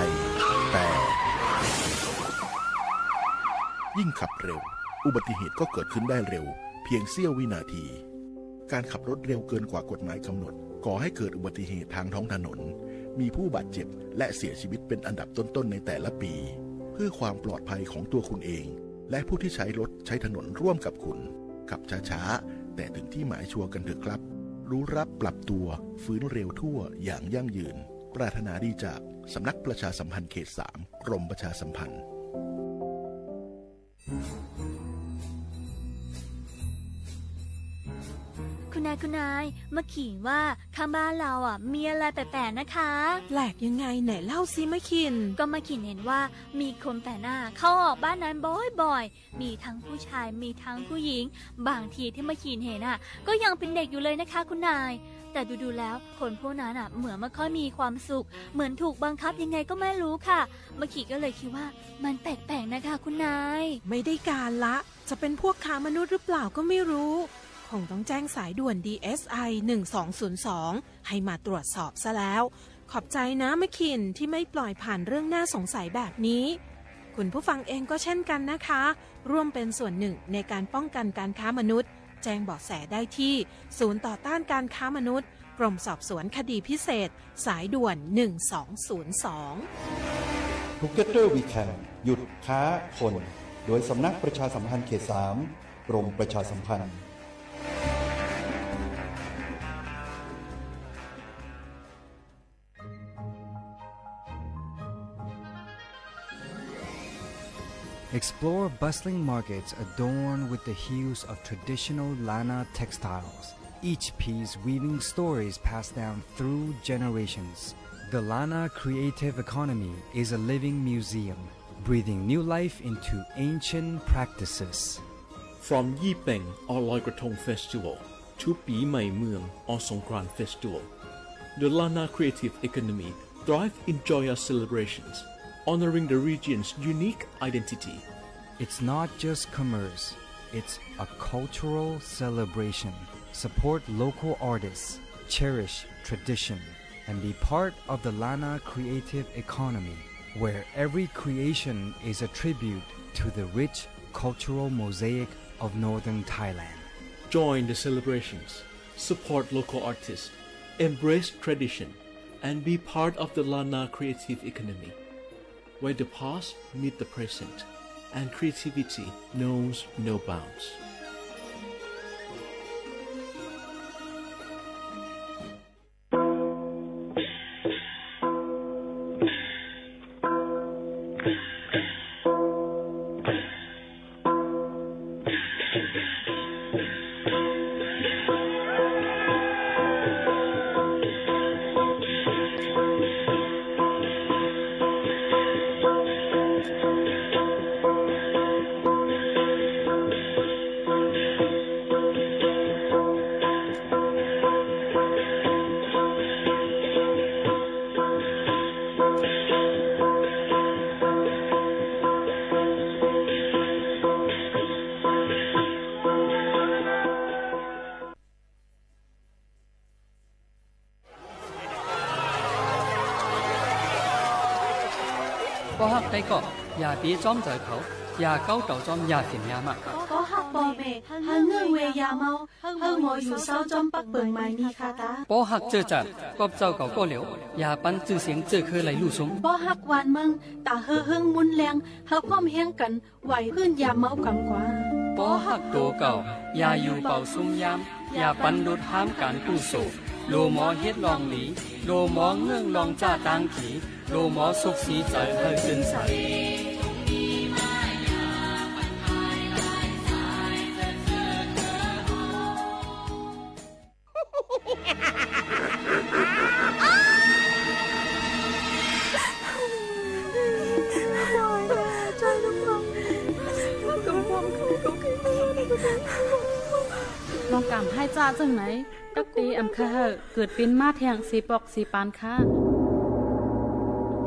Speaker 19: แต่ยิ่งขับเร็วอุบัติเหตุก็เกิดขึ้นได้เร็วเพียงเสี้ยววินาทีการขับรถเร็วเกินกว่ากฎหมายกำหนดก่อให้เกิดอุบัติเหตุทางท้องถนนมีผู้บาดเจ็บและเสียชีวิตเป็นอันดับต้นๆในแต่ละปีเพื่อความปลอดภัยของตัวคุณเองและผู้ที่ใช้รถใช้ถนนร่วมกับคุณขับช้าๆแต่ถึงที่หมายชัวร์กันเถอะครับรู้รับปรับตัวฟื้นเร็วทั่วอย่างยั่งยืนปรารถนาดีจากสำนักประชาสัมพันธ์เขต 3 กรมประชาสัมพันธ์
Speaker 24: คุณนายมาขินว่าข้างบ้านเรามีอะไรแปลกๆนะคะ
Speaker 4: แปลกยังไงไหนเล่าซิมาขิน
Speaker 24: ก็มาขินเห็นว่ามีคนแปลกหน้าเข้าออกบ้านนั้นบ่อยๆมีทั้งผู้ชายมีทั้งผู้หญิงบางทีที่มาขินเห็นก็ยังเป็นเด็กอยู่เลยนะคะคุณนายแต่ดูแล้วคนพวกนั้นเหมือนไม่ค่อยมีความสุขเหมือนถูกบังคับยังไงก็ไม่รู้ค่ะมาขินก็เลยคิดว่ามันแปลกๆนะคะคุณนาย
Speaker 4: ไม่ได้การละจะเป็นพวกค้ามนุษย์หรือเปล่าก็ไม่รู้คงต้องแจ้งสายด่วน DSI 1202ให้มาตรวจสอบซะแล้วขอบใจนะมะขินที่ไม่ปล่อยผ่านเรื่องน่าสงสัยแบบนี้คุณผู้ฟังเองก็เช่นกันนะคะร่วมเป็นส่วนหนึ่งในการป้องกันการค้ามนุษย์แจ้งเบาะแสได้ที่ศูนย์ต่อต้านการค้ามนุษย์กรมสอบสวนคดีพิเศษสายด่วน1202
Speaker 5: Together We Can หยุดค้าคนโดยสำนักประชาสัมพันธ์เขต 3 กรมประชาสัมพันธ์
Speaker 3: Explore bustling markets adorned with the hues of traditional Lana textiles, each piece weaving stories passed down through generations. The Lana creative economy is a living museum, breathing new life into ancient practices.
Speaker 6: From Yipeng or Loi Krathong Festival to Pi Mai Mueang or Songkran Festival, the Lana creative economy thrives in joyous celebrations, honoring the region's unique identity.
Speaker 3: It's not just commerce, it's a cultural celebration. Support local artists, cherish tradition, and be part of the Lana creative economy, where every creation is a tribute to the rich cultural mosaic of northern Thailand.
Speaker 6: Join the celebrations, support local artists, embrace tradition, and be part of the Lana creative economy, where the past meets the present and creativity knows no bounds.
Speaker 20: Bó hắc tay cọ, nhà tí chóm trời khẩu, nhà câu trầu chóm nhà phiền nhà mặt.
Speaker 12: Bó hắc bò mẹ, hàng ngư về nhà mau, hơn ngồi dù sao chóm bắc bừng mày ni kha tá.
Speaker 20: Bó hắc chơi chặt, cọp trầu cẩu cô liễu, nhà bắn chư xiếng chư khơi lấy lù súng.
Speaker 12: Bó hắc hoàn măng, tả hơ hương muôn leng, hơ com hiang cẩn, quẩy hơn nhà mau cầm quá.
Speaker 20: Bó hắc tổ cẩu, nhà dù bầu sung yam, nhà bắn đốt hám cán tu sổ, lô mó hết lòng lý, lô mó ngương lòng cha tăng khí. Lô mó xúc xí trời hơi chân sải.
Speaker 21: Lองcảm hai chaจังไหนตักตีอำคาเหอะเกิดเป็นมาแทงสีปอกสีปานค่ะ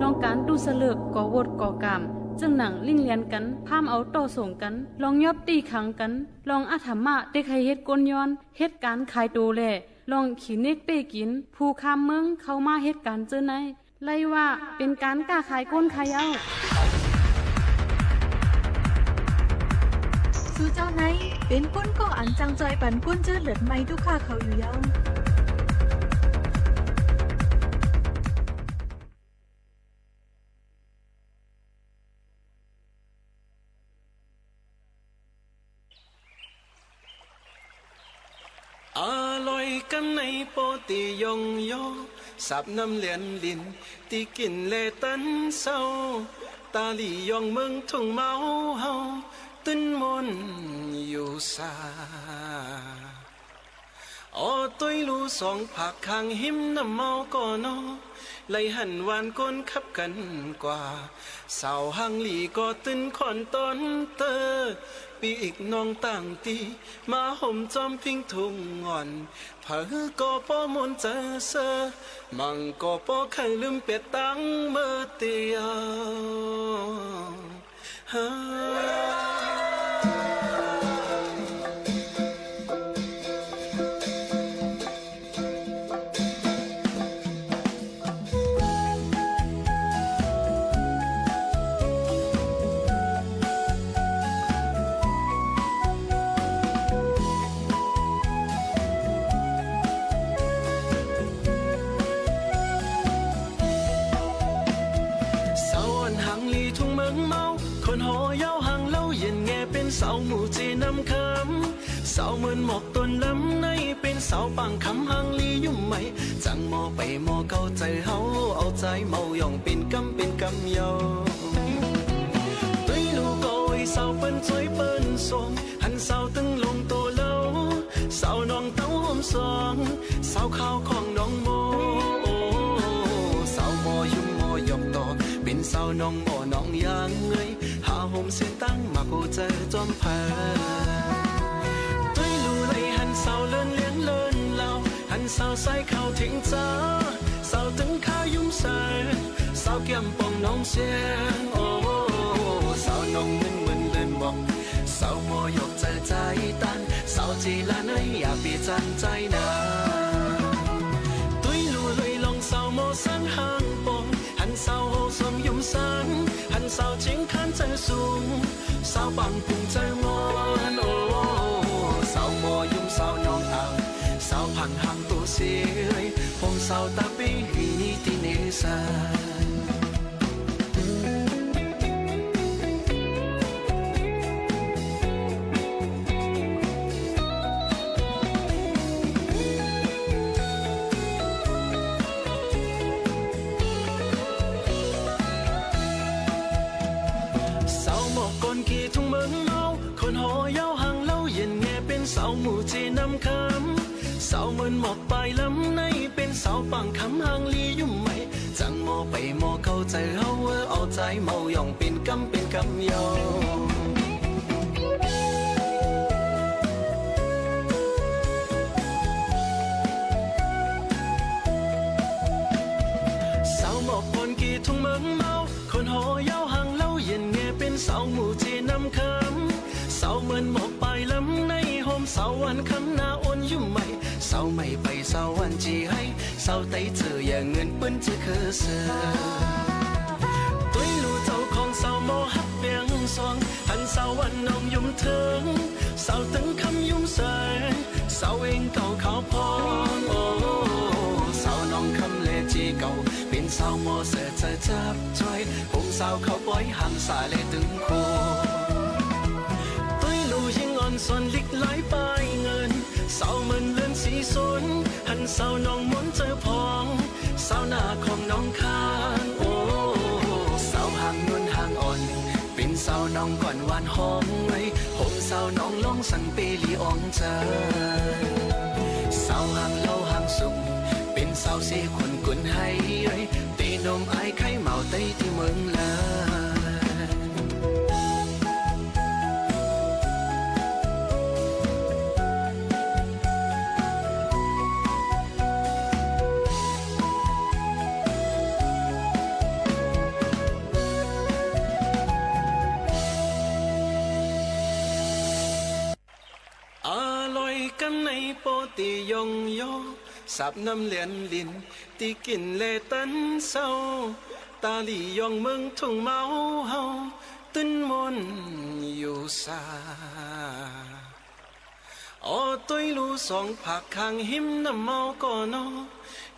Speaker 21: ลองการดูเสลือกก่อวดก่อกามจึงหนังลิ่งเลียนกันพามเอาโตส่งกันลองยอบตีขังกันลองอาถรรมะเด็กให้เฮ็ดกลย้อนเฮ็ดการขายโตแลลองขีเนกเป้กินผู้คามเมืองเข้ามาเฮ็ดการเจอในไล่ว่าเป็นการกล้าขายก้นขายเอา
Speaker 12: สู้เจ้าไหนเป็นก้นก็อันจังใจปันก้นเจอเหลือดไม่ทุกข้าเขาอยู่เย้า
Speaker 9: อร่อยกันในโปติยงโยสับน้ำเลียนลินตีกินเลตันเศร้าตาลียองเมืองทุ่งเมาเฮาตึนมนอยู่ซาอ๋อตัวลูสองผักข้างหิมน้ำเมาก่อนอไล่หันวานก้นขับกันกว่าสาวหังหลีก็ตึนขอนตอนเตอปีอีกน้องต่างตีมาห่มจอมพิงทุ่งอ่อนเผอก็ป้อมนเจอเซอมังก็ป้อไข่ลืมเป็ดตั้งเมื่อเตียวสาวหมู่จีน้ำคำสาวเหมือนหมอกต้นลำในเป็นสาวปังคำหางลียุ่มไหมจังมอไปมอเข้าใจเฮาเอาใจเมาย่องเป็นกำเยาตุ้ยลูกโกย สาวเปิ้นสวยเปิ้นสวงหันสาวตึงลงโตเล่าสาวน้องเต้าหอมสองสาวข้าวของน้องโมสาวโมยุ่มโมยกต่อเป็นสาวน้องโมน้องยังเงยหาห่มเส้นตั้งมาโกเจอจอมแพ้ด้วยลู่ไหลหันสาวเลื่อนเลี้ยงเลื่อนเล่าหันสาวใส่ข้าวทิ้งจ้าสาวตึงข้ายุ่มใส่สาวแก้มปองน้องเสียงสาวน้องมึนเลื่อนบอกสาวโมยกเจอใจตันสาวจีละเนยอย่าเปียจันใจนาตุ้ยลู่ลุยลองสาวโมสันห่างปองหันสาวโหสมยุ่มสันหันสาวจิงขันใจสูงสาวปังปุ่งใจมอนสาวโมยุ่มสาวน้องอ่างสาวพังห่างตัวเสียผมสาวตาปีหีนี่ที่เนสาสาวหมู่จีนำคำสาวเหมือนหมอกปลายลำในเป็นสาวปังคำหางลียุ่มไหมจังโมไปโมเข้าใจเฮาเอาใจเมาย่องเป็นกำยองสาวหมอกคนกี่ทุ่งเมืองเมาคนหอยาวหางเล่าเย็นแง่เป็นสาวหมู่จีนำคำสาวเหมือนหมอกปลายลำในสาววันคำหน้าอ่อนยุ่มใหม่สาวไม่ไปสาววันจีให้สาวไตเจออย่างเงินเปิ้นจะคือเสือตุ้ยลู่เจ้าของสาวโมหักเปียงสวงหันสาววันน้องยุ่มเถิงสาวตึงคำยุ่มแสงสาวเองเก่าขาวพองสาวน้องคำเลจีเก่าเป็นสาวโมเสือจะจับจอยผมสาวเขาปล่อยห่างสาเลตึงโคยิ่งอ่อนส่วนลิกไหลปลายเงินสาวมันเลื่อนสีสนหันสาวน้องมนเจอพองสาวหน้าของน้องข้างสาวห่างนุ่นห่างอ่อนเป็นสาวน้องก่อนหวานหอมไว้ผมสาวน้องลองสั่งเปลีอ่องเจอสาวห่างเล่าห่างสุขเป็นสาวเสียคนกุนให้ตีนมไอ้ไข่เมาเต้ที่เมืองลาในโปติยงโยสับน้ำเลียนลินตีกินเลตันเศร้าตาลียองเมืองทุ่งเมาเฮาตึนมนอยู่ซาตุ้ยลูสองผักข้างหิมน้ำเมาก่อนอ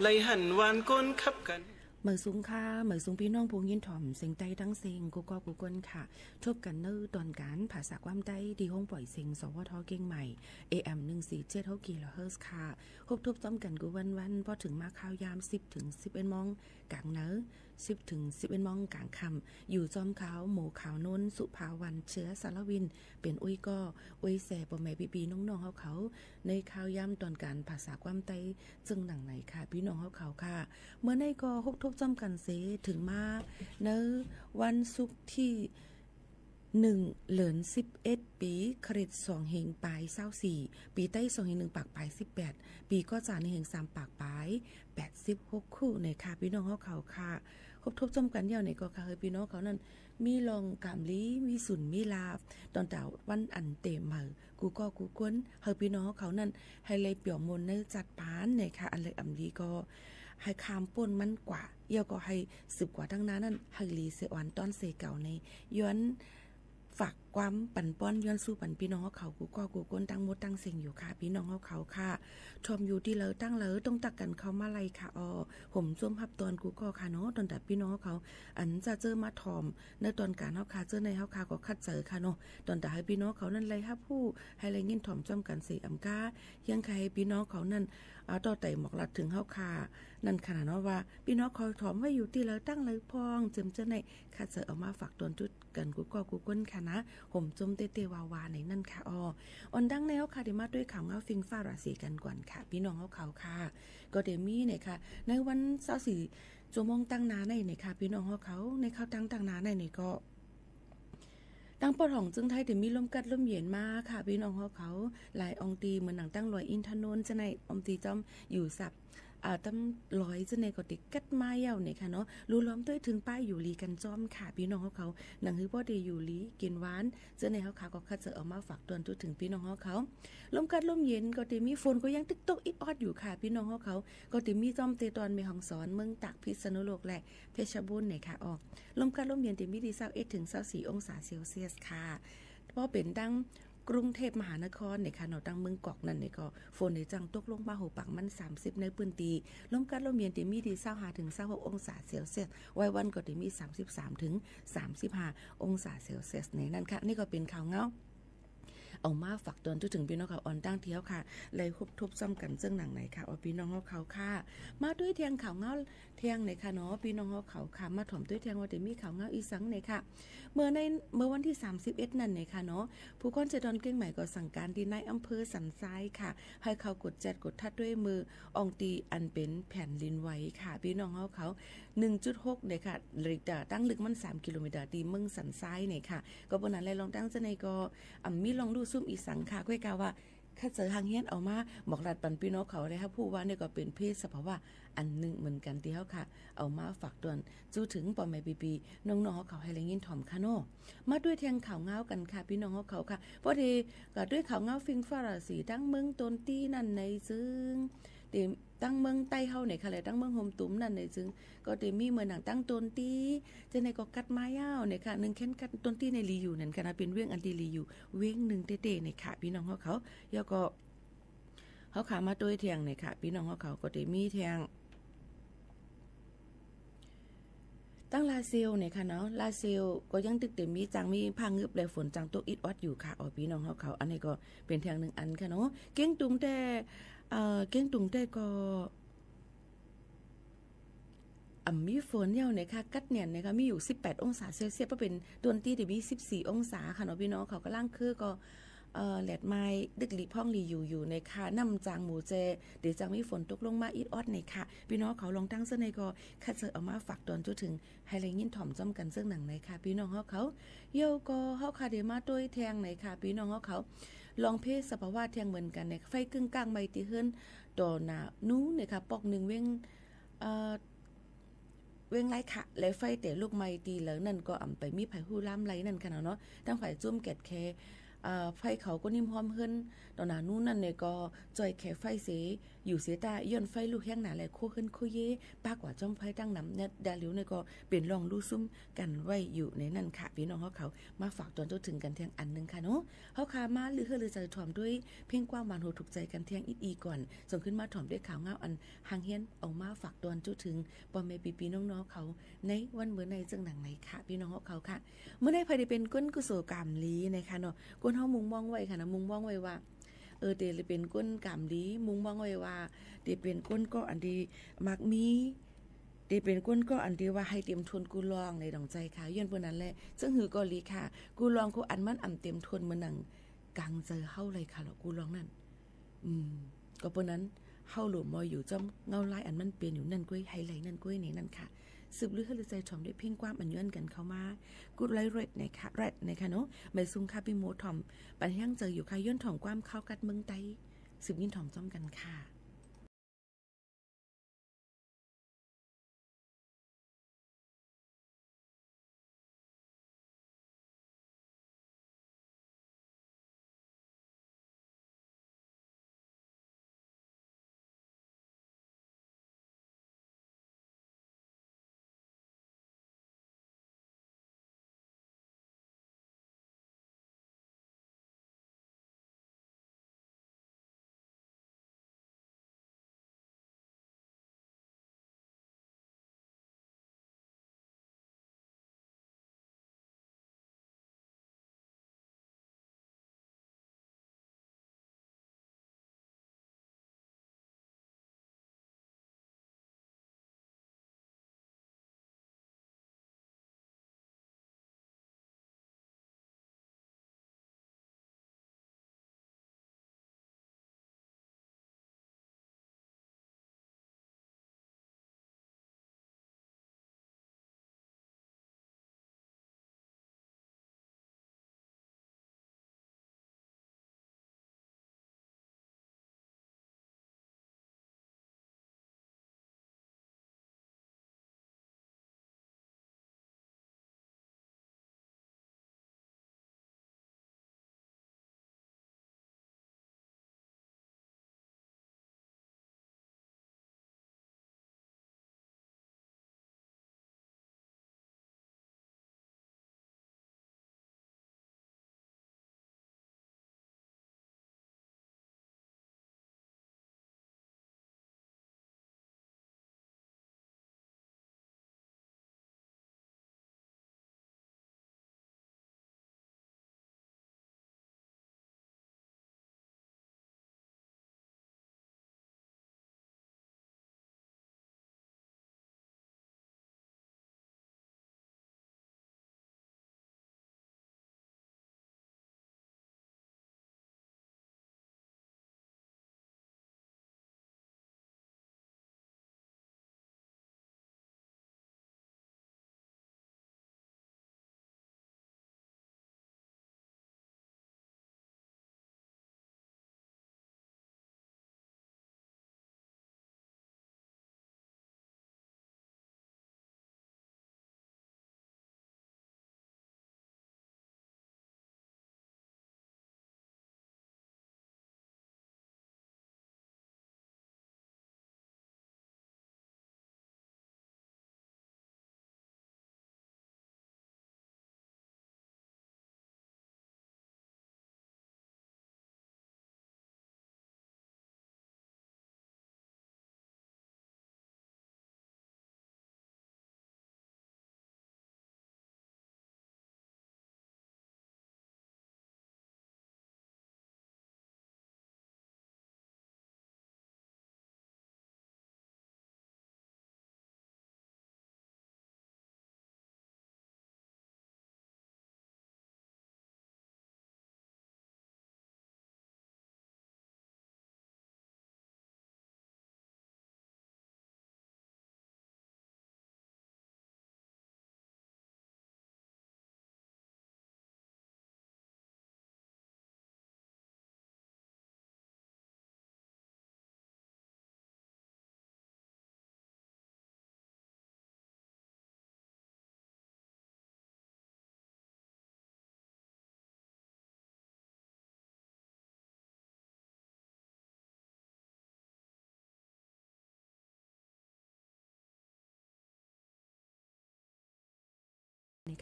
Speaker 9: ไหลหันหวานก้นขับกัน
Speaker 7: เหมือสูงค่ะเหมือสูงพี่น้องพงยินถ่อมเสียงใต้ทั้งเสียงกูก็กูกนค่ะชบกันเนื้อตอนการภาษาความใต้ดีห้องปล่อยเสียงสวทเก่งใหม่ AM 147 กิโลเฮิรตซ์ค่ะครบทบซ้ำกันกูวันพอถึงมาข้าวยาม10 ถึง 11 โมงกลางเนื้อ10 ถึง 11 โมงกลางค่ำอยู่จอมขาวหมูขาวน้นสุภาวันเชื้อสารวินเป็นอุ้ยก็อุ้ยแส่ปอแม่ปีน้องๆเขาในข้าวยามตอนการภาษาความใต้จึงหนังไหนค่ะพี่น้องเขาค่ะเมื่อในก็ครบทบจำกันเสถึงมาในวันศุกร์ที่1 เหลือน11 ปีคริส2เฮงปลาย24ปีใต้2เฮง1ปากปลาย18ปีก็จ่าในเฮง3ปากปลาย86คู่ในค่ะพี่น้องเขาค่ะครบทบจำกันยาวในก็ค่ะพี่น้องเขานั้นมีลองกามลีมีสุนมีลาบตอนแต่วันอันเตมกูก็กูกวนเฮาพี่น้องเขานั้นให้เลยเปี่ยวมนในจัดปานในค่ะอันเลยอำลีก็ให้คามป่นมันกว่าเยี่ยวก็ให้สืบกว่าทั้งนั้นนั่นให้ลีเสวันต้อนเสเก่าในย้อนฝากความปั่นป้อนย้อนสู้ปั่นพี่น้องเขากูก็กูก้นตั้งมดตั้งเสียงอยู่ค่ะพี่น้องเขาค่ะชมอยู่ที่เลยตั้งเลยต้องตักกันเขามาไล่ค่ะผมส้มพับตอนกูก็ค่ะเนาะตอนแต่พี่น้องเขาอันจะเจอมาถ่อมในตอนการเขาค่ะเจอในเขาค่ะก็คัดเจอค่ะเนาะตอนแต่ให้พี่น้องเขานั่นเลยฮับผู้ให้เลยยินถ่อมจอมกันเสียอำกายังใครพี่น้องเขานั่นต่อไต่หมอกลัดถึงเขาค่ะนั่นขนาดว่าพี่น้องเขาถ่อมไว้อยู่ที่เลยตั้งเลยพองเจิมเจอในคัดเจอออกมาฝากตอนจุดกันกูก็กูก้นค่ะนะ ห่มจมเตๆวาวาในนั่นค่ะออนดังแนวค่ะเดี๋ยวมาด้วยข่าวเงาฟิงฟ้าราศีกันก่อนค่ะพี่น้องเขาค่ะก็เดมี่เนี่ยค่ะในวัน24 ชั่วโมงตั้งนาในค่ะพี่น้องเขาในข้าวตั้งนาในก็ดังปอดของจึงไทยแต่มีลมกัดลมเย็นมาค่ะพี่น้องเขาหลายองตีเหมือนหนังตั้งลอยอินทนนท์จะในองตีจอมอยู่สับตั้งลอยจะในก็ติกัดไม้เย่าเนี่ยค่ะเนาะรู้ล้อมด้วยถึงป้ายอยู่ลีกันจอมค่ะพี่น้องเขาหนังฮือพ่อเดอยู่ลีกินหวานจะในเขาก็คัดเจอเอามาฝากตวนถึงพี่น้องเขาลมกัดลมเย็นก็ติมีฝนก็ยังติ๊กตกอิดออดอยู่ค่ะพี่น้องเขาก็ติมีจอมเตตอนเมหังสอนเมืองตากพิษณุโลกและเพชรบูรณ์เนี่ยค่ะลมกัดลมเย็นติมีดี21 ถึง 24 องศาเซลเซียสค่ะเพราะเป็นดังกรุงเทพมหานครเนี่ยค่ะเนาะตั้งเมืองกอกนั่นเนี่ยก็ฝนในจังตกลงมาหูปังมัน30ในพื้นที่ลมกัดลมเย็นที่มีดี25 ถึง 26 องศาเซลเซียสวัยวันก็ที่มี33 ถึง 35 องศาเซลเซียสในนั้นค่ะนี่ก็เป็นข่าวเงาเอามาฝากตอนถึงพี่น้องเขาอ่อนตั้งเที่ยวค่ะเลยคุบทบซ้ำกันซึ่งหนังไหนค่ะพี่น้องเขาค่ะมาด้วยเทียงข่าวเงาเทียงไหนค่ะเนาะพี่น้องเขาค่ะมาถ่อมด้วยเทียงว่าจะมีข่าวเงาอีสังไหนค่ะเมื่อวันที่31นั่นไหนค่ะเนาะผู้คนเจดอนเก้งใหม่ก็สั่งการที่นายอำเภอสันทรายค่ะให้เขากดแจดกดทัดด้วยมือองตีอันเป็นแผ่นดินไหวค่ะพี่น้องเขา 1.6 เนี่ยค่ะริกตั้งลึกมัน3 กิโลเมตรตีเมืองสันทรายเนี่ยค่ะก็บนนั้นเลยลองตั้งจะในก็มีลองดูซุ่มอีสังค่ะก้อยกาว่าข้าเจอทางเฮียนเอามาบอกรัดปันพี่น้องเขาเลยครับผู้ว่าเนี่ยก็เป็นเพศสภาวะอันหนึ่งเหมือนกันที่เขาค่ะเอามาฝากตวนจู้ถึงปอมไม่ปีน้องๆเขาให้แรงยินถ่อมค่ะโนมาด้วยเทียงข่าวเงากันค่ะพี่น้องเขาค่ะพอดีก็ด้วยข่าวเงาฟิงฟ้าราศีตั้งเมืองตนตีนั่นในซึ่งเดี๋ยวตั้งเมืองใต้เฮาเนี่ยค่ะเลยตั้งเมืองโฮมตุ้มนั่นในซึ่งก็เดี๋ยวมีเหมือนหนังตั้งตนตีจะในก็กัดไม้ยาวเนี่ยค่ะ1แค่นกัดตนตีในรีอยู่นั่นค่ะเป็นเว้งอันดีรีอยู่เว้ง1เต้ๆเนี่ยค่ะพี่น้องเขาแล้วก็เขาขามาด้วยเทียงเนี่ยค่ะพี่น้องเขาก็ได้มีเทียงตั้งลาเซลเนี่ยค่ะเนาะลาเซลก็ยังตึกเต็มมีจังมีพังงึบและฝนจังตกอิดออดอยู่ค่ะพี่น้องเขาอันนี้ก็เป็นเทียง1อันค่ะเนาะเก้งตุงแต่ก็มีฝนเนี่ยนะคะกัดเนี่ยนะคะมีอยู่18 องศาเซลเซียสเพราะเป็นต้นที่ที่มี14 องศาค่ะเนาะพี่น้องเขาก็ล่างคือก็แหลดไม้ดึกหลีพ่องหลีอยู่ในค่ะน้ำจางหมูเจเดี๋ยวจังมีฝนตกลงมาอีดออดในค่ะพี่น้องเขาลองตั้งเสื้อในก็คัดเสื้อเอามาฝากตอนจนถึงไฮไลท์ยินถ่อมจ้อมกันเสื้อหนังในค่ะพี่น้องเขาเยาก็เขาค่ะเดี๋ยวมาด้วยแทงในค่ะพี่น้องเขาลองเพศสภาวะแทงเหมือนกันในไฟกึ่งกลางใบตีเฮิรนต่อหน้านู้เนี่ยค่ะปอก1เว้งไรค่ะและไฟแต่ลูกไม้ตีแล้วนั่นก็อ่ำไปมีไผหู้ล้ำไรนั่นค่ะเนาะตั้งฝ่ายจุ่มแกดแคไฟเขาก็นิ่มพร้อมขึ้นตอนหน้านู้นนั่นเนี่ยก็จอยแค่ไฟเสอยู่เสียตาย้อนไฟลูกแห้งหนาแลโคขึ้นโคเย่ปากกว่าจ้อมไฟตั้งน้ำเนี่ยดาลิวเนี่ยก็เป็นลองดูซุ่มกันไว้อยู่ในนั่นค่ะพี่น้องเขามาฝากตอนจนถึงกันเที่ยงอันนึงค่ะเนาะเขาขามาหรือใจถ่อมด้วยเพ่งกว้างหวานโหถูกใจกันเที่ยงอีก่อนส่งขึ้นมาถ่อมด้วยข่าวเงาอันหางเฮียนเอามาฝากตอนจนถึงปอมเมปีน้องๆเขาในวันเมื่อในจังหนังไหนค่ะพี่น้องเขาค่ะเมื่อได้ภายในเป็นก้นกุศลกรรมลีนะคะเนาะก้นเฮามุงมองไว้ค่ะนะมุงมองไว้ว่าเดเลยเป็นก้นกรรมดีมุงมองไว้ว่าเดเป็นก้นก็อันดีมักมีเดเป็นก้นก็อันดีว่าให้เตรียมทุนกูลองในดองใจค่ะย้อนเพิ่นนั้นแหละซึ่งหือก็ลีค่ะกูลองกูอันมันเตรียมทุนมื้อนั้นกังเจอเฮาเลยค่ะแล้วกูลองนั่นก็เพิ่นนั้นเฮาหลุมมอยอยู่จ้อมเงาลายอันมันเป็นอยู่นั่นก้อยไฮไลท์นั่นก้อยนี่นั่นค่ะสืบลือให้ลือใจถ่อมด้วยเพ่งความอันย้อนกันเข้ามากูไลเรดนะคะเรดนะคะเนาะใบซุงคาปิโมถ่อมปันยังเจออยู่ค่ะย้อนถ่อมความเข้ากัดเมืองไตสืบยินถ่อมจ้อมกันค่ะ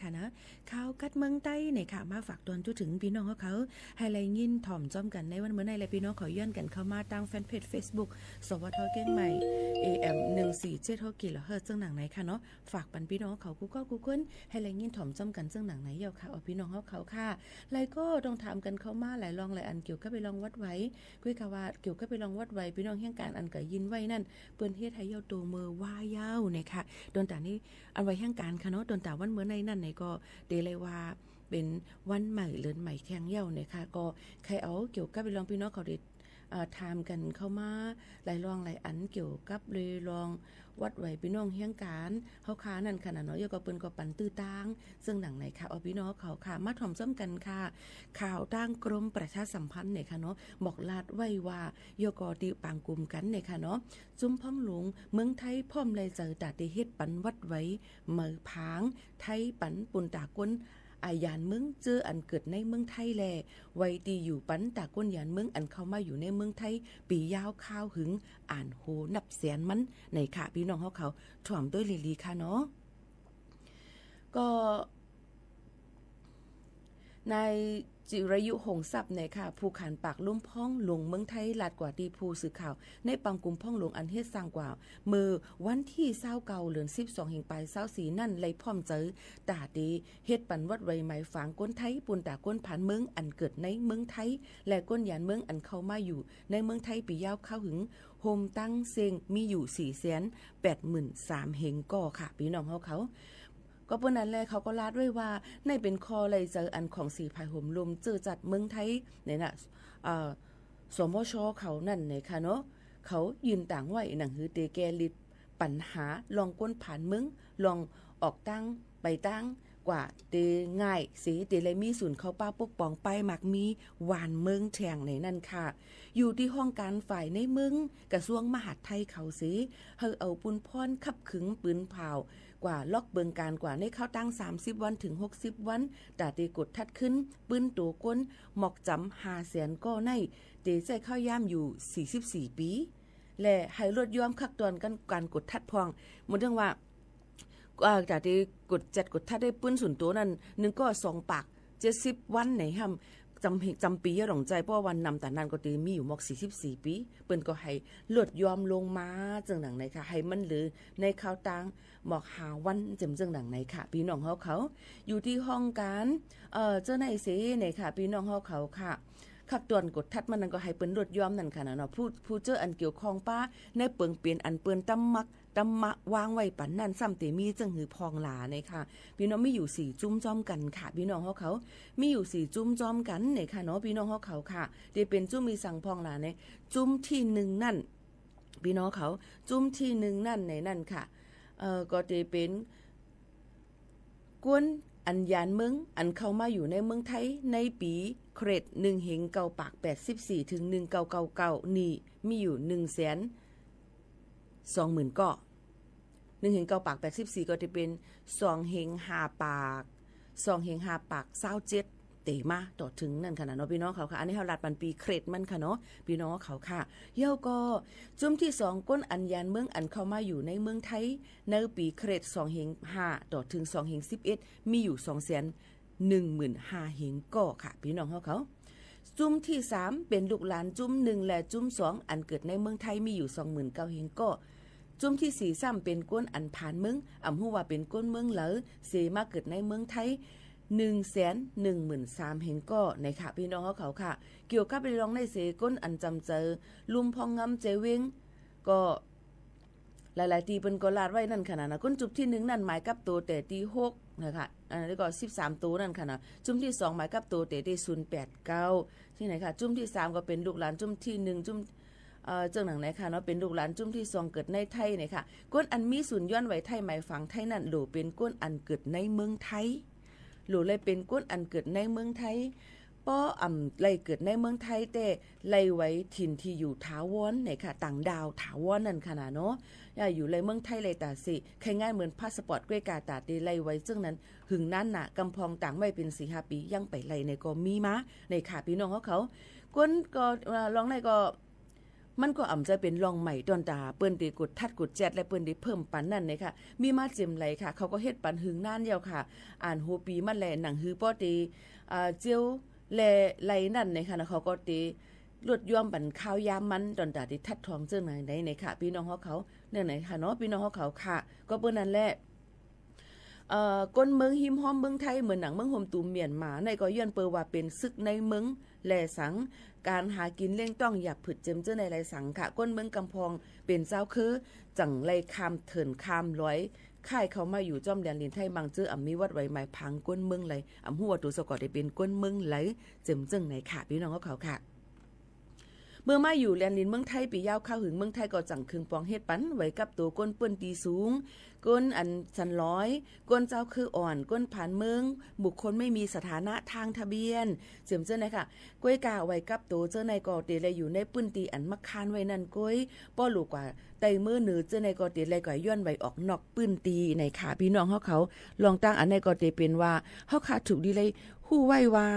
Speaker 7: ค่ะนะข่าวกัดเมืองใต้เนี่ยค่ะมาฝากตอนจุถึงพี่น้องเขาให้ไลยินถ่อมจ้อมกันในวันเมื่อในและพี่น้องขอย้อนกันเข้ามาทางแฟนเพจ Facebook สวทเก้งใหม่ AM 1475 กิโลเฮิรตซ์ซึ่งหนังไหนค่ะเนาะฝากปันพี่น้องเขากูก็กูเกิลให้ไลยินถ่อมจ้อมกันซึ่งหนังไหนเยาค่ะเอาพี่น้องเขาค่ะไลก็ต้องถามกันเข้ามาหลายลองหลายอันเกี่ยวกับไปลองวัดไว้คุยกะว่าเกี่ยวกับไปลองวัดไว้พี่น้องเฮียงการอันก็ยินไว้นั่นเปิ้นเฮ็ดให้เยาตัวมือว่ายาวเนี่ยค่ะโดนตานี้อันไว้เฮียงการค่ะเนาะโดนตาวันเมื่อในนั่นเนี่ยก็เดเลยว่าเป็นวันใหม่เลือนใหม่แข่งเย้าเนี่ยค่ะก็ใครเอาเกี่ยวกับไปลองพี่น้องเขาได้ถามกันเข้ามาหลายรองหลายอันเกี่ยวกับเลยลองวัดไหวพี่น้องเฮียงการเฮาค้านั่นขนาดเนาะยก็เปิ้นก็ปันตื้อตางซึ่งหนังไหนค่ะเอาพี่น้องเขาค่ะมาถ่อมซ้ำกันค่ะข่าวทางกรมประชาสัมพันธ์เนี่ยค่ะเนาะบอกลาดไว้ว่ายกติปางกลุ่มกันเนี่ยค่ะเนาะจุ้มพ่องหลวงเมืองไทยพร้อมเลยเจอตาได้เฮ็ดปันวัดไว้เหมือผางไทยปันปุ่นตากนอายานเมืองเจออันเกิดในเมืองไทยแลไว้ดีอยู่ปันตาก้นยานเมืองอันเข้ามาอยู่ในเมืองไทยปียาวข้าวหึงอ่านโหนับแสนมันในค่ะพี่น้องเขาถ่อมด้วยลีค่ะเนาะก็ในจิรายุหงทรัพย์เนี่ยค่ะผู้ขานปากลุ่มพ้องหลวงเมืองไทยลาดกว่าดีผู้สื่อข่าวในปังกลุ่มพ้องหลวงอันเฮ็ดสร้างกว่ามือวันที่29เดือน12แห่งปลาย24นั่นเลยพร้อมเจอตาดีเฮ็ดปันวัดไว้หมายฝางก้นไทยปุ่นตาก้นผ่านเมืองอันเกิดในเมืองไทยและก้นยานเมืองอันเข้ามาอยู่ในเมืองไทยปียาวเข้าหึงโฮมตั้งเซงมีอยู่ 483,000 เฮงก่อค่ะพี่น้องเขาก็เปิ้นนั้นแลเขาก็ลาดด้วยว่าในเป็นคอเลยเจออันของสีภายห่มลมเจอจัดเมืองไทยเนี่ยน่ะสมชเขานั่นเนี่ยค่ะเนาะเขายืนต่างไว้หนังหือเตแกลิดปัญหาลองก้นผ่านเมืองลองออกตั้งไปตั้งกว่าเตง่ายสีเตเลยมีศูนย์เข้าป้าปกป้องไปมักมีหวานเมืองแฉงในนั่นค่ะอยู่ที่ห้องการฝ่ายในเมืองกระทรวงมหาดไทยเขาสิเฮาเอาปุนพรขับขึงปืนเผากว่าล็อกเบิงการกว่าในเข้าตั้ง30วันถึง60วันตาเตกดทัดขึ้นปืนตัวก้นหมอกจำ500,000ก็ในเตใจเข้าย่ามอยู่44ปีและให้ลดยอมคักตอนกันการกดทัดพองหมดเรื่องว่าจากที่กดจัดกดทัดได้ปืนส่วนตัวนั้นนึงก็2ปาก70วันไหนห้ำจำปีหลงใจเพราะวันนำแต่นั้นก็ตีมีอยู่มอก44ปีเปิ้นก็ให้ลดยอมลงมาจังหนังไหนค่ะให้มันหรือในข่าวต่างหมอก5วันจังหนังไหนค่ะพี่น้องเขาอยู่ที่ห้องการเจ้าในเสเนี่ยค่ะพี่น้องเขาค่ะขับตวนกดทัดมันนั่นก็ให้เปิ้นลดยอมนั่นค่ะเนาะผู้เจออันเกี่ยวข้องป้าในเปิงเปลี่ยนอันเปิ้นตำมะวางไว้ปันนั่นซ้ำเตมีจังหือพองหลาเนี่ยค่ะพี่น้องมีอยู่4จุ้มจ้อมกันค่ะพี่น้องเขามีอยู่4จุ้มจ้อมกันเนี่ยค่ะเนาะพี่น้องเขาค่ะที่เป็นจุ้มมีสั่งพองหลาเนี่ยจุ้มที่1นั่นพี่น้องเขาจุ้มที่1นั่นในนั่นค่ะก็จะเป็นกวนอันยานเมืองอันเข้ามาอยู่ในเมืองไทยในปีเครด1เฮงเก่าปาก84ถึง1999นี่มีอยู่120,000ก่อ1เฮงเก่าปาก84ก็จะเป็น2เฮง5ปาก2เฮง5ปาก27เตมาต่อถึงนั่นค่ะเนาะพี่น้องเขาค่ะอันนี้เฮาลัดปันปีเครดมันค่ะเนาะพี่น้องเขาค่ะเย้าก็จุ่มที่2ก้นอันยานเมืองอันเข้ามาอยู่ในเมืองไทยในปีเครด2เฮง5ต่อถึง2เฮง11มีอยู่215,000 เฮงก่อค่ะพี่น้องเขาจุ่มที่3เป็นลูกหลานจุ่ม1และจุ่ม2อันเกิดในเมืองไทยมีอยู่ 29,000 เฮงก่อจุ่มที่4ซ้ำเป็นก้นอันผ่านเมืองอำฮู้ว่าเป็นก้นเมืองเหลอเสมาเกิดในเมืองไทย113,000 เฮงก็ในค่ะพี่น้องเขาค่ะเกี่ยวกับไปลองในเสก้นอันจำเจอลุมพองงำเจเวงก็หลายๆทีเปิ้นก็ลาดไว้นั่นขนาดนะก้นจุบที่1นั่นหมายกับตัวแต่ที่6นะคะอันนี้ก็13ตัวนั่นค่ะนะจุ่มที่2หมายกับตัวแต่ที่089ที่ไหนค่ะจุ่มที่3ก็เป็นลูกหลานจุ่มที่1จุ่มจังหนังไหนค่ะเนาะเป็นลูกหลานจุ่มที่2เกิดในไทยเนี่ยค่ะก้นอันมีศูนย์ย้อนไว้ไทยหมายฝังไทยนั่นโหลเป็นก้นอันเกิดในเมืองไทยหรือเลยเป็นก้นอันเกิดในเมืองไทยป้อไล่เกิดในเมืองไทยแต่ไล่ไว้ถิ่นที่อยู่ถาวรไหนค่ะต่างดาวถาวรนั่นขนาดเนาะอยู่เลยเมืองไทยเลยตาสิใครง่ายเหมือนพาสปอร์ตกล้วยกาตาตีไล่ไว้ซึ่งนั้นหึงนั้นน่ะกำพองต่างไว้เป็น 4-5 ปียังไปไล่ในก็มีมาในค่ะพี่น้องเขาก้นก็ลองในก็ มันก็อ่ำจะเป็นรองใหม่ตอนตาเปิ้นตีกดทัดกดแจดและเปิ้นตีเพิ่มปันนั่นเลยค่ะมีมาเจมไหลค่ะเขาก็เฮ็ดปันหึงน่านเดียวค่ะอ่านโฮปีมันแลหนังฮือป้อตีเจียวแลไหลนั่นเลยค่ะเขาก็ตีลดย่อมบันข้าวยามมันตอนตาที่ทัดทองเจ้าไหนในค่ะพี่น้องเขาเนี่ยไหนค่ะเนาะพี่น้องเขาค่ะก็เปิ้นนั่นแหละก้นเมืองหิมห้อมเมืองไทยเหมือนหนังเมืองโฮมตูมเมียนมาในก็ย้อนเปว่าเป็นซึกในเมืองแหล่สังการหากินเล่งต้องอย่าผึดเจิมเจ้าในไรสังค่ะก้นเมืองกำพองเป็นเจ้าคือจังไรคามเถินคามร้อยค่ายเขามาอยู่จ้อมแดนลินไทยบางเจื้อมีวัดไว้หมายพังก้นเมืองไหลหัวตัวสะกอดได้เป็นก้นเมืองไหลเจิมเจ้งในค่ะพี่น้องเขาค่ะเมื่อมาอยู่แลนลินเมืองไทยปียาวเข้าหึงเมืองไทยก็จังคึงปองเฮ็ดปันไว้กับตัวก้นเปิ้นตีสูงก้นอันสันร้อยก้นเจ้าคืออ่อนก้นผ่านเมืองบุคคลไม่มีสถานะทางทะเบียนเจิมเจ้านะคะก้อยกาไว้กับตัวเจ้าในก็เตเลยอยู่ในปื้นตีอันมักคานไว้นั่นก้อยป้อลูกกว่าไตมือหนือเจ้าในก็เตเลยก็ย้อนไว้ออกนอกปื้นตีในขาพี่น้องเขาลองตั้งอันในก็เตเป็นว่าเฮาขาดถูกดีเลยฮู้ไว้ว่า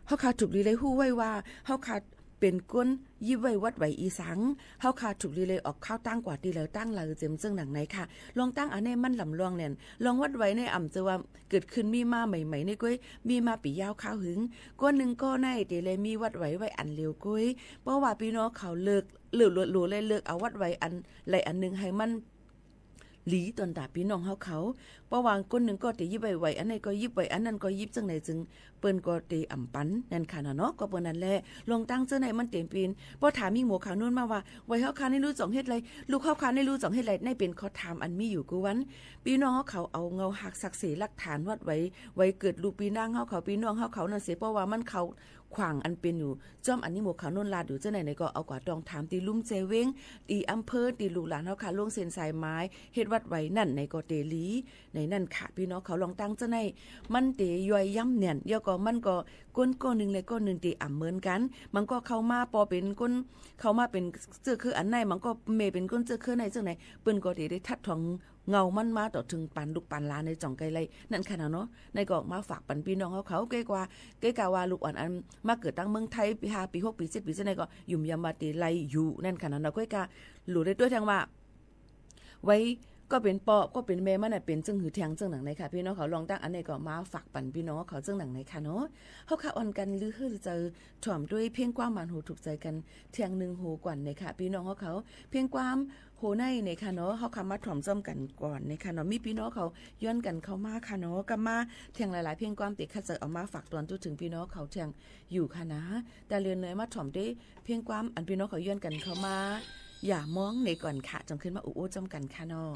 Speaker 7: เฮาขาดถูกดีเลยฮู้ไว้ว่าเฮาขาดเป็นก้นยิบไว้วัดไว้อีสังเฮาขาดถูกเลยออกข้าวตั้งกว่าที่แล้วตั้งเลยเจิมซึ่งหนังไหนค่ะลองตั้งอันนี้มันลำลองเนี่ยลองวัดไว้ในอ่ำจะว่าเกิดขึ้นมีมาใหม่ๆในก้อยมีมาปียาวข้าวหึงก้นหนึ่งก็ในเดเลยมีวัดไว้อันเร็วก้อยเพราะว่าพี่น้องเขาเลิกหรือเลยเลิกเอาวัดไว้อันไรอันนึงให้มันหลีตอนตาพี่น้องเขาประวางก้นหนึ่งก็ตียิบไว้อันไหนก็ยิบไว้อันนั้นก็ยิบจังไหนจึงเปิ้นก็ตีอ่ำปันนั่นค่ะเนาะก็เปิ้นนั่นแหละลงตั้งเจ้าไหนมันเต็มปีนพอถามมีหมูขาวนู่นมาว่าไว้เฮาคาในรู้จ่องเฮ็ดไรลูกเฮาคาในรู้จ่องเฮ็ดไรในเป็นข้อถามอันมีอยู่กูวันพี่น้องเขาเอาเงาหักศักดิ์ศรีหลักฐานวัดไว้เกิดลูกพี่นางเฮาเขาพี่น้องเฮาเขานั่นเสียเพราะว่ามันเขาขวางอันเป็นอยู่จ้อมอันนี้หมู่ขาวนุ่นลาดอยู่เจ้าไหนก็เอากว่าดองถามตีลุ่มเจเว้งตีอำเภอตีลูกหลานเฮาค่ะล่วงเส้นสายไม้เฮ็ดวัดไว้นั่นในก็เตลีในนั่นค่ะพี่น้องเขาลองตั้งเจ้าไหนมันเตย่อยย่ำเนี่ยย่อก็มันก็ก้นก้อนนึงเลยก้อนนึงตีอ่ำเหมือนกันมันก็เข้ามาปอเป็นก้นเข้ามาเป็นเสื้อคืออันไหนมันก็เมเป็นก้นเสื้อคือในเจ้าไหนเปิ้นก็ได้ทัดทองเงามันมาต่อถึงปันลูกปันลาในจ่องไกลไรนั่นค่ะเนาะในก็มาฝากปันพี่น้องเขาเกกว่าลูกอ่อนอันมาเกิดตั้งเมืองไทยปี5ปี6ปี7ปีเจ้าไหนก็ยุ่มยามมาตีไรอยู่นั่นค่ะเนาะเกกาหลุดได้ด้วยทางว่าไว้ก็เป็นปอก็เป็นแม่มันน่ะเป็นจึงหือแทงจึงหนังไหนค่ะพี่น้องเขาลองตั้งอันนี้ก็มาฝากปันพี่น้องเขาจึงหนังไหนค่ะเนาะเฮาค่ะอ่อนกันหรือฮือเจอถ่อมด้วยเพียงความหวานหูถูกใจกันเที่ยงนึงโหกว่าในค่ะพี่น้องเขาเพียงความโหในค่ะเนาะเฮาคำมาถ่อมจ้อมกันก่อนในค่ะเนาะมีพี่น้องเขาย้อนกันเข้ามาค่ะเนาะก็มาเที่ยงหลายๆเพียงความติคัดเจอเอามาฝากตอนถึงพี่น้องเขาเที่ยงอยู่ค่ะนะแต่เรือนเลยมาถ่อมได้เพียงความอันพี่น้องเขาย้อนกันเข้ามาอย่ามองในก่อนค่ะจงขึ้นมาอู้จ้อมกันค่ะเนาะ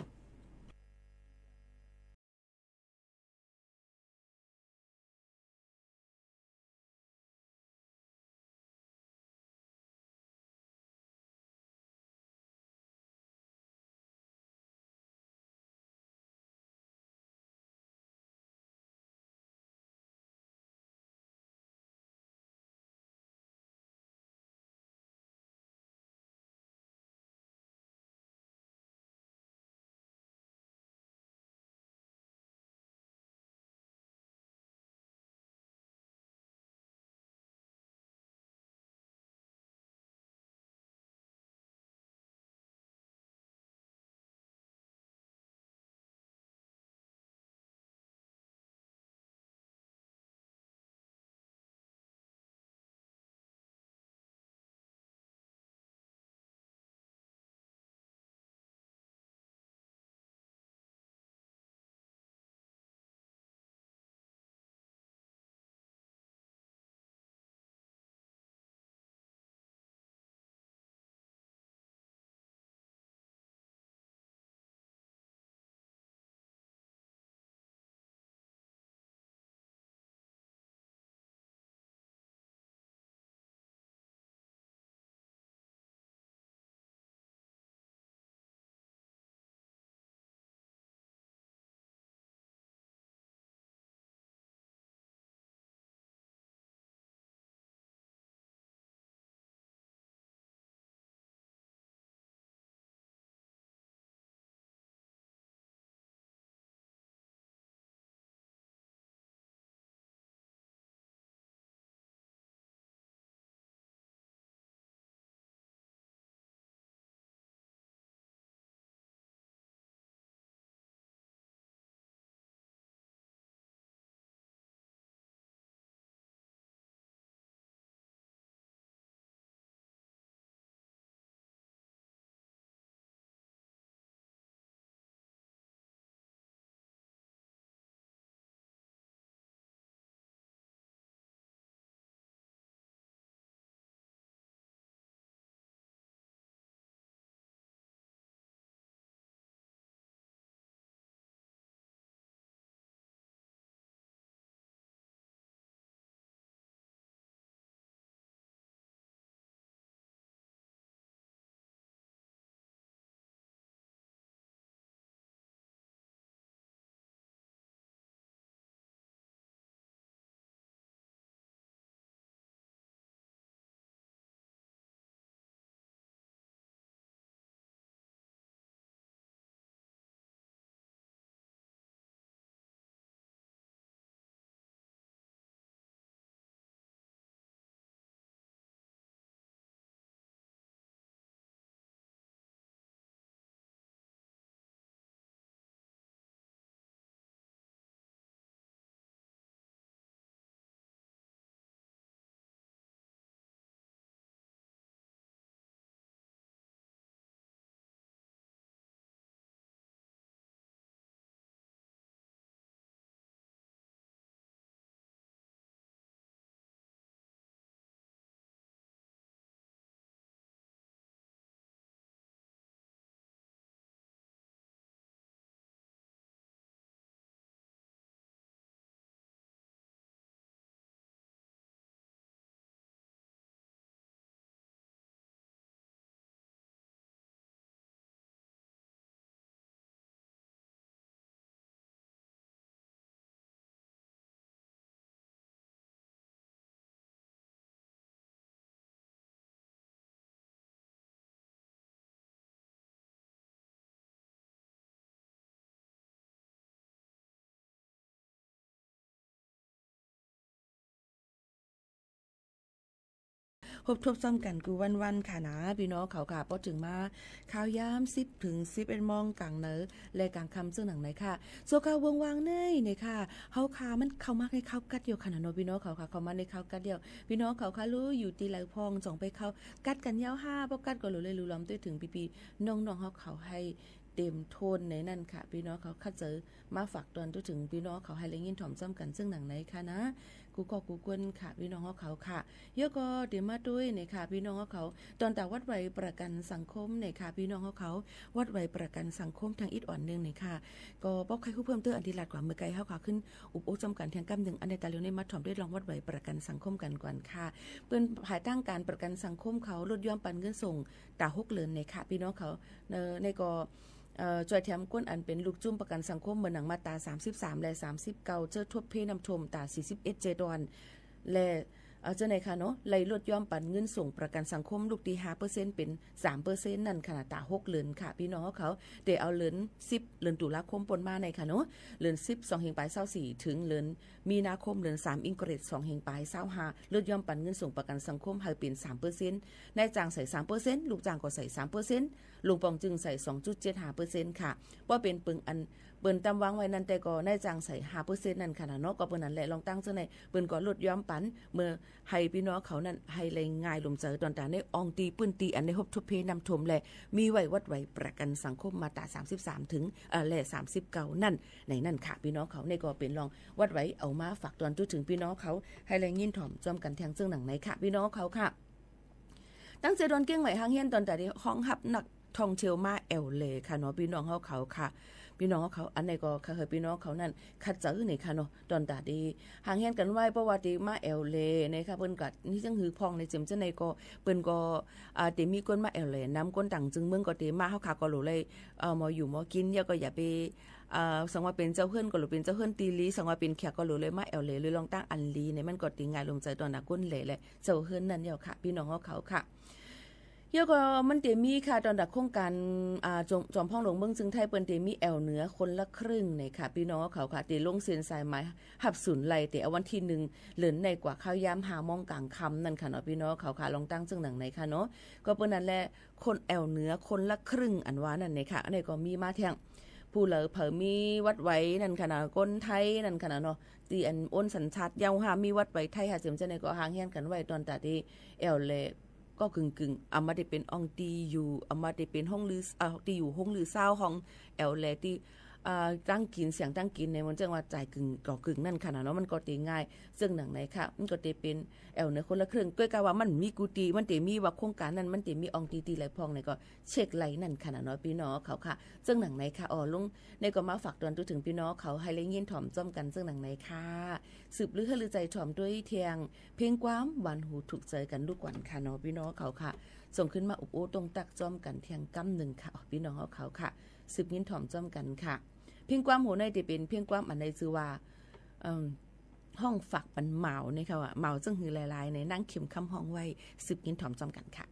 Speaker 7: พบทบซ้อมกันกูวันๆค่ะนะพี่น้องเขาค่ะพอถึงมาข่าวยาม10 ถึง 11 โมงกลางเนอและกลางค่ำซึ่งหนังไหนค่ะโซกาวงวางเนยเนี่ยค่ะเฮาค่ะมันเข้ามาในข้าวกัดเดียวค่ะนะพี่น้องเขาค่ะเข้ามาในข้าวกัดเดียวพี่น้องเขาค่ะรู้อยู่ตีไหลพองจ่องไปเข้ากัดกันยาว5บ่กัดก็รู้เลยรู้ล้อมด้วยถึงปีๆน้องๆเฮาเขาให้เต็มโทนในนั่นค่ะพี่น้องเขาคัดเจอมาฝากตอนถึงพี่น้องเขาให้เลยยินถ่อมซ้ำกันซึ่งหนังไหนค่ะนะกูก็กูกวนค่ะพี่น้องเขาค่ะเยอะก็เดี๋ยวมาด้วยเนี่ยค่ะพี่น้องเขาตอนแต่วัดไว้ประกันสังคมเนี่ยค่ะพี่น้องเขาวัดไว้ประกันสังคมทางอิดอ่อนนึงเนี่ยค่ะก็บอกใครคู่เพิ่มเติมอันที่หลักกว่าเมื่อไกลเขาค่ะขึ้นอุปโภคจำกันแทงกำหนึ่งอันในตาเลียวในมาถ่อมได้ลองวัดไว้ประกันสังคมกันก่อนค่ะเปิ้นภายตั้งการประกันสังคมเขาลดย่อมปันเงินส่งตา6 เดือนเนี่ยค่ะพี่น้องเขาในก็จอยแถมก้นอันเป็นลูกจุ่มประกันสังคมเมืองหนังมาตรา33และ39เจอทบเพนำชมตรา41เจดอนและเจ้าไหนค่ะเนาะไล่ลดย่อมปันเงินส่งประกันสังคมลูกที่ 5% เป็น 3% นั่นขนาดตา6 เดือนค่ะพี่น้องเขาได้เอาเดือน10เดือนตุลาคมปนมาในค่ะเนาะเดือน10 2 เฮงปลาย24ถึงเดือนมีนาคมเดือน3อิงเกรด2 เฮงปลาย25ลดย่อมปันเงินส่งประกันสังคมให้เป็น 3% นายจ้างใส่ 3% ลูกจ้างก็ใส่ 3%ลุงปองจึงใส่ 2.75% ค่ะว่าเป็นปึงอันเปิ้นตำวางไว้นั่นแต่ก็นายจ้างใส่ 5% นั่นค่ะเนาะก็เปิ้นนั่นแหละลองตั้งจังได๋เปิ้นก็ลดย่อมปันเมื่อให้พี่น้องเขานั้นให้เลยง่ายลมเจอตอนตาในอองตีปื้นตีอันในฮบทุบเพนำทมแลมีไว้วัดไว้ประกันสังคมมาตรา33ถึงและ39นั่นในนั่นค่ะพี่น้องเขาในก็เป็นลองวัดไว้เอามาฝากตอนถึงพี่น้องเขาให้เลยยินถ่อมจอมกันแทงซึ่งหนังไหนค่ะพี่น้องเขาค่ะตั้งใจดอนเก้งไหวหางเฮียนตอนแต่ที่ห้องหับนักท่องเที่ยวมาแอลเลค่ะเนาะพี่น้องเขาค่ะพี่น้องเขาอันไหนก็เคยพี่น้องเขานั่นคัดเจอนี่ค่ะเนาะตอนตาดีหางเฮียนกันไว้เพราะว่าที่มาแอลเลนะคะเปิ้นก็นี่จังหือพองในเจมจังได๋ก็เปิ้นก็ติมีคนมาแอลเลนำคนต่างจึงเมืองก็ติมาเฮาค่ะก็รู้เลยมาอยู่มากินอย่าก็อย่าไปสังว่าเป็นเจ้าเฮือนก็หรือเป็นเจ้าเฮือนตีลีสังว่าเป็นแขกก็รู้เลยมาแอลเลหรือลองตั้งอันลีในมันก็ติง่ายลงใจตอนน่ะก้นเหล่แหละเจ้าเฮือนนั่นเดียวค่ะพี่น้องเขาค่ะเยอะก็มันเตมีค่ะตอนดักโครงการจอมพ่องหลวงเมืองจึงไทยเปิ้นเตมีแอลเหนือคนละครึ่งนี่ค่ะพี่น้องเขาค่ะเตลงเซ็นสายไม้หับศูนย์ไล่เตเอาวันที่1เหลือนในกว่าข้าวยามหาโมงกลางค่ำนั่นค่ะเนาะพี่น้องเขาค่ะลองตั้งจึงหนังไหนค่ะเนาะก็เปิ้นนั่นแหละคนแอลเหนือคนละครึ่งอันว่านั่นนี่ค่ะอันนี้ก็มีมาแทงผู้เหลอเผอมีวัดไว้นั่นค่ะนะคนไทยนั่นค่ะเนาะตีอันอ้นสัญชาติยาวหามีวัดไว้ไทยหาเจิมจังได๋ก็หางเฮียนกันไว้ตอนตาที่แอลเลก็กึ่งอามาได้เป็นอองตีอยู่อามาได้เป็นห้องลือตีอยู่ห้องลือเศร้าห้องแอลแลที่ตั้งกินเสียงตั้งกินในมันจังว่าจ่ายกึ่งนั่นค่ะเนาะมันก็ตีง่ายซึ่งหนังไหนค่ะมันก็ตีเป็นแอลในคนละครึ่งก็กะว่ามันมีกูตีมันตีมีว่าโครงการนั้นมันตีมีอองตีไหลพองในก็เช็คไหลนั่นค่ะเนาะพี่น้องเขาค่ะซึ่งหนังไหนค่ะลงในก็มาฝากตอนถึงพี่น้องเขาให้เลยยินถ่อมจ้อมกันซึ่งหนังไหนค่ะสืบลือให้ลือใจถ่อมด้วยเทียงเพียงความหวานหูถูกใจกันทุกวันค่ะเนาะพี่น้องเขาค่ะส่งขึ้นมาอุบโอตรงตักจ้อมกันเทียงกำหนึ่งค่ะพี่น้องเขาค่ะสืบยินถ่อมจ้อมกันค่ะเพียงความหัวในที่เป็นเพียงความอันในชื่อว่าห้องฝักปันเหมาเนี่ยค่ะว่าเหมาจังหือหลายๆในนั่งเข็มคำห้องไว้สืบยินถ่อมจ้อมกันค่ะ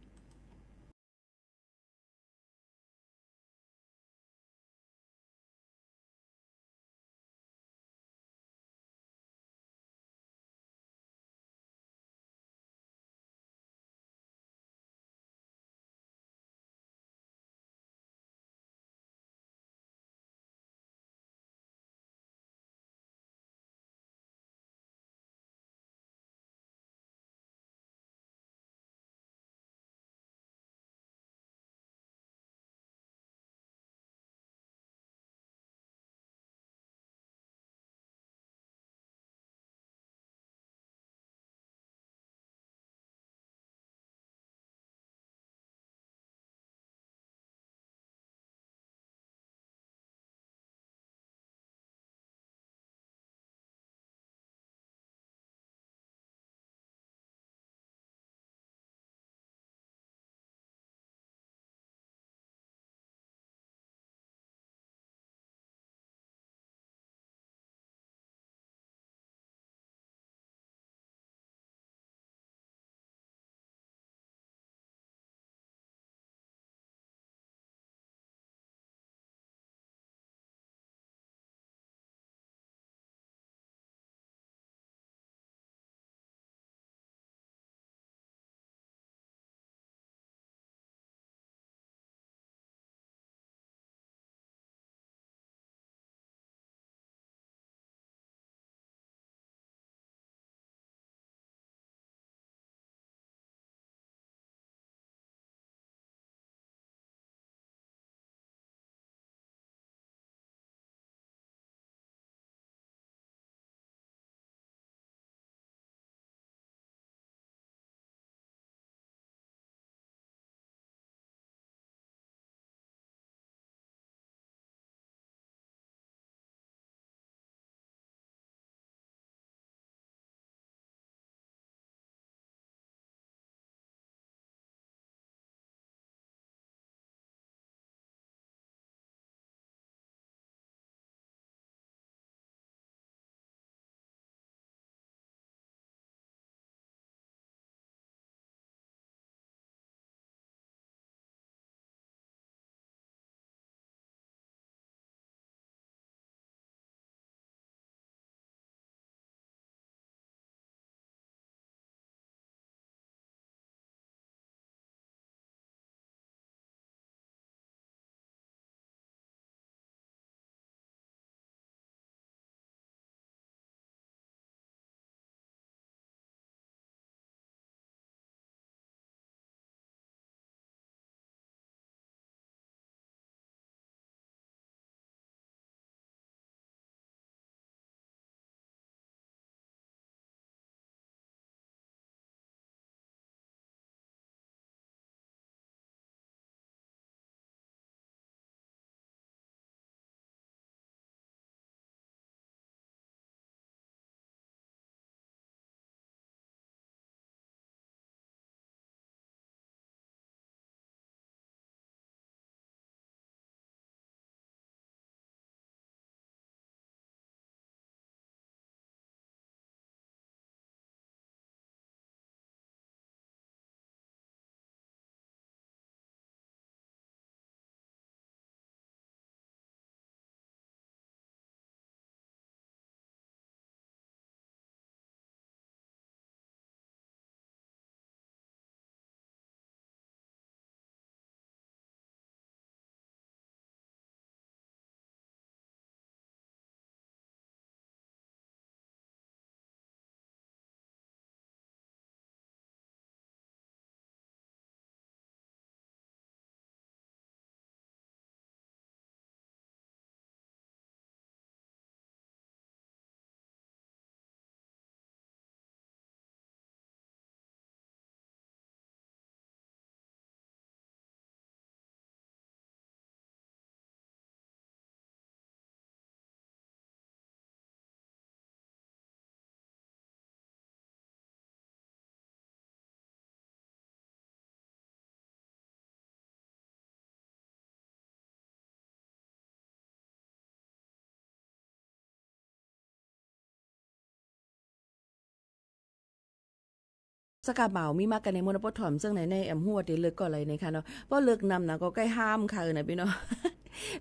Speaker 7: สกาเบามีมากกันในมณฑลถ่อมซึ่งในหัวเดเลิกก็อะไรในค่ะเนาะเพราะเลิกนำนะก็ใกล้ห้ามค่ะนะพี่เนาะ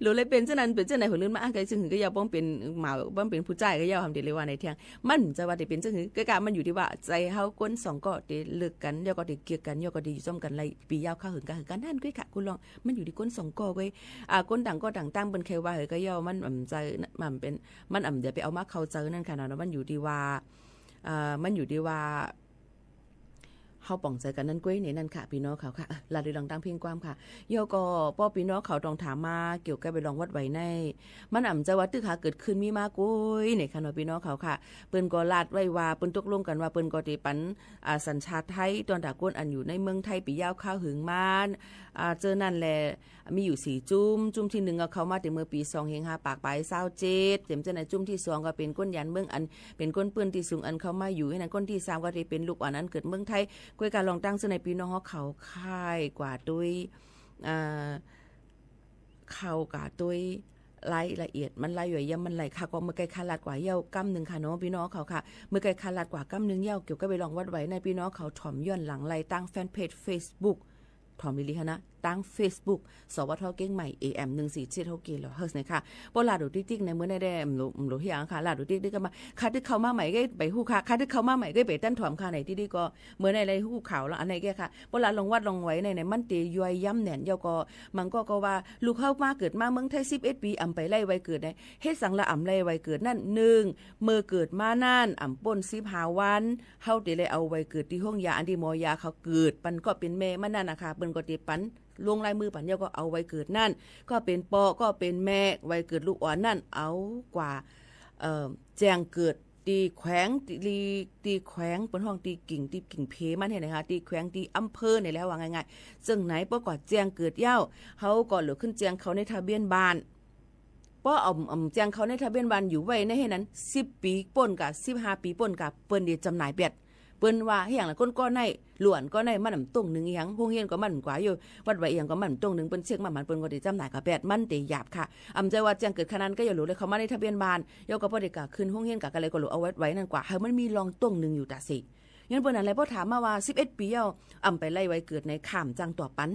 Speaker 7: รู้เลยเป็นเช่นนั้นเป็นเช่นไหนคนอื่นมาอ้างไกลซึ่งก็ยาวป้องเป็นหมาป้องเป็นผู้ใจก็ยาวทำเดเลยว่าในเที่ยงมันจะว่าได้เป็นซึ่งก็การมันอยู่ที่ว่าใจเฮาก้นสองก็เดเลิกกันยาวก็เดเกลียดกันยาวก็เดอยู่ซ้อมกันไรปียาวข้าหึงกันนั่นก็ค่ะคุณลองมันอยู่ที่ก้นสองก็เว้ยก้นต่างก็ต่างตั้งเป็นแค่ว่าก็ยาวมันใจมันเป็นมันเดี๋ยวไปเอามาเข้าเจอนั่นค่ะเนาะมันอยู่ที่ว่ามันอยู่ที่ว่าเฮาป่องใจกันนั่นก้วยในนั่นค่ะพี่น้องเขาค่ะลาด้วยลองตั้งเพียงความค่ะโยก็ป้อพี่น้องเขาต้องถามมาเกี่ยวกับไปลองวัดไว้ในมันจะว่าตึกหาเกิดขึ้นมีมาก้วยในค่ะเนาะพี่น้องเขาค่ะเปิ้นก็ลาดไว้ว่าเปิ้นตกลงกันว่าเปิ้นก็สิปันสัญชาติไทยตอนดาก้นอันอยู่ในเมืองไทยปียาวข้าวหึงมาเจอนั่นแหละมีอยู่4จุ่มที่1เอาเข้ามาถึงเมื่อปี25ปากปลาย27เต็มจังได๋จุ่มที่2ก็เป็นก้นยันเมืองอันเป็นก้นปืนที่สูงอันเข้ามาอยู่ให้นั้นก้นที่3ก็ได้เป็นลูกอันนั้นเกิดเมืองไทยก้วยการลองตั้งในพี่น้องเขาค่ายกว่าด้วยเข้ากว่าด้วยรายละเอียดมันรายย่อยมันไหลค่ะก็เมื่อไกลคาลาดกว่าเย้ากำ1ค่ะเนาะพี่น้องเขาค่ะเมื่อไกลคาลาดกว่ากำ1เย้าเกี่ยวกับไปลองวัดไว้ในพี่น้องเขาถ่อมย้อนหลังไล่ตั้งแฟนเพจ Facebook ถ่อมลิๆนะตั้ง Facebook สวทเก้งใหม่ AM 1476กิโลเฮิรตซ์นะคะบ่ลาดูติ๊กๆในมื้อในแดมหลูเฮียงค่ะลาดูติ๊กๆก็มาคัดที่เข้ามาใหม่ก็ไปฮู้ค่ะคัดที่เข้ามาใหม่ก็ไปตั้นถ่อมค่ะไหนที่ดีก็มื้อในไรฮู้ข่าวแล้วอันไหนแกค่ะบ่ลาลงวัดลงไว้ในมันติย่อยย่ำแหน่นเยาก็มันก็ว่าลูกเข้ามาเกิดมาเมืองไทย11ปีไปไล่ไว้เกิดได้เฮ็ดสังละไล่ไว้เกิดนั่น1มื้อเกิดมานั่นป่น15วันเฮาได้เลยเอาไว้เกิดที่ห้องยาอันที่หมอยาเขาเกิดปันก็เป็นแม่มันนั่นน่ะค่ะเปิ้นก็ติปันลงลายมือปัญญาก็เอาไว้เกิดนั่นก็เป็นปอก็เป็นแม่ไว้เกิดลูกอ่อนนั่นเอากว่าแจ้งเกิดตีแขวงตีแขวงเป็นห้องตีกิ่งเพมันเห็นนะคะตีแขวงตีอำเภอนี่แล้วว่าง่ายๆซึ่งไหนป้อก่อแจ้งเกิดเย้าเขาก่อนเหลือขึ้นแจ้งเขาในทะเบียนบ้านป้อเอาแจ้งเขาในทะเบียนบ้านอยู่ไว้ในให้นั้น10ปีป่นกับ15ปีป่นกับเปิ้นได้จำหน่ายเบ็ดเปิ้นว่าเฮียงละก้นก้อนในหลวนก็ในมันตุ้งนึงอีหยังโรงเรียนก็มันกว่าอยู่วัดไว้อีหยังก็มันตุ้งนึงเปิ้นเช็คมันเปิ้นก็ได้จำหน่ายกับแปดมันได้หยาบค่ะใจว่าแจ้งเกิดขนาดก็อย่ารู้เลยเขามาในทะเบียนบ้านยกก็บ่ได้กะขึ้นโรงเรียนกะก็เลยก็รู้เอาไว้นั่นกว่าให้มันมีรองตุ้งนึงอยู่ตาสิยันเปิ้นอะไรพอถามมาว่า11ปีเอาไปไล่ไว้เกิดในข้ามจังต่อปัน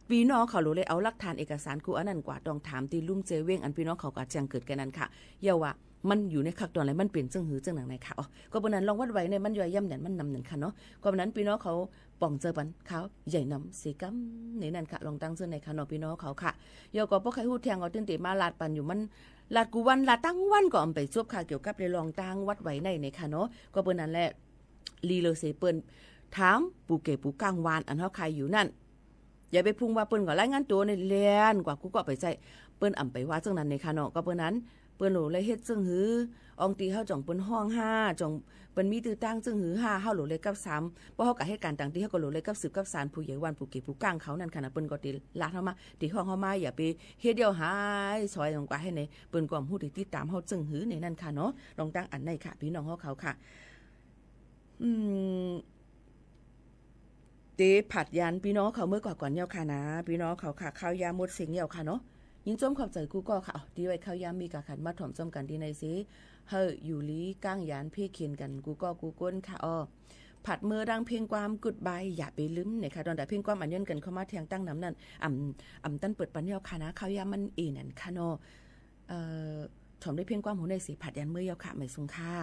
Speaker 7: พี่น้องเขารู้เลยเอาหลักฐานเอกสารกูอันนั้นกว่าต้องถามตีลุ่มเจเว้งอันพี่น้องเขาก็แจ้งเกิดกันนั้นค่ะเยาว่ามันอยู่ในคักตอนไหนมันเปลี่ยนจังหือจังหนังไหนค่ะก็บนนั้นลองวัดไว้ในมันย่อยย่ำเนี่ยมันนำหนึ่งค่ะเนาะก็บนนั้นพี่น้องเขาป่องเจอปันเขาใหญ่นำสีกัมในนั้นค่ะลองตั้งเสื้อในค่ะเนาะพี่น้องเขาค่ะเยาก็พวกใครหูดแทงเอาตื่นเต้นมาลาดปันอยู่มันลาดกูวันลาดตั้งวันก็ไปซวบค่ะเกี่ยวกับเลยลองตั้งวัดไว้ในค่ะเนาะก็บนนั้นแหละลีเลเซเปิ้นถามปูเก๋ปูกลางวานอันเฮาใครอยู่นั่นอย่าไปพุ่งว่าเปิ้นก็รายงานตัวในเรียนกว่ากูก็ไปใจเปิ้นไปว่าจังนั้นในค่ะเนาะก็เปิ้นนั้นเปิ้นโหเลยเฮ็ดจังหืออองตีเฮาจ่องเปิ้นห้อง5จ่องเปิ้นมีตื้อตั้งจังหือ5เฮาโหเลยกับ3บ่เฮาก็เหตุการณ์ต่างที่เฮาก็โหเลยกับ10กับ3ผู้ใหญ่วันผู้เก็บผู้กลางเขานั่นค่ะนะเปิ้นก็ติลาดเฮามาที่ห้องเฮามาอย่าไปเฮ็ดเดียวหายซอยลงกว่าให้ในเปิ้นก็ฮู้ติดตามเฮาจังหือในนั่นค่ะเนาะลองตั้งอันไหนค่ะพี่น้องเฮาเขาค่ะเตผัดยันพี่น้องเขาเมื่อก่อนเยาค่ะนะพี่น้องเขาค่ะข้าวยาหมดเสียงเยาค่ะเนาะยิงจมขอบใจกูก็ค่ะดีไว้ข้าวยามมีกะขันมาถ่อมจมกันดีในสิเฮยอยู่ลีก้างยานเพ่เขียนกันกูก็กูก้นค่ะผัดมือดังเพียงความกุดใบอย่าไปลืมเนี่ยค่ะตอนแต่เพียงความอันย่นกันเข้ามาแทงตั้งน้ำนั่นตั้นเปิดปัญญาค่ะนะข้าวยามมันนั่นค่ะเนาะถ่อมได้เพียงความหูในสิผัดยันมือเยาค่ะไม่สูงค่ะ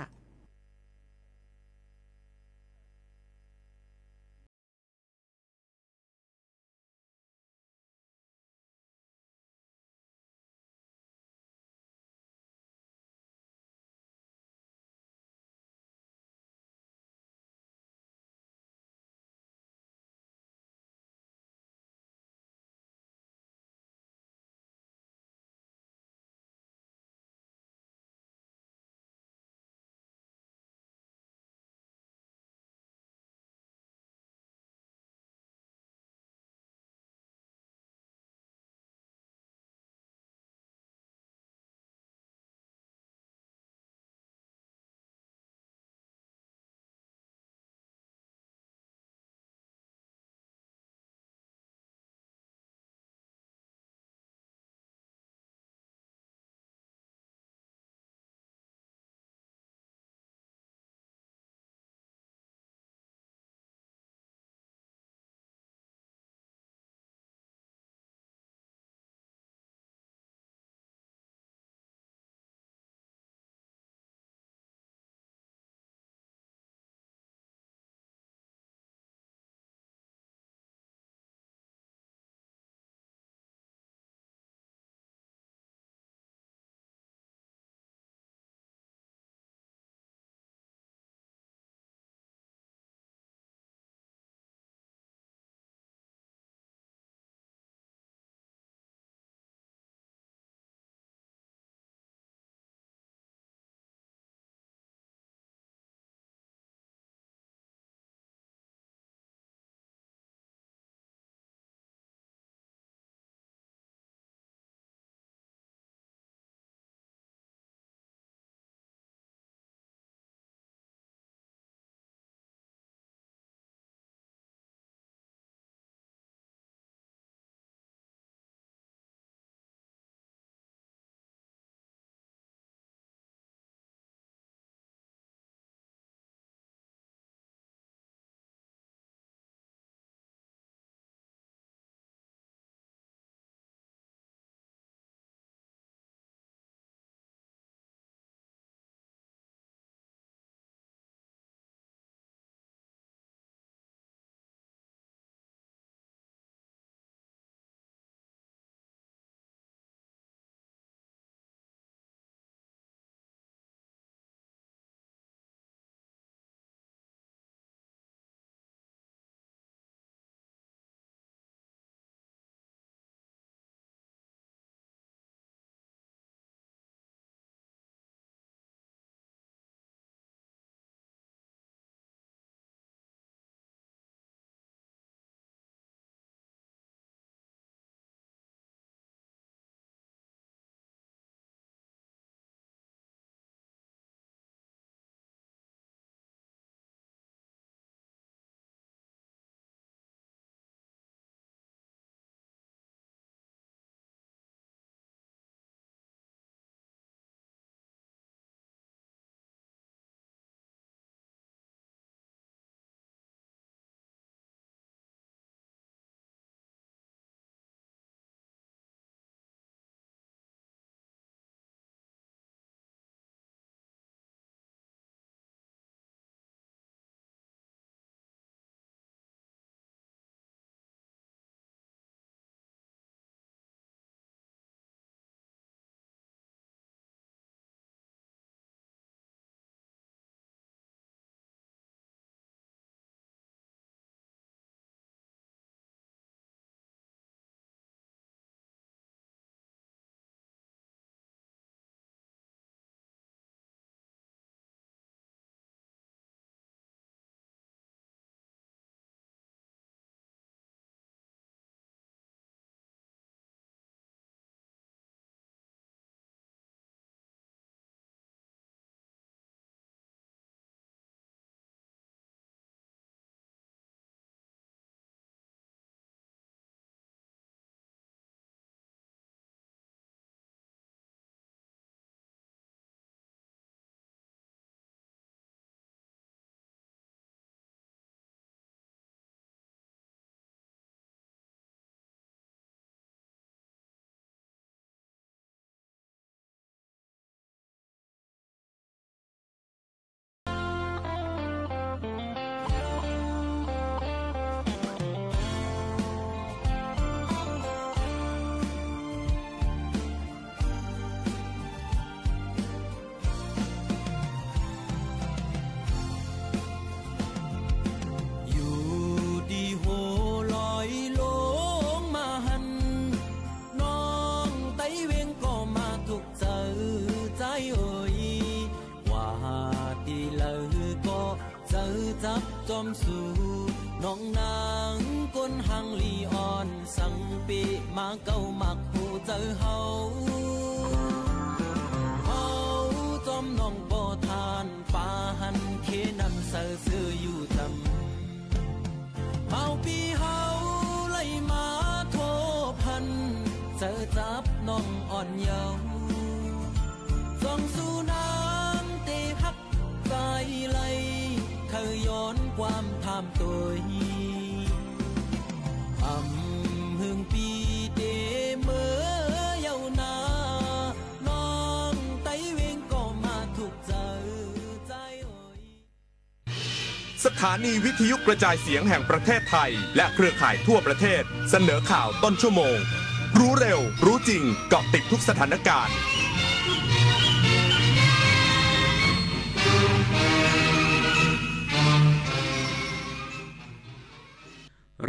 Speaker 8: จับจอมสู่น้องนางก้นหังลีอ่อนสังปีมาเก้ามักหูเจอเฮาจอมน้องบ่ทานฟ้าหันเคนำเสือซื้ออยู่จำเฮาปีเฮาไล่มาโทพันเจอจับน้องอ่อนเยาว์ส่องสู่นางเตหักใจไหลเคยย้อนความทำตัวหึงปีเดเมื่อเยาวนานองไตเวงก็มาถูกใจ
Speaker 10: สถานีวิทยุกระจายเสียงแห่งประเทศไทยและเครือข่ายทั่วประเทศเสนอข่าวต้นชั่วโมงรู้เร็วรู้จริงเกาะติดทุกสถานการณ์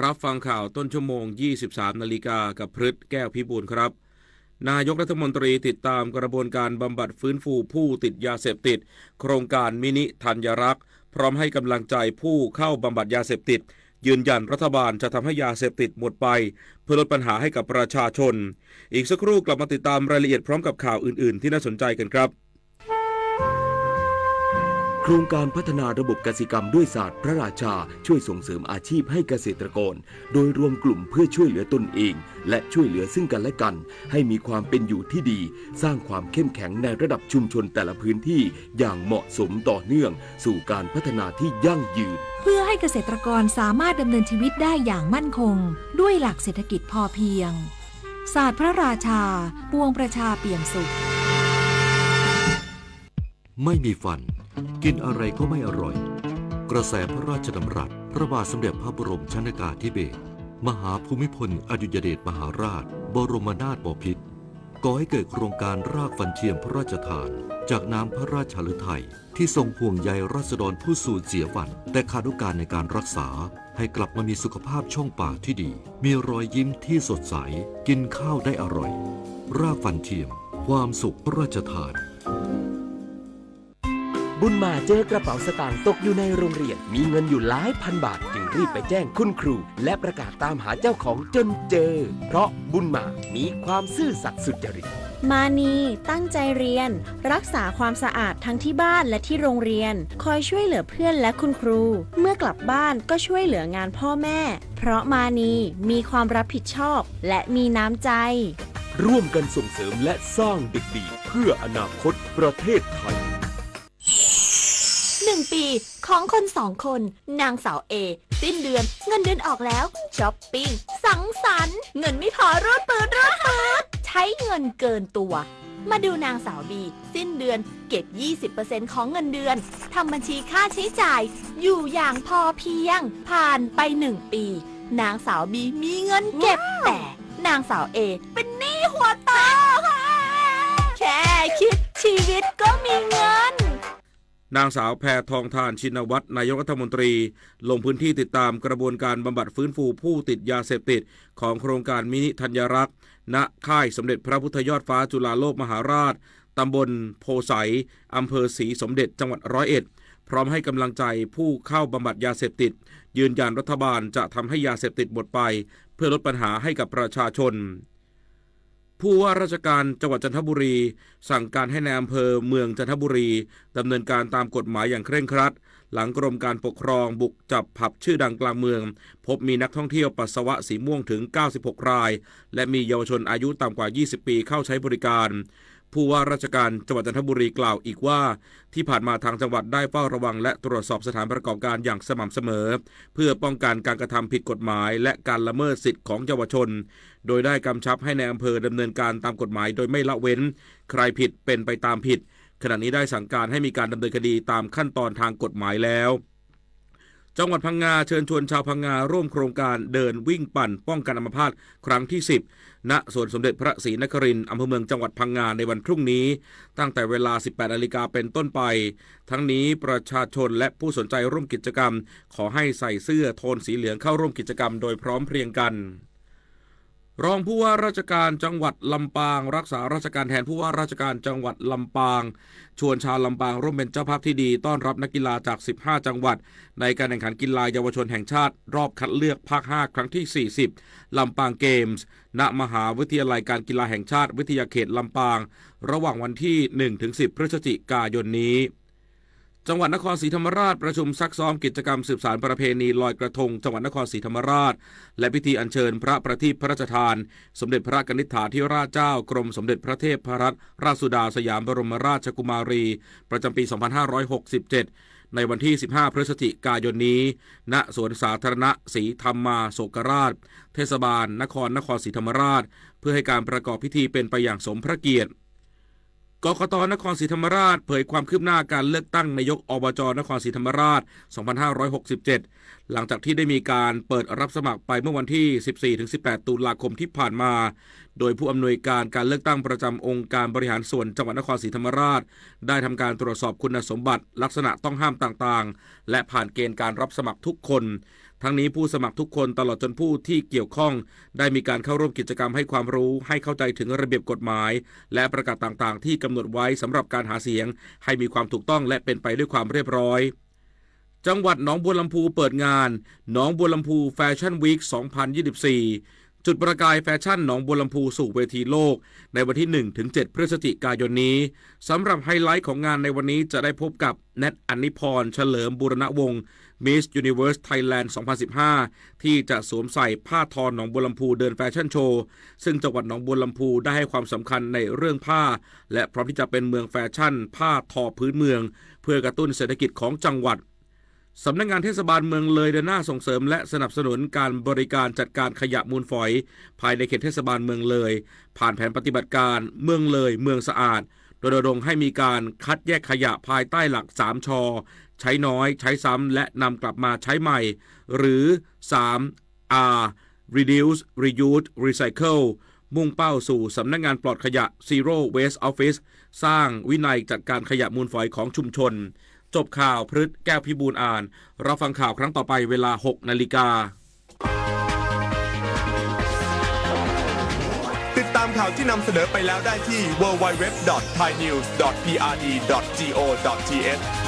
Speaker 11: รับฟังข่าวต้นชั่วโมง 23 นาฬิกากับพฤทธิ์แก้วพิบูลครับนายกรัฐมนตรีติดตามกระบวนการบำบัดฟื้นฟูผู้ติดยาเสพติดโครงการมินิธัญรักษ์พร้อมให้กำลังใจผู้เข้าบำบัดยาเสพติดยืนยันรัฐบาลจะทำให้ยาเสพติดหมดไปเพื่อลดปัญหาให้กับประชาชนอีกสักครู่กลับมาติดตามรายละเอียดพร้อมกับข่าวอื่นๆที่น่าสนใจกันครับ
Speaker 13: โครงการพัฒนาระบบกสิกรรมด้วยศาสตร์พระราชาช่วยส่งเสริมอาชีพให้เกษตรกรโดยรวมกลุ่มเพื่อช่วยเหลือตนเองและช่วยเหลือซึ่งกันและกันให้มีความเป็นอยู่ที่ดีสร้างความเข้มแข็งในระดับชุมชนแต่ละพื้นที่อย่างเหมาะสมต่อเนื่องสู่การพัฒนาที่ยั่งยืน
Speaker 25: เพื่อให้เกษตรกรสามารถดำเนินชีวิตได้อย่างมั่นคงด้วยหลักเศรษฐกิจพอเพียงศาสตร์พระราชาปวงประชาเปี่ยมสุข
Speaker 17: ไม่มีฟันกินอะไรก็ไม่อร่อยกระแสพระราชดำรัสพระบาทสมเด็จพระบรมชนกาธิเบศรมหาภูมิพลอดุลยเดชมหาราชบรมนาถบพิตรก่อให้เกิดโครงการรากฟันเทียมพระราชทานจากน้ำพระราชฤทัยที่ทรงห่วงใยราษฎรผู้สูญเสียฟันแต่ขาดโอกาสในการรักษาให้กลับมามีสุขภาพช่องปากที่ดีมีรอยยิ้มที่สดใสกินข้าวได้อร่อยรากฟันเทียมความสุขพระราชทาน
Speaker 14: บุญมาเจอกระเป๋าสตางค์ตกอยู่ในโรงเรียนมีเงินอยู่หลายพันบาทจึงรีบไปแจ้งคุณครูและประกาศตามหาเจ้าของจนเจอเพราะบุญมามีความซื่อสัตย์สุจริต
Speaker 15: มานีตั้งใจเรียนรักษาความสะอาดทั้งที่บ้านและที่โรงเรียนคอยช่วยเหลือเพื่อนและคุณครูเมื่อกลับบ้านก็ช่วยเหลืองานพ่อแม่เพราะมานีมีความรับผิดชอบและมีน้ำใจ
Speaker 14: ร่วมกันส่งเสริมและสร้างเด็กดีเพื่ออนาคตประเทศไทย
Speaker 15: 1 ปีของคน2 คนนางสาวเอสิ้นเดือนเงินเดือนออกแล้วช้อปปิ้งสังสรรค์เงินไม่พอรูดปืดใช้เงินเกินตัวมาดูนางสาวบีสิ้นเดือนเก็บ 20% ของเงินเดือนทำบัญชีค่าใช้จ่ายอยู่อย่างพอเพียงผ่านไป1 ปีนางสาวบีมีเงินเก็บแต่นางสาวเอเป็นหนี้หัวโตค่ะแค่คิดชีวิตก็มีเงิน
Speaker 11: นางสาวแพทองธารชินวัตรนายกรัฐมนตรีลงพื้นที่ติดตามกระบวนการบำบัดฟื้นฟูผู้ติดยาเสพติดของโครงการมินิธัญรักษ์ณค่ายสมเด็จพระพุทธยอดฟ้าจุฬาโลกมหาราชตำบลโพไสอำเภอศรีสมเด็จจังหวัด101พร้อมให้กำลังใจผู้เข้าบำบัดยาเสพติดยืนยันรัฐบาลจะทำให้ยาเสพติดหมดไปเพื่อลดปัญหาให้กับประชาชนผู้ว่าราชการจังหวัดจันทบุรีสั่งการให้ในอำเภอเมืองจันทบุรีดำเนินการตามกฎหมายอย่างเคร่งครัดหลังกรมการปกครองบุกจับผับชื่อดังกลางเมืองพบมีนักท่องเที่ยวปัสสาวะสีม่วงถึง96 รายและมีเยาวชนอายุต่ำกว่า20 ปีเข้าใช้บริการผู้ว่าราชการจังหวัดจันทบุรีกล่าวอีกว่าที่ผ่านมาทางจังหวัดได้เฝ้าระวังและตรวจสอบสถานประกอบการอย่างสม่ำเสมอเพื่อป้องกันการกระทำผิดกฎหมายและการละเมิดสิทธิของเยาวชนโดยได้กำชับให้ในอำเภอดำเนินการตามกฎหมายโดยไม่ละเว้นใครผิดเป็นไปตามผิดขณะนี้ได้สั่งการให้มีการดำเนินคดีตามขั้นตอนทางกฎหมายแล้วจังหวัดพังงาเชิญชวนชาวพังงาร่วมโครงการเดินวิ่งปั่นป้องกันอัมพาตครั้งที่10ณสวนสมเด็จพระศรีนครินทร์อำเภอเมืองจังหวัดพังงาในวันพรุ่งนี้ตั้งแต่เวลา 18 นาฬิกาเป็นต้นไปทั้งนี้ประชาชนและผู้สนใจร่วมกิจกรรมขอให้ใส่เสื้อโทนสีเหลืองเข้าร่วมกิจกรรมโดยพร้อมเพรียงกัน รองผู้ว่าราชการจังหวัดลำปางรักษาราชการแทนผู้ว่าราชการจังหวัดลำปางชวนชาวลำปางร่วมเป็นเจ้าภาพที่ดีต้อนรับนักกีฬาจาก15จังหวัดในการแข่งขันกีฬาเยาวชนแห่งชาติรอบคัดเลือกภาค5ครั้งที่40ลำปางเกมส์ณมหาวิทยาลัยการกีฬาแห่งชาติวิทยาเขตลำปางระหว่างวันที่ 1-10 พฤศจิกายนนี้จังหวัดนครศรีธรรมราชประชุมซักซ้อมกิจกรรมสืบสานประเพณีลอยกระทงจังหวัดนครศรีธรรมราชและพิธีอัญเชิญพระประทีปพระราชทานสมเด็จพระกนิษฐาธิราชเจ้ากรมสมเด็จพระเทพรัตนราชสุดาสยามบรมราชกุมารีประจำปี 2567 ในวันที่ 15 พฤศจิกายนนี้ณสวนสาธารณะศรีธรรมาโศกราชเทศบาลนครศรีธรรมราชเพื่อให้การประกอบพิธีเป็นไปอย่างสมพระเกียรติกกต.นครศรีธรรมราชเผยความคืบหน้าการเลือกตั้งนายกอบจ.นครศรีธรรมราช 2567 หลังจากที่ได้มีการเปิดรับสมัครไปเมื่อวันที่ 14-18 ตุลาคมที่ผ่านมาโดยผู้อำนวยการการเลือกตั้งประจำองค์การบริหารส่วนจังหวัดนครศรีธรรมราชได้ทำการตรวจสอบคุณสมบัติลักษณะต้องห้ามต่างๆและผ่านเกณฑ์การรับสมัครทุกคนทั้งนี้ผู้สมัครทุกคนตลอดจนผู้ที่เกี่ยวข้องได้มีการเข้าร่วมกิจกรรมให้ความรู้ให้เข้าใจถึงระเบียบกฎหมายและประกาศต่างๆที่กำหนดไว้สำหรับการหาเสียงให้มีความถูกต้องและเป็นไปด้วยความเรียบร้อยจังหวัดหนองบัวลำพูเปิดงานหนองบัวลำพูแฟชั่นวีค 2024 จุดประกายแฟชั่นหนองบัวลำพูสู่เวทีโลกในวันที่ 1-7 พฤศจิกายนนี้สำหรับไฮไลท์ของงานในวันนี้จะได้พบกับแนท อนิพรเฉลิมบูรณวงศ์Miss Universe Thailand 2015 ที่จะสวมใส่ผ้าทอหนองบัวลำพูเดินแฟชั่นโชว์ซึ่งจังหวัดหนองบัวลำพูได้ให้ความสำคัญในเรื่องผ้าและพร้อมที่จะเป็นเมืองแฟชั่นผ้าทอพื้นเมืองเพื่อกระตุ้นเศรษฐกิจของจังหวัดสำนักงานเทศบาลเมืองเลยเดินหน้าส่งเสริมและสนับสนุนการบริการจัดการขยะมูลฝอยภายในเขตเทศบาลเมืองเลยผ่านแผนปฏิบัติการเมืองเลยเมืองสะอาดโดยรณรงค์ให้มีการคัดแยกขยะภายใต้หลัก3 ช.ใช้น้อยใช้ซ้ำและนำกลับมาใช้ใหม่หรือ 3R Reduce Reuse Recycle มุ่งเป้าสู่สำนักงานปลอดขยะ Zero Waste Office สร้างวินัยจัดการขยะมูลฝอยของชุมชนจบข่าวพฤทธิ์แก้วพิบูลอ่านรับฟังข่าวครั้งต่อไปเวลา 6 นาฬิกา
Speaker 10: ติดตามข่าวที่นำเสนอไปแล้วได้ที่ www.thainews.prd.go.th